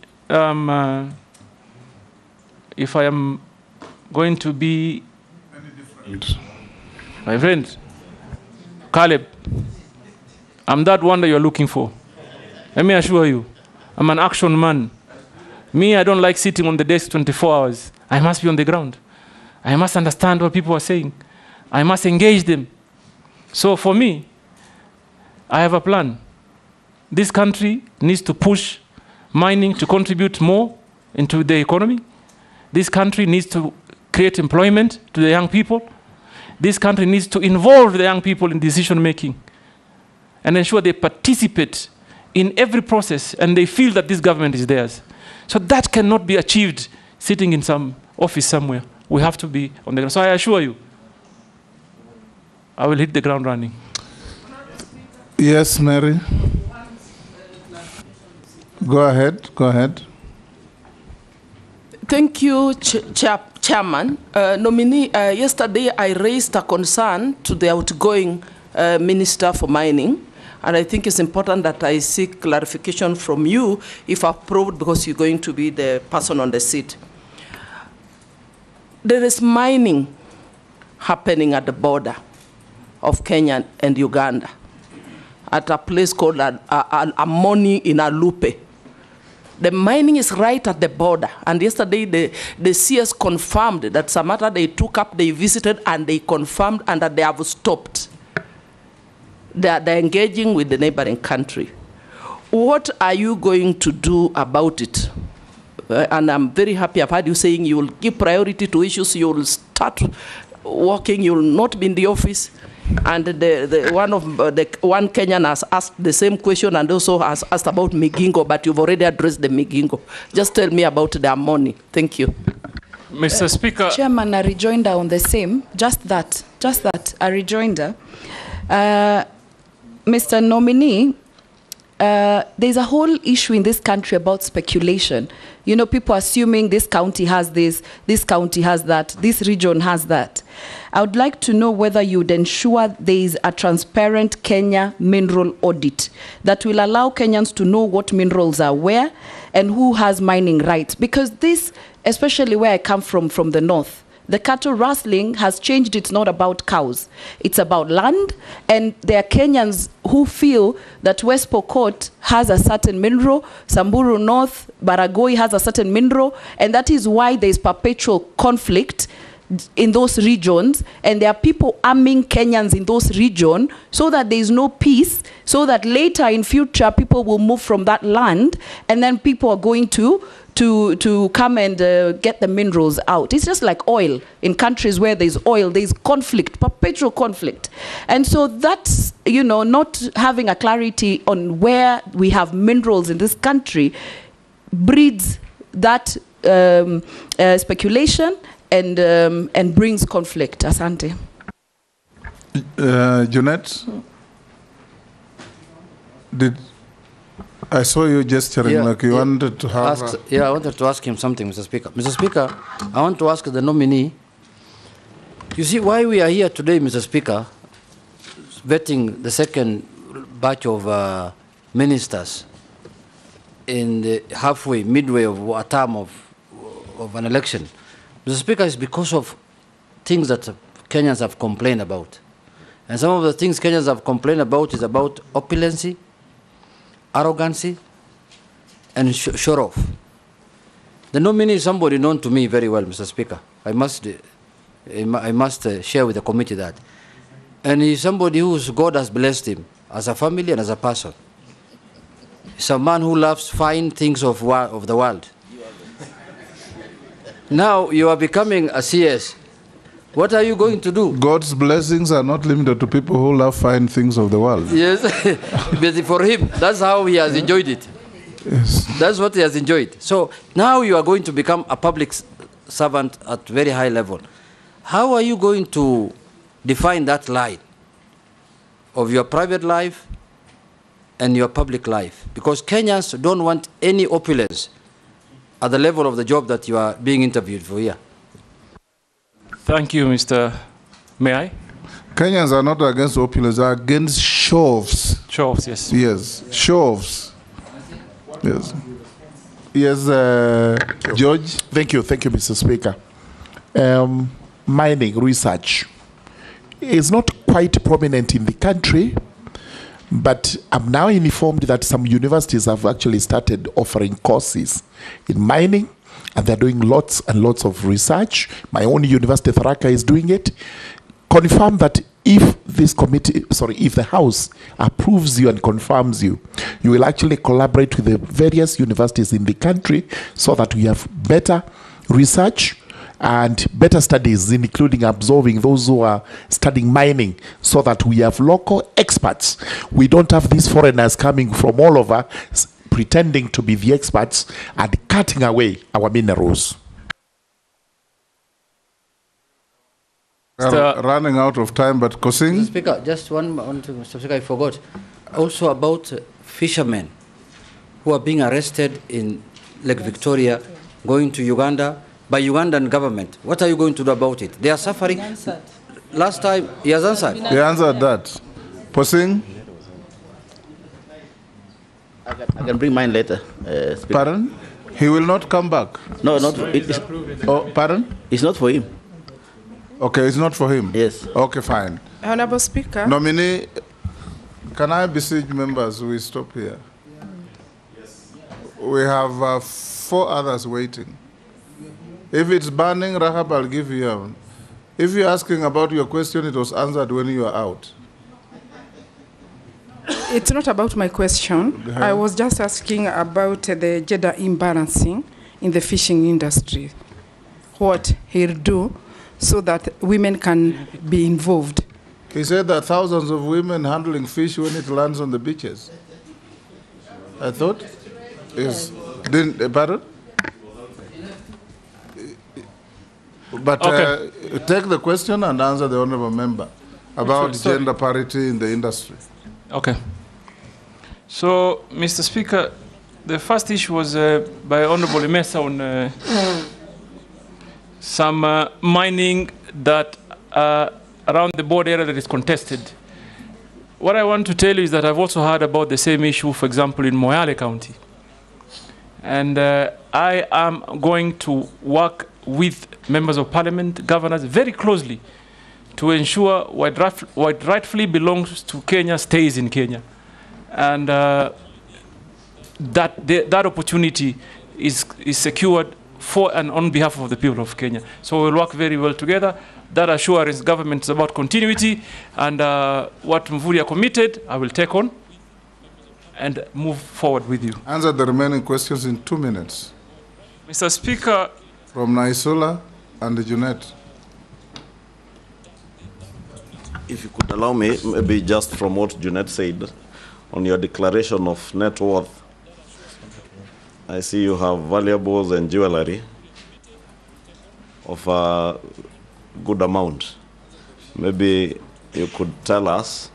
if I am going to be my friend, Caleb, I'm that wonder you're looking for. Let me assure you, I'm an action man. Me, I don't like sitting on the desk 24 hours. I must be on the ground. I must understand what people are saying. I must engage them. So for me, I have a plan. This country needs to push mining to contribute more into the economy. This country needs to create employment to the young people. This country needs to involve the young people in decision making and ensure they participate in every process and they feel that this government is theirs. So that cannot be achieved sitting in some office somewhere. We have to be on the ground. So I assure you, I will hit the ground running. Yes, Mary. Go ahead. Go ahead. Thank you, Chairman. Nominee, yesterday I raised a concern to the outgoing Minister for Mining, And I think it's important that I seek clarification from you if approved, because you're going to be the person on the seat. There is mining happening at the border of Kenya and Uganda at a place called Amoni in Alupe. The mining is right at the border. And yesterday, the CS confirmed that some matter they took up, they visited, and they confirmed and that they have stopped. They're engaging with the neighboring country. What are you going to do about it? And I'm very happy I've heard you saying you will give priority to issues, you will start working, you will not be in the office. And one Kenyan has asked the same question and also has asked about Migingo, but you've already addressed the Migingo. Just tell me about the money. Thank you. Mr. Speaker. Chairman, a rejoinder on the same, just that, a rejoinder. Mr. Nominee, there's a whole issue in this country about speculation. You know, people assuming this county has this county has that, this region has that. I would like to know whether you would ensure there is a transparent Kenya mineral audit that will allow Kenyans to know what minerals are where and who has mining rights. Because this, especially where I come from the north, the cattle rustling has changed. It's not about cows. It's about land. And there are Kenyans who feel that West Pokot has a certain mineral, Samburu North, Baragoi has a certain mineral, and that is why there is perpetual conflict in those regions, and there are people arming Kenyans in those regions so that there is no peace, so that later in future people will move from that land, and then people are going to come and get the minerals out. It's just like oil. In countries where there's oil, there's conflict, perpetual conflict. And so that's, you know, not having a clarity on where we have minerals in this country breeds that speculation and brings conflict. Asante. Jeanette, I saw you gesturing like you wanted to have... I wanted to ask him something, Mr. Speaker. Mr. Speaker, I want to ask the nominee, you see why we are here today, Mr. Speaker, vetting the second batch of ministers in the halfway, midway of a term of an election. Mr. Speaker, is because of things that Kenyans have complained about. And some of the things Kenyans have complained about is about opulency, arrogancy, and show off. The nominee is somebody known to me very well, Mr. Speaker. I must share with the committee that. And he's somebody whose God has blessed him as a family and as a person. He's a man who loves fine things of the world. Now you are becoming a CS. What are you going to do? God's blessings are not limited to people who love fine things of the world. Yes, but for him, that's how he has enjoyed it. Yes. That's what he has enjoyed. So now you are going to become a public servant at very high level. How are you going to define that line of your private life and your public life? Because Kenyans don't want any opulence at the level of the job that you are being interviewed for here. Thank you, Mr. May I? Kenyans are not against opulence, they are against show-offs. Show-offs, yes. Yes, show-offs. Yes. Yes, George. Thank you, Mr. Speaker. Mining research is not quite prominent in the country, but I'm now informed that some universities have actually started offering courses in mining, and they're doing lots and lots of research. My own university, Tharaka, is doing it. Confirm that if this committee, if the House approves you and confirms you, you will actually collaborate with the various universities in the country so that we have better research and better studies, including absorbing those who are studying mining, so that we have local experts. We don't have these foreigners coming from all over pretending to be the experts and cutting away our minerals. Running out of time, but Kosing? Mr. Speaker, just one thing, Mr. Speaker, I forgot. Also about fishermen who are being arrested in Lake Victoria, going to Uganda by Ugandan government. What are you going to do about it? They are suffering. Last time, he has answered. He answered that. Posing? I can bring mine later. Pardon? He will not come back? No, not oh, pardon? It's not for him. Okay, it's not for him? Yes. Okay, fine. Honorable Speaker. Nominee, can I beseech members, we stop here? We have 4 others waiting. If it's burning, Rahab, I'll give you. If you're asking about your question, it was answered when you are out. It's not about my question. I was just asking about the gender imbalancing in the fishing industry. What he'll do so that women can be involved. He said that thousands of women handling fish when it lands on the beaches. I thought? Yes. Pardon? But take the question and answer the honorable member about gender parity in the industry. Okay. So, Mr. Speaker, the first issue was by Honorable Imesa on some mining that around the border area that is contested. What I want to tell you is that I've also heard about the same issue, for example, in Moyale County. And I am going to work with members of parliament, governors, very closely to ensure what rightfully belongs to Kenya stays in Kenya. And that opportunity is secured for and on behalf of the people of Kenya. So we'll work very well together. That assurance government is about continuity, and what Mvurya committed, I will take on and move forward with you. Answer the remaining questions in 2 minutes. Mr. Speaker. From Naisula and Junet. If you could allow me, maybe just from what Junet said, on your declaration of net worth, I see you have valuables and jewelry of a good amount. Maybe you could tell us,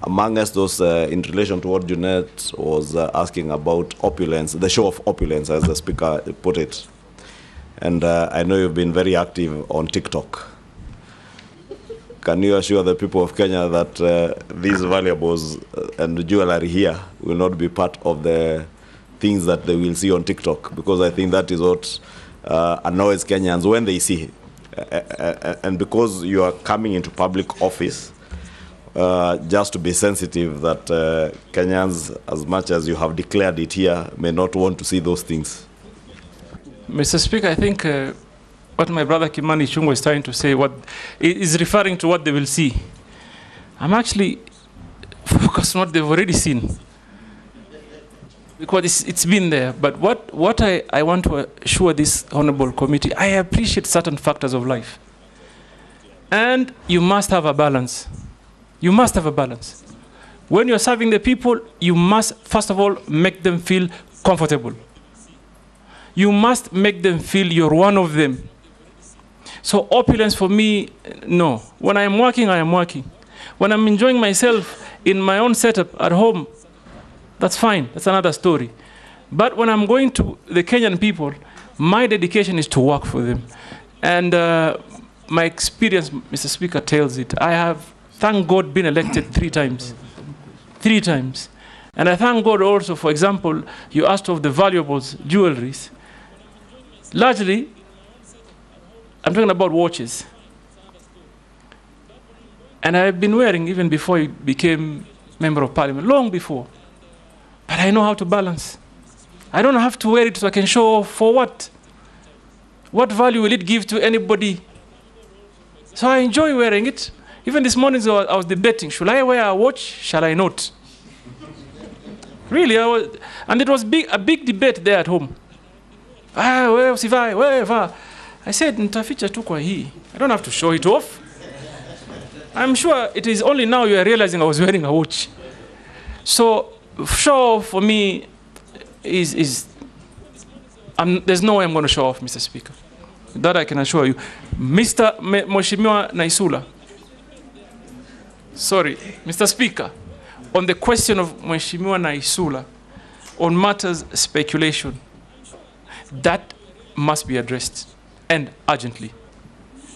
amongst those in relation to what Junet was asking about opulence, the show of opulence, as the speaker put it. And I know you've been very active on TikTok. Can you assure the people of Kenya that these valuables and jewelry here will not be part of the things that they will see on TikTok? Because I think that is what annoys Kenyans when they see. And because you are coming into public office, just to be sensitive that Kenyans, as much as you have declared it here, may not want to see those things. Mr. Speaker, I think what my brother Kimani Ichung'wah is trying to say is referring to what they will see. I'm actually focused on what they've already seen, because it's been there. But what I want to assure this honorable committee, I appreciate certain factors of life. And you must have a balance. You must have a balance. When you're serving the people, you must, first of all, make them feel comfortable. You must make them feel you're one of them. So opulence for me, no. When I am working, I am working. When I'm enjoying myself in my own setup at home, that's fine. That's another story. But when I'm going to the Kenyan people, my dedication is to work for them. And my experience, Mr. Speaker, tells it. I have, thank God, been elected 3 times. 3 times. And I thank God also, for example, you asked of the valuables, jewelries. Largely, I'm talking about watches. And I've been wearing even before you became member of parliament, long before. But I know how to balance. I don't have to wear it so I can show off. For what? What value will it give to anybody? So I enjoy wearing it. Even this morning I was debating, should I wear a watch? Shall I not? Really, and it was a big debate there at home. I said, nitaficha tu kwa hii. I don't have to show it off. I'm sure it is only now you are realizing I was wearing a watch. So, show off for me there's no way I'm going to show off, Mr. Speaker. That I can assure you. Mheshimiwa Naisula. Sorry, Mr. Speaker. On the question of Mheshimiwa Naisula, on matters speculation, that must be addressed, and urgently,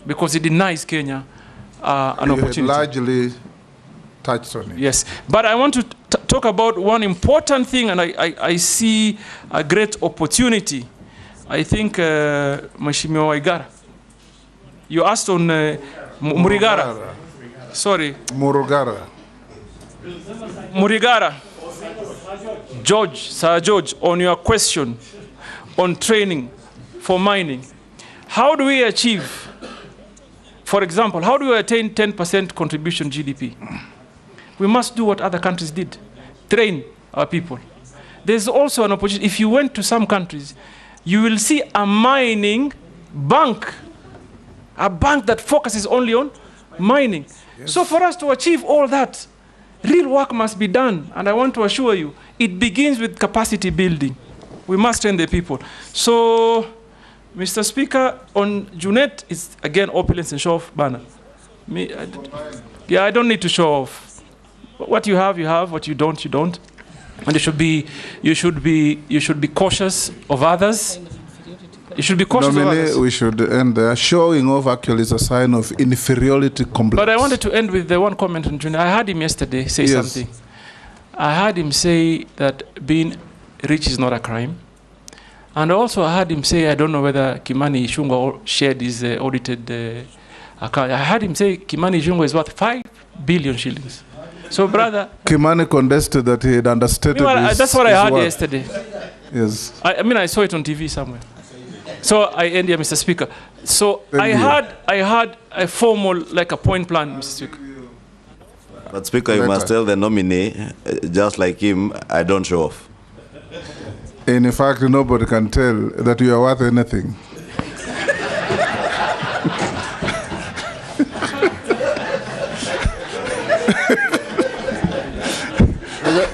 because it denies Kenya an opportunity. You largely touched on it. Yes, but I want to talk about one important thing, and I see a great opportunity. I think, Mheshimiwa Waigara, you asked on Murigara. Sorry. Murugara. Murigara. George, Sir George, on your question on training for mining, how do we achieve, for example, how do we attain 10% contribution GDP? We must do what other countries did, train our people. There's also an opportunity. If you went to some countries, you will see a mining bank, a bank that focuses only on mining. Yes. So for us to achieve all that, real work must be done. And I want to assure you, it begins with capacity building. We must train the people. So, Mr. Speaker, on Junet, it's again opulence and show off banner. I don't need to show off. What you have, you have. What you don't, you don't. And you should be cautious of others. You should be cautious of others. We should end there. Showing off actually is a sign of inferiority complex. But I wanted to end with the one comment on Junet. I heard him yesterday say something. I heard him say that being rich is not a crime. And also I heard him say, I don't know whether Kimani Ichung'wah shared his audited account. I heard him say Kimani Ichung'wah is worth 5 billion shillings. So, brother... Kimani contested that he had understated that's what I heard yesterday. Yes. I mean, I saw it on TV somewhere. So I end here, Mr. Speaker. So I had a formal, like a point plan, Mr. Speaker. But Speaker, you must tell the nominee, just like him, I don't show off. In fact, nobody can tell that you are worth anything.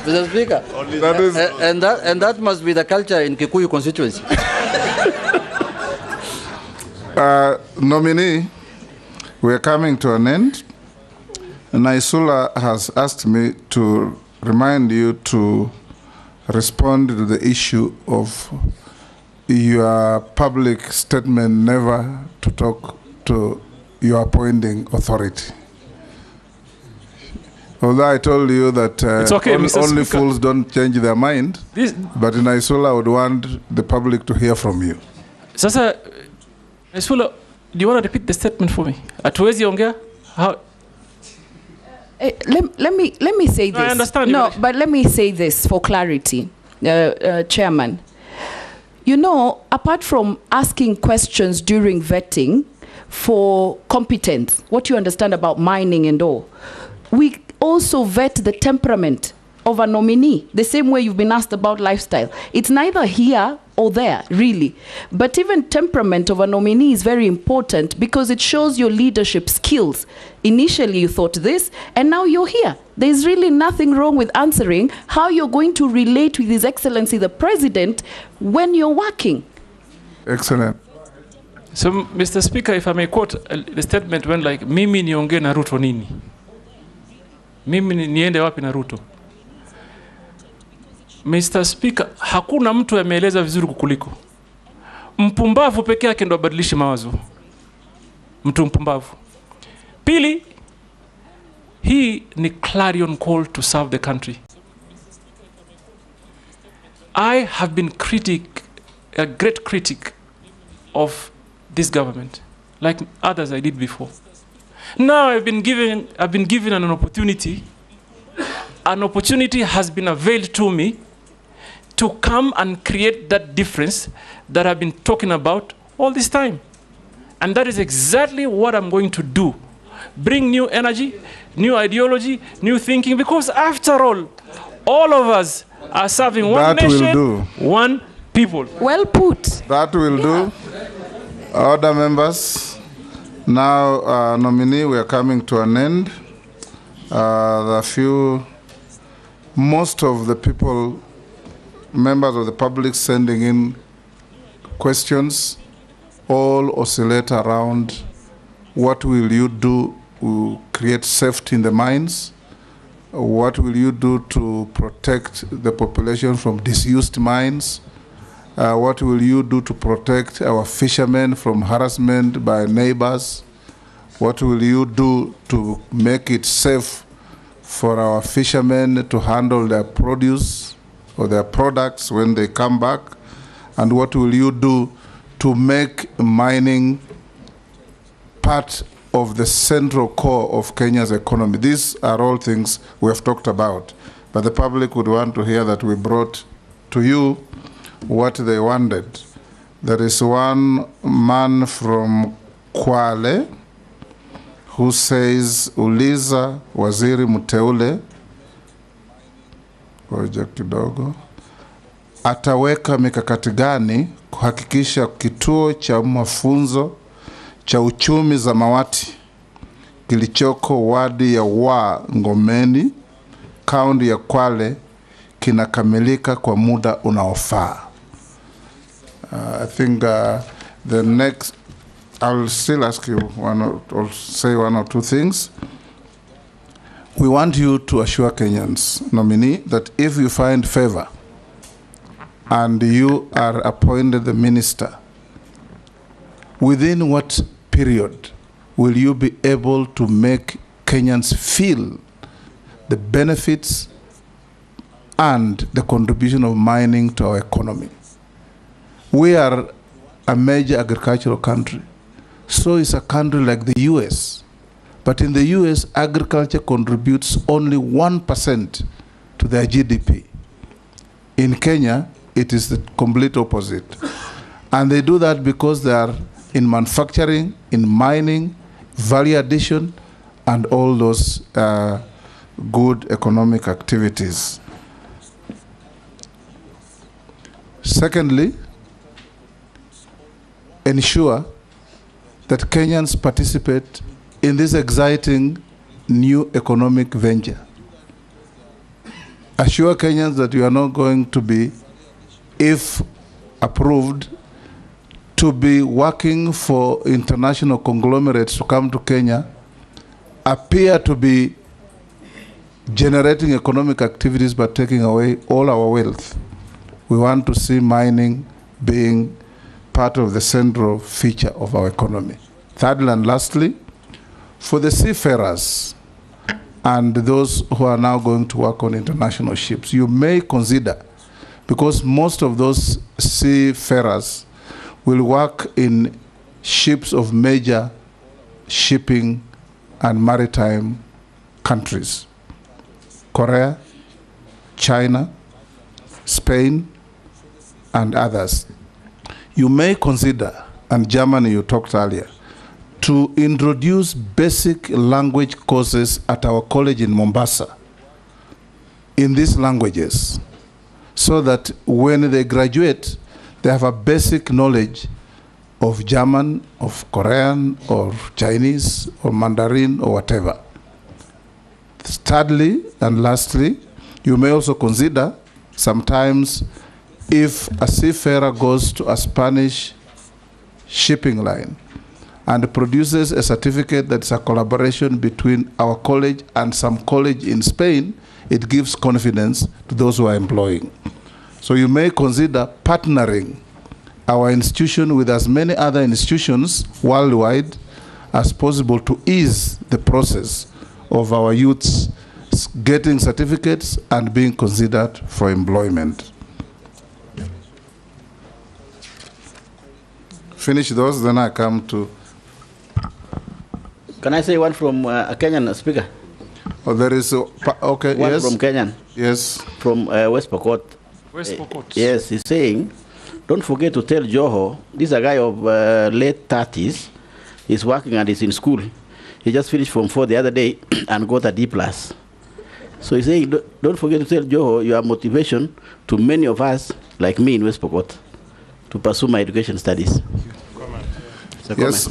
Mr. Speaker, and that must be the culture in Kikuyu constituency. Nominee, we are coming to an end. Naisula has asked me to remind you to respond to the issue of your public statement never to talk to your appointing authority. Although I told you that okay, only fools don't change their mind, but in Naisula I would want the public to hear from you. Sasa, Naisula, do you want to repeat the statement for me? Atuwezi ongea? How? Let me say this. No, I understand. No, but let me say this for clarity, Chairman. You know, apart from asking questions during vetting for competence, what you understand about mining and all, we also vet the temperament of a nominee, the same way you've been asked about lifestyle. It's neither here or there, really. But even temperament of a nominee is very important because it shows your leadership skills. Initially you thought this, and now you're here. There's really nothing wrong with answering how you're going to relate with His Excellency the President when you're working. Excellent. So, Mr. Speaker, if I may quote, the statement went like, mimi nionge na Ruto nini? Mimi niende wapi na Ruto? Mr. Speaker, hakuna mtu ameeleza vizuri kukuliko. Mpumbavu peke yake ndo abadilishe mawazo. Mtu mpumbavu. Pili, hii ni clarion call to serve the country. I have been a great critic of this government, like others I did before. Now I've been given an opportunity. An opportunity has been availed to me to come and create that difference that I've been talking about all this time. And that is exactly what I'm going to do. Bring new energy, new ideology, new thinking, because after all of us are serving one nation, one people. Well put. That will do. Other members, now nominee, we are coming to an end. Most of the people, members of the public sending in questions, all oscillate around what will you do to create safety in the mines? What will you do to protect the population from disused mines? What will you do to protect our fishermen from harassment by neighbors? What will you do to make it safe for our fishermen to handle their produce or their products when they come back? And what will you do to make mining part of the central core of Kenya's economy? These are all things we have talked about, but the public would want to hear that we brought to you what they wanted. There is one man from Kwale who says, uliza waziri mteule, ngoja kidogo, ataweka mikakati gani kuhakikisha kituo cha mafunzo cha uchumi Zamawati kilichoko wadi ya Ngomeni, kaunti ya Kwale, kinakamilika kwa muda unaofaa. I think the next, I'll still ask you or say one or two things. We want you to assure Kenyans, nominee, that if you find favor and you are appointed the minister, within what period will you be able to make Kenyans feel the benefits and the contribution of mining to our economy? We are a major agricultural country. So is a country like the US. But in the US, agriculture contributes only 1% to their GDP. In Kenya, it is the complete opposite. And they do that because they are in manufacturing, in mining, value addition, and all those good economic activities. Secondly, ensure that Kenyans participate in this exciting new economic venture. Assure Kenyans that you are not going to be, if approved, to be working for international conglomerates to come to Kenya, appear to be generating economic activities but taking away all our wealth. We want to see mining being part of the central feature of our economy. Thirdly and lastly, for the seafarers and those who are now going to work on international ships, you may consider, because most of those seafarers will work in ships of major shipping and maritime countries: Korea, China, Spain, and others. You may consider, and Germany you talked earlier, to introduce basic language courses at our college in Mombasa in these languages, so that when they graduate, they have a basic knowledge of German, of Korean, or Chinese, or Mandarin, or whatever. Thirdly and lastly, you may also consider sometimes if a seafarer goes to a Spanish shipping line and produces a certificate that's a collaboration between our college and some college in Spain, it gives confidence to those who are employing. So you may consider partnering our institution with as many other institutions worldwide as possible to ease the process of our youths getting certificates and being considered for employment. Finish those, then I come to... Can I say one from a Kenyan speaker? Oh, there is... okay, one yes. From Kenyan. Yes. From West Pokot. West Pokot. Yes, he's saying, don't forget to tell Joho, this is a guy of late 30s, he's working and he's in school. He just finished Form 4 the other day and got a D+. So he's saying, don't forget to tell Joho your motivation to many of us, like me in West Pokot, to pursue my education studies. Yes,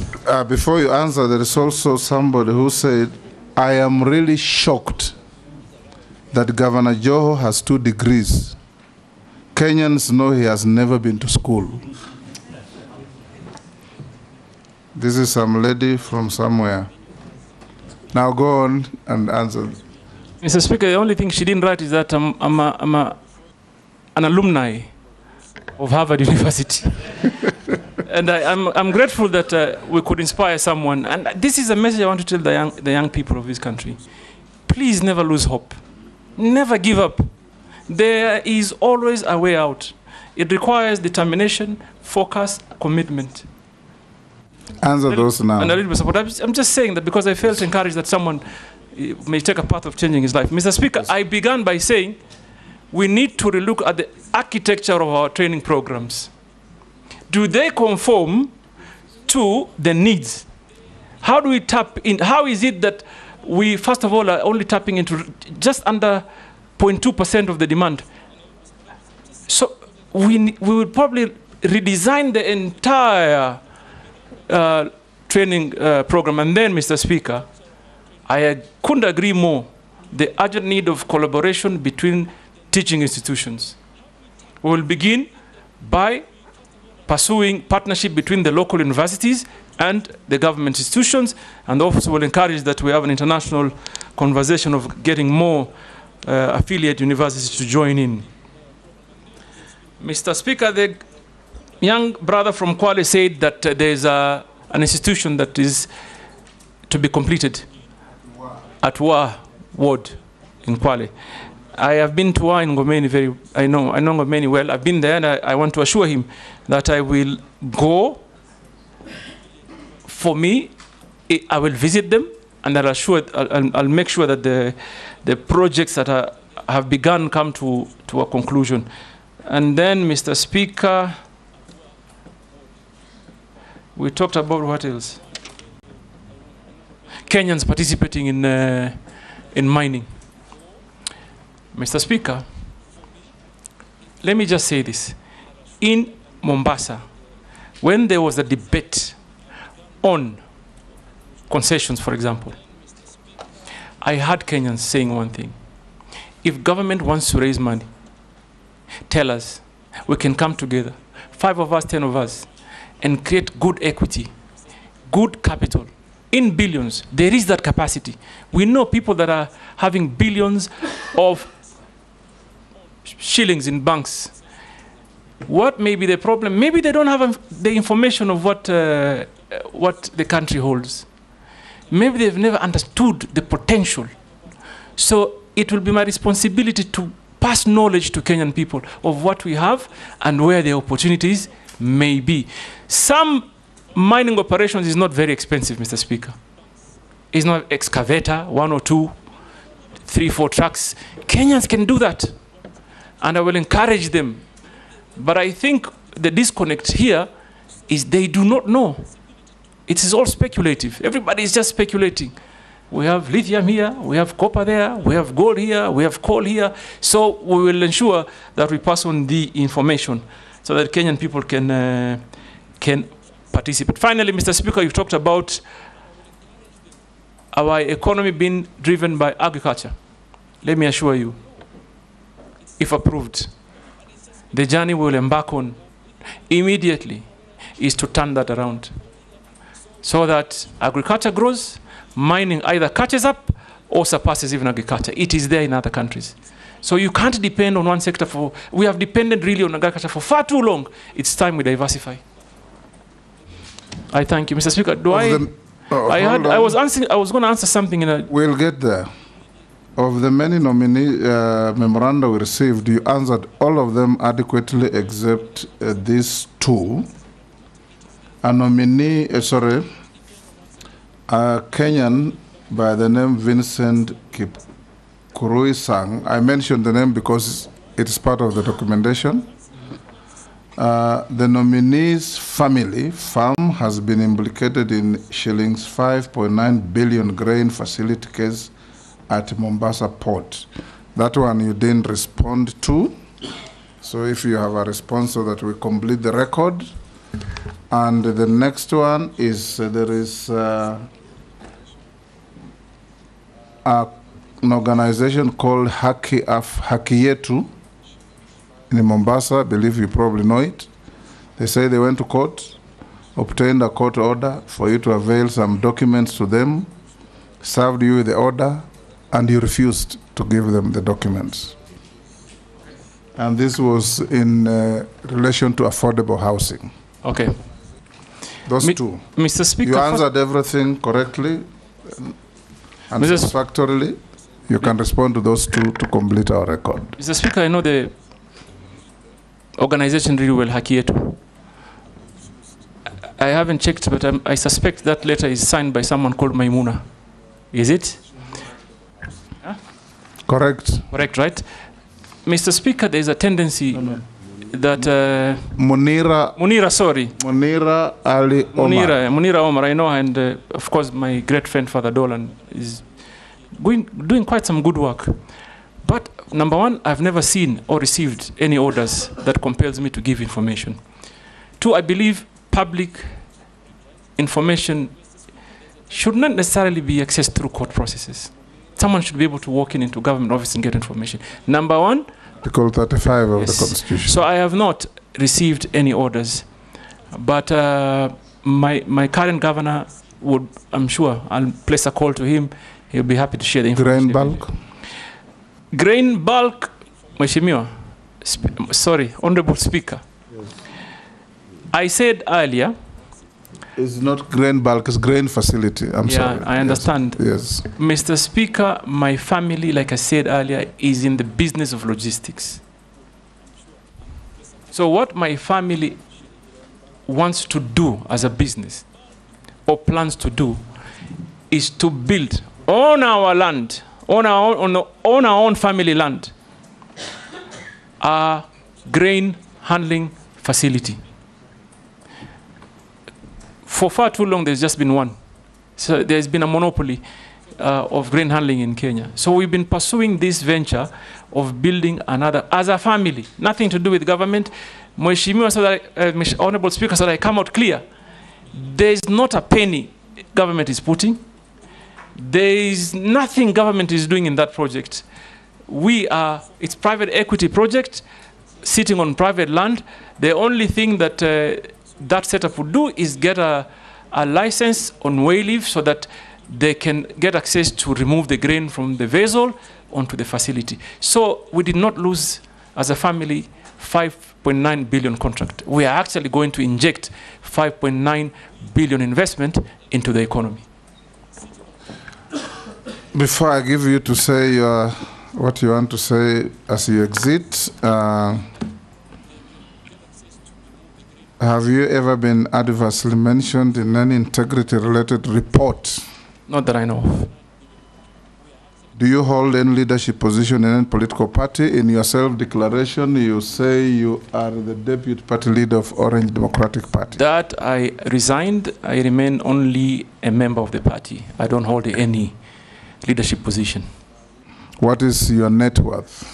before you answer, there is also somebody who said, I am really shocked that Governor Joho has 2 degrees. Kenyans know he has never been to school. This is some lady from somewhere. Now go on and answer. Mr. Speaker, the only thing she didn't write is that I'm an alumni of Harvard University. And I'm grateful that we could inspire someone. And this is a message I want to tell the young people of this country. please never lose hope. Never give up. There is always a way out. It requires determination, focus, commitment. Answer those now. And a little bit support. I'm just saying that because I felt encouraged that someone may take a path of changing his life. Mr. Speaker, I began by saying we need to relook at the architecture of our training programs. Do they conform to the needs? How do we tap in? How is it that we, first of all, are only tapping into just under 0.2% of the demand? So we will probably redesign the entire training program. And then, Mr. Speaker, I couldn't agree more. The urgent need of collaboration between teaching institutions. We will begin by pursuing partnership between the local universities and the government institutions, and also will encourage that we have an international conversation of getting more affiliate universities to join in. Mr. Speaker, the young brother from Kwale said that there's an institution that is to be completed at Wa Ward in Kwale. I have been to Wa in Ngomeni I know Ngomeni well. I've been there, and I want to assure him that I will go. For me, I will visit them, and I'll make sure that the projects that have begun come to a conclusion. And then, Mr. Speaker, we talked about what else? Kenyans participating in mining. Mr. Speaker, let me just say this. In Mombasa, when there was a debate on concessions, for example, I heard Kenyans saying one thing. If government wants to raise money, tell us. We can come together, 5 of us, 10 of us, and create good equity, good capital, in billions. There is that capacity. We know people that are having billions of shillings in banks. What may be the problem? Maybe they don't have the information of what the country holds. Maybe they've never understood the potential. So it will be my responsibility to pass knowledge to Kenyan people of what we have and where the opportunities may be. Some mining operations is not very expensive, Mr. Speaker. It's not excavator, 1 or 2, 3, 4 trucks. Kenyans can do that, and I will encourage them. But I think the disconnect here is they do not know. It is all speculative. Everybody is just speculating. We have lithium here, we have copper there, we have gold here, we have coal here. So we will ensure that we pass on the information so that Kenyan people can participate. Finally, Mr. Speaker, you talked about our economy being driven by agriculture. Let me assure you, if approved, the journey we will embark on immediately is to turn that around so that agriculture grows, mining either catches up or surpasses even agriculture. It is there in other countries. So you can't depend on one sector for, we have depended really on agriculture for far too long. It's time we diversify. I thank you. Mr. Speaker, I was going to answer something in a... We'll get there. Of the many nominee memoranda we received, you answered all of them adequately except these 2. A nominee, a Kenyan by the name Vincent Kipkurui Sang. I mentioned the name because it is part of the documentation. The nominee's family farm has been implicated in shillings 5.9 billion grain facility case at Mombasa Port. That one you didn't respond to. So if you have a response so that we complete the record. And the next one is there is an organization called Haki Yetu in Mombasa. I believe you probably know it. They say they went to court, obtained a court order for you to avail some documents to them, served you with the order, and you refused to give them the documents. And this was in relation to affordable housing. Okay. Those 2. Mr. Speaker, you answered everything correctly and satisfactorily. You can respond to those two to complete our record. Mr. Speaker, I know the organization really well, Hakieto. I haven't checked, but I suspect that letter is signed by someone called Maimuna. Is it? Huh? Correct. Correct, right? Mr. Speaker, there's a tendency that... Munira, sorry. Munira Ali Omar. Munira Omar, I know, and of course my great friend Father Dolan is doing quite some good work. But number one, I've never seen or received any orders that compels me to give information. Two, I believe public information should not necessarily be accessed through court processes. Someone should be able to walk into government office and get information. Number one, Article 35 of the Constitution. So I have not received any orders, but my current governor would, I'm sure, I'll place a call to him. He'll be happy to share the information. Grain bulk? Grain bulk, Mheshimiwa, sorry, Honorable Speaker. I said earlier, it's not grain bulk, it's grain facility. I'm sorry. I understand. Yes. Mr. Speaker, my family, like I said earlier, is in the business of logistics. So what my family wants to do as a business, or plans to do, is to build on our land, on our own family land, a grain handling facility. For far too long, there's just been one. So there's been a monopoly of grain handling in Kenya. So we've been pursuing this venture of building another, as a family, nothing to do with government. Mheshimiwa, so that, Honorable Speaker, so that I come out clear, there's not a penny government is putting. There is nothing government is doing in that project. It's private equity project, sitting on private land. The only thing that that setup would do is get a license on way leave so that they can get access to remove the grain from the vessel onto the facility. So we did not lose, as a family, 5.9 billion contract. We are actually going to inject 5.9 billion investment into the economy. Before I give you to say what you want to say as you exit, have you ever been adversely mentioned in any integrity-related report? Not that I know of. Do you hold any leadership position in any political party? In your self-declaration, you say you are the deputy party leader of Orange Democratic Party. That I resigned. I remain only a member of the party. I don't hold any leadership position. What is your net worth?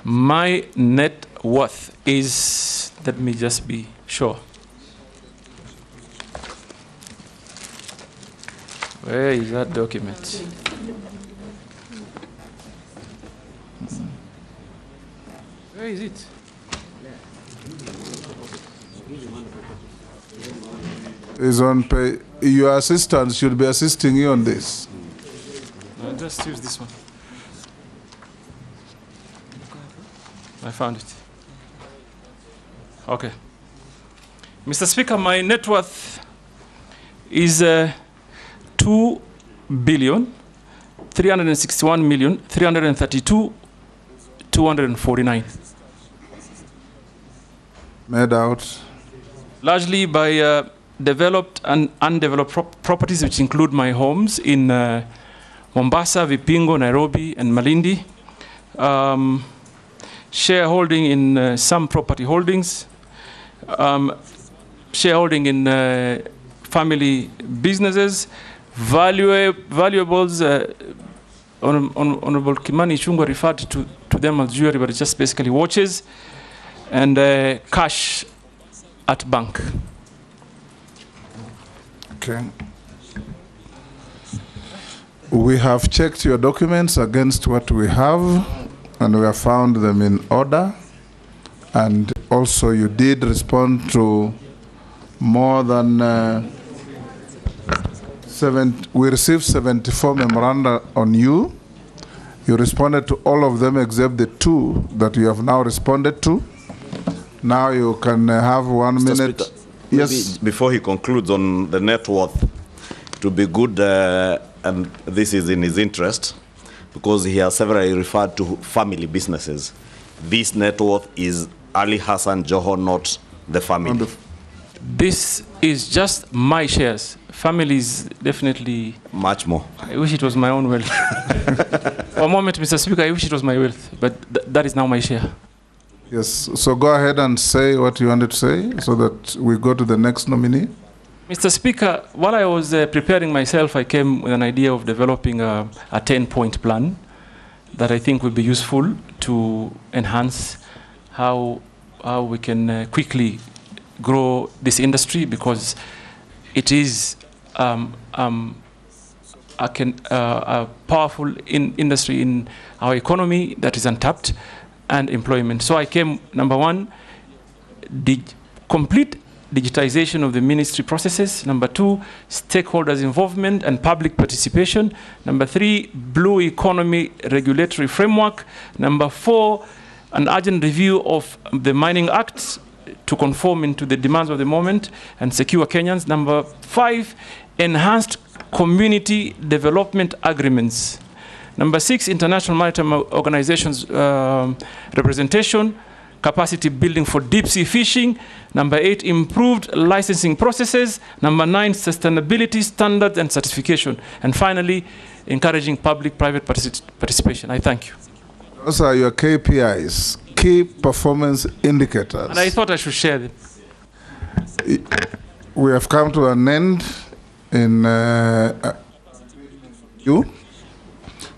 My net worth is, let me just be sure. Where is that document? Where is it? Is on pay. Your assistant should be assisting you on this. I'll just use this one. I found it. Okay. Mr. Speaker, my net worth is 2,361,332,249. Made out? Largely by developed and undeveloped properties, which include my homes in Mombasa, Vipingo, Nairobi, and Malindi. Shareholding in some property holdings. Shareholding in family businesses. Valuables. Honorable Kimani Ichung'wah referred to them as jewelry, but it's just basically watches. And cash at bank. Okay. We have checked your documents against what we have, and we have found them in order. And also you did respond to more than we received 74 memoranda on you. You responded to all of them except the 2 that you have now responded to. Now you can have 1 Mr. minute. Speaker, yes. Before he concludes on the net worth, it would be good, and this is in his interest, because he has severally referred to family businesses. This net worth is Ali Hassan Joho, not the family. This is just my shares. Family is definitely... Much more. I wish it was my own wealth. For a moment, Mr. Speaker, I wish it was my wealth, but that is now my share. Yes, so go ahead and say what you wanted to say so that we go to the next nominee. Mr. Speaker, while I was preparing myself, I came with an idea of developing a 10-point plan that I think would be useful to enhance how we can quickly grow this industry, because it is a powerful industry in our economy that is untapped, and employment. So I came, number one, complete digitization of the ministry processes. Number two, stakeholders' involvement and public participation. Number three, blue economy regulatory framework. Number four, an urgent review of the Mining Act to conform into the demands of the moment and secure Kenyans. Number five, enhanced community development agreements. Number six, international maritime organizations representation, capacity building for deep sea fishing. Number eight, improved licensing processes. Number nine, sustainability standards and certification. And finally, encouraging public-private participation. I thank you. Those are your KPIs, key performance indicators. And I thought I should share them. We have come to an end in you,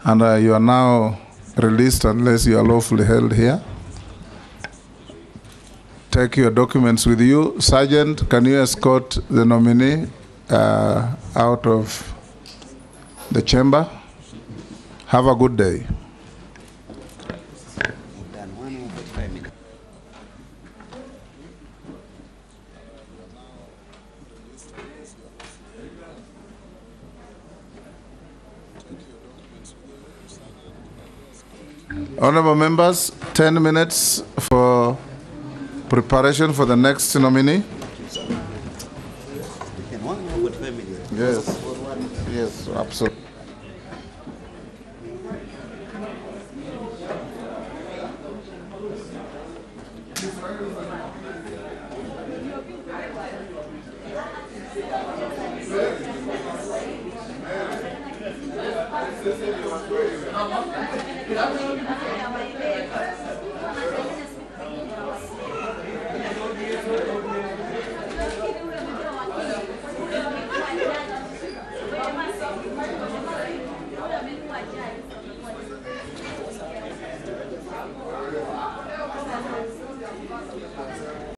and you are now released unless you are lawfully held here. Take your documents with you. Sergeant, can you escort the nominee out of the chamber? Have a good day. Honorable members, 10 minutes for preparation for the next nominee. Yes, yes, absolutely.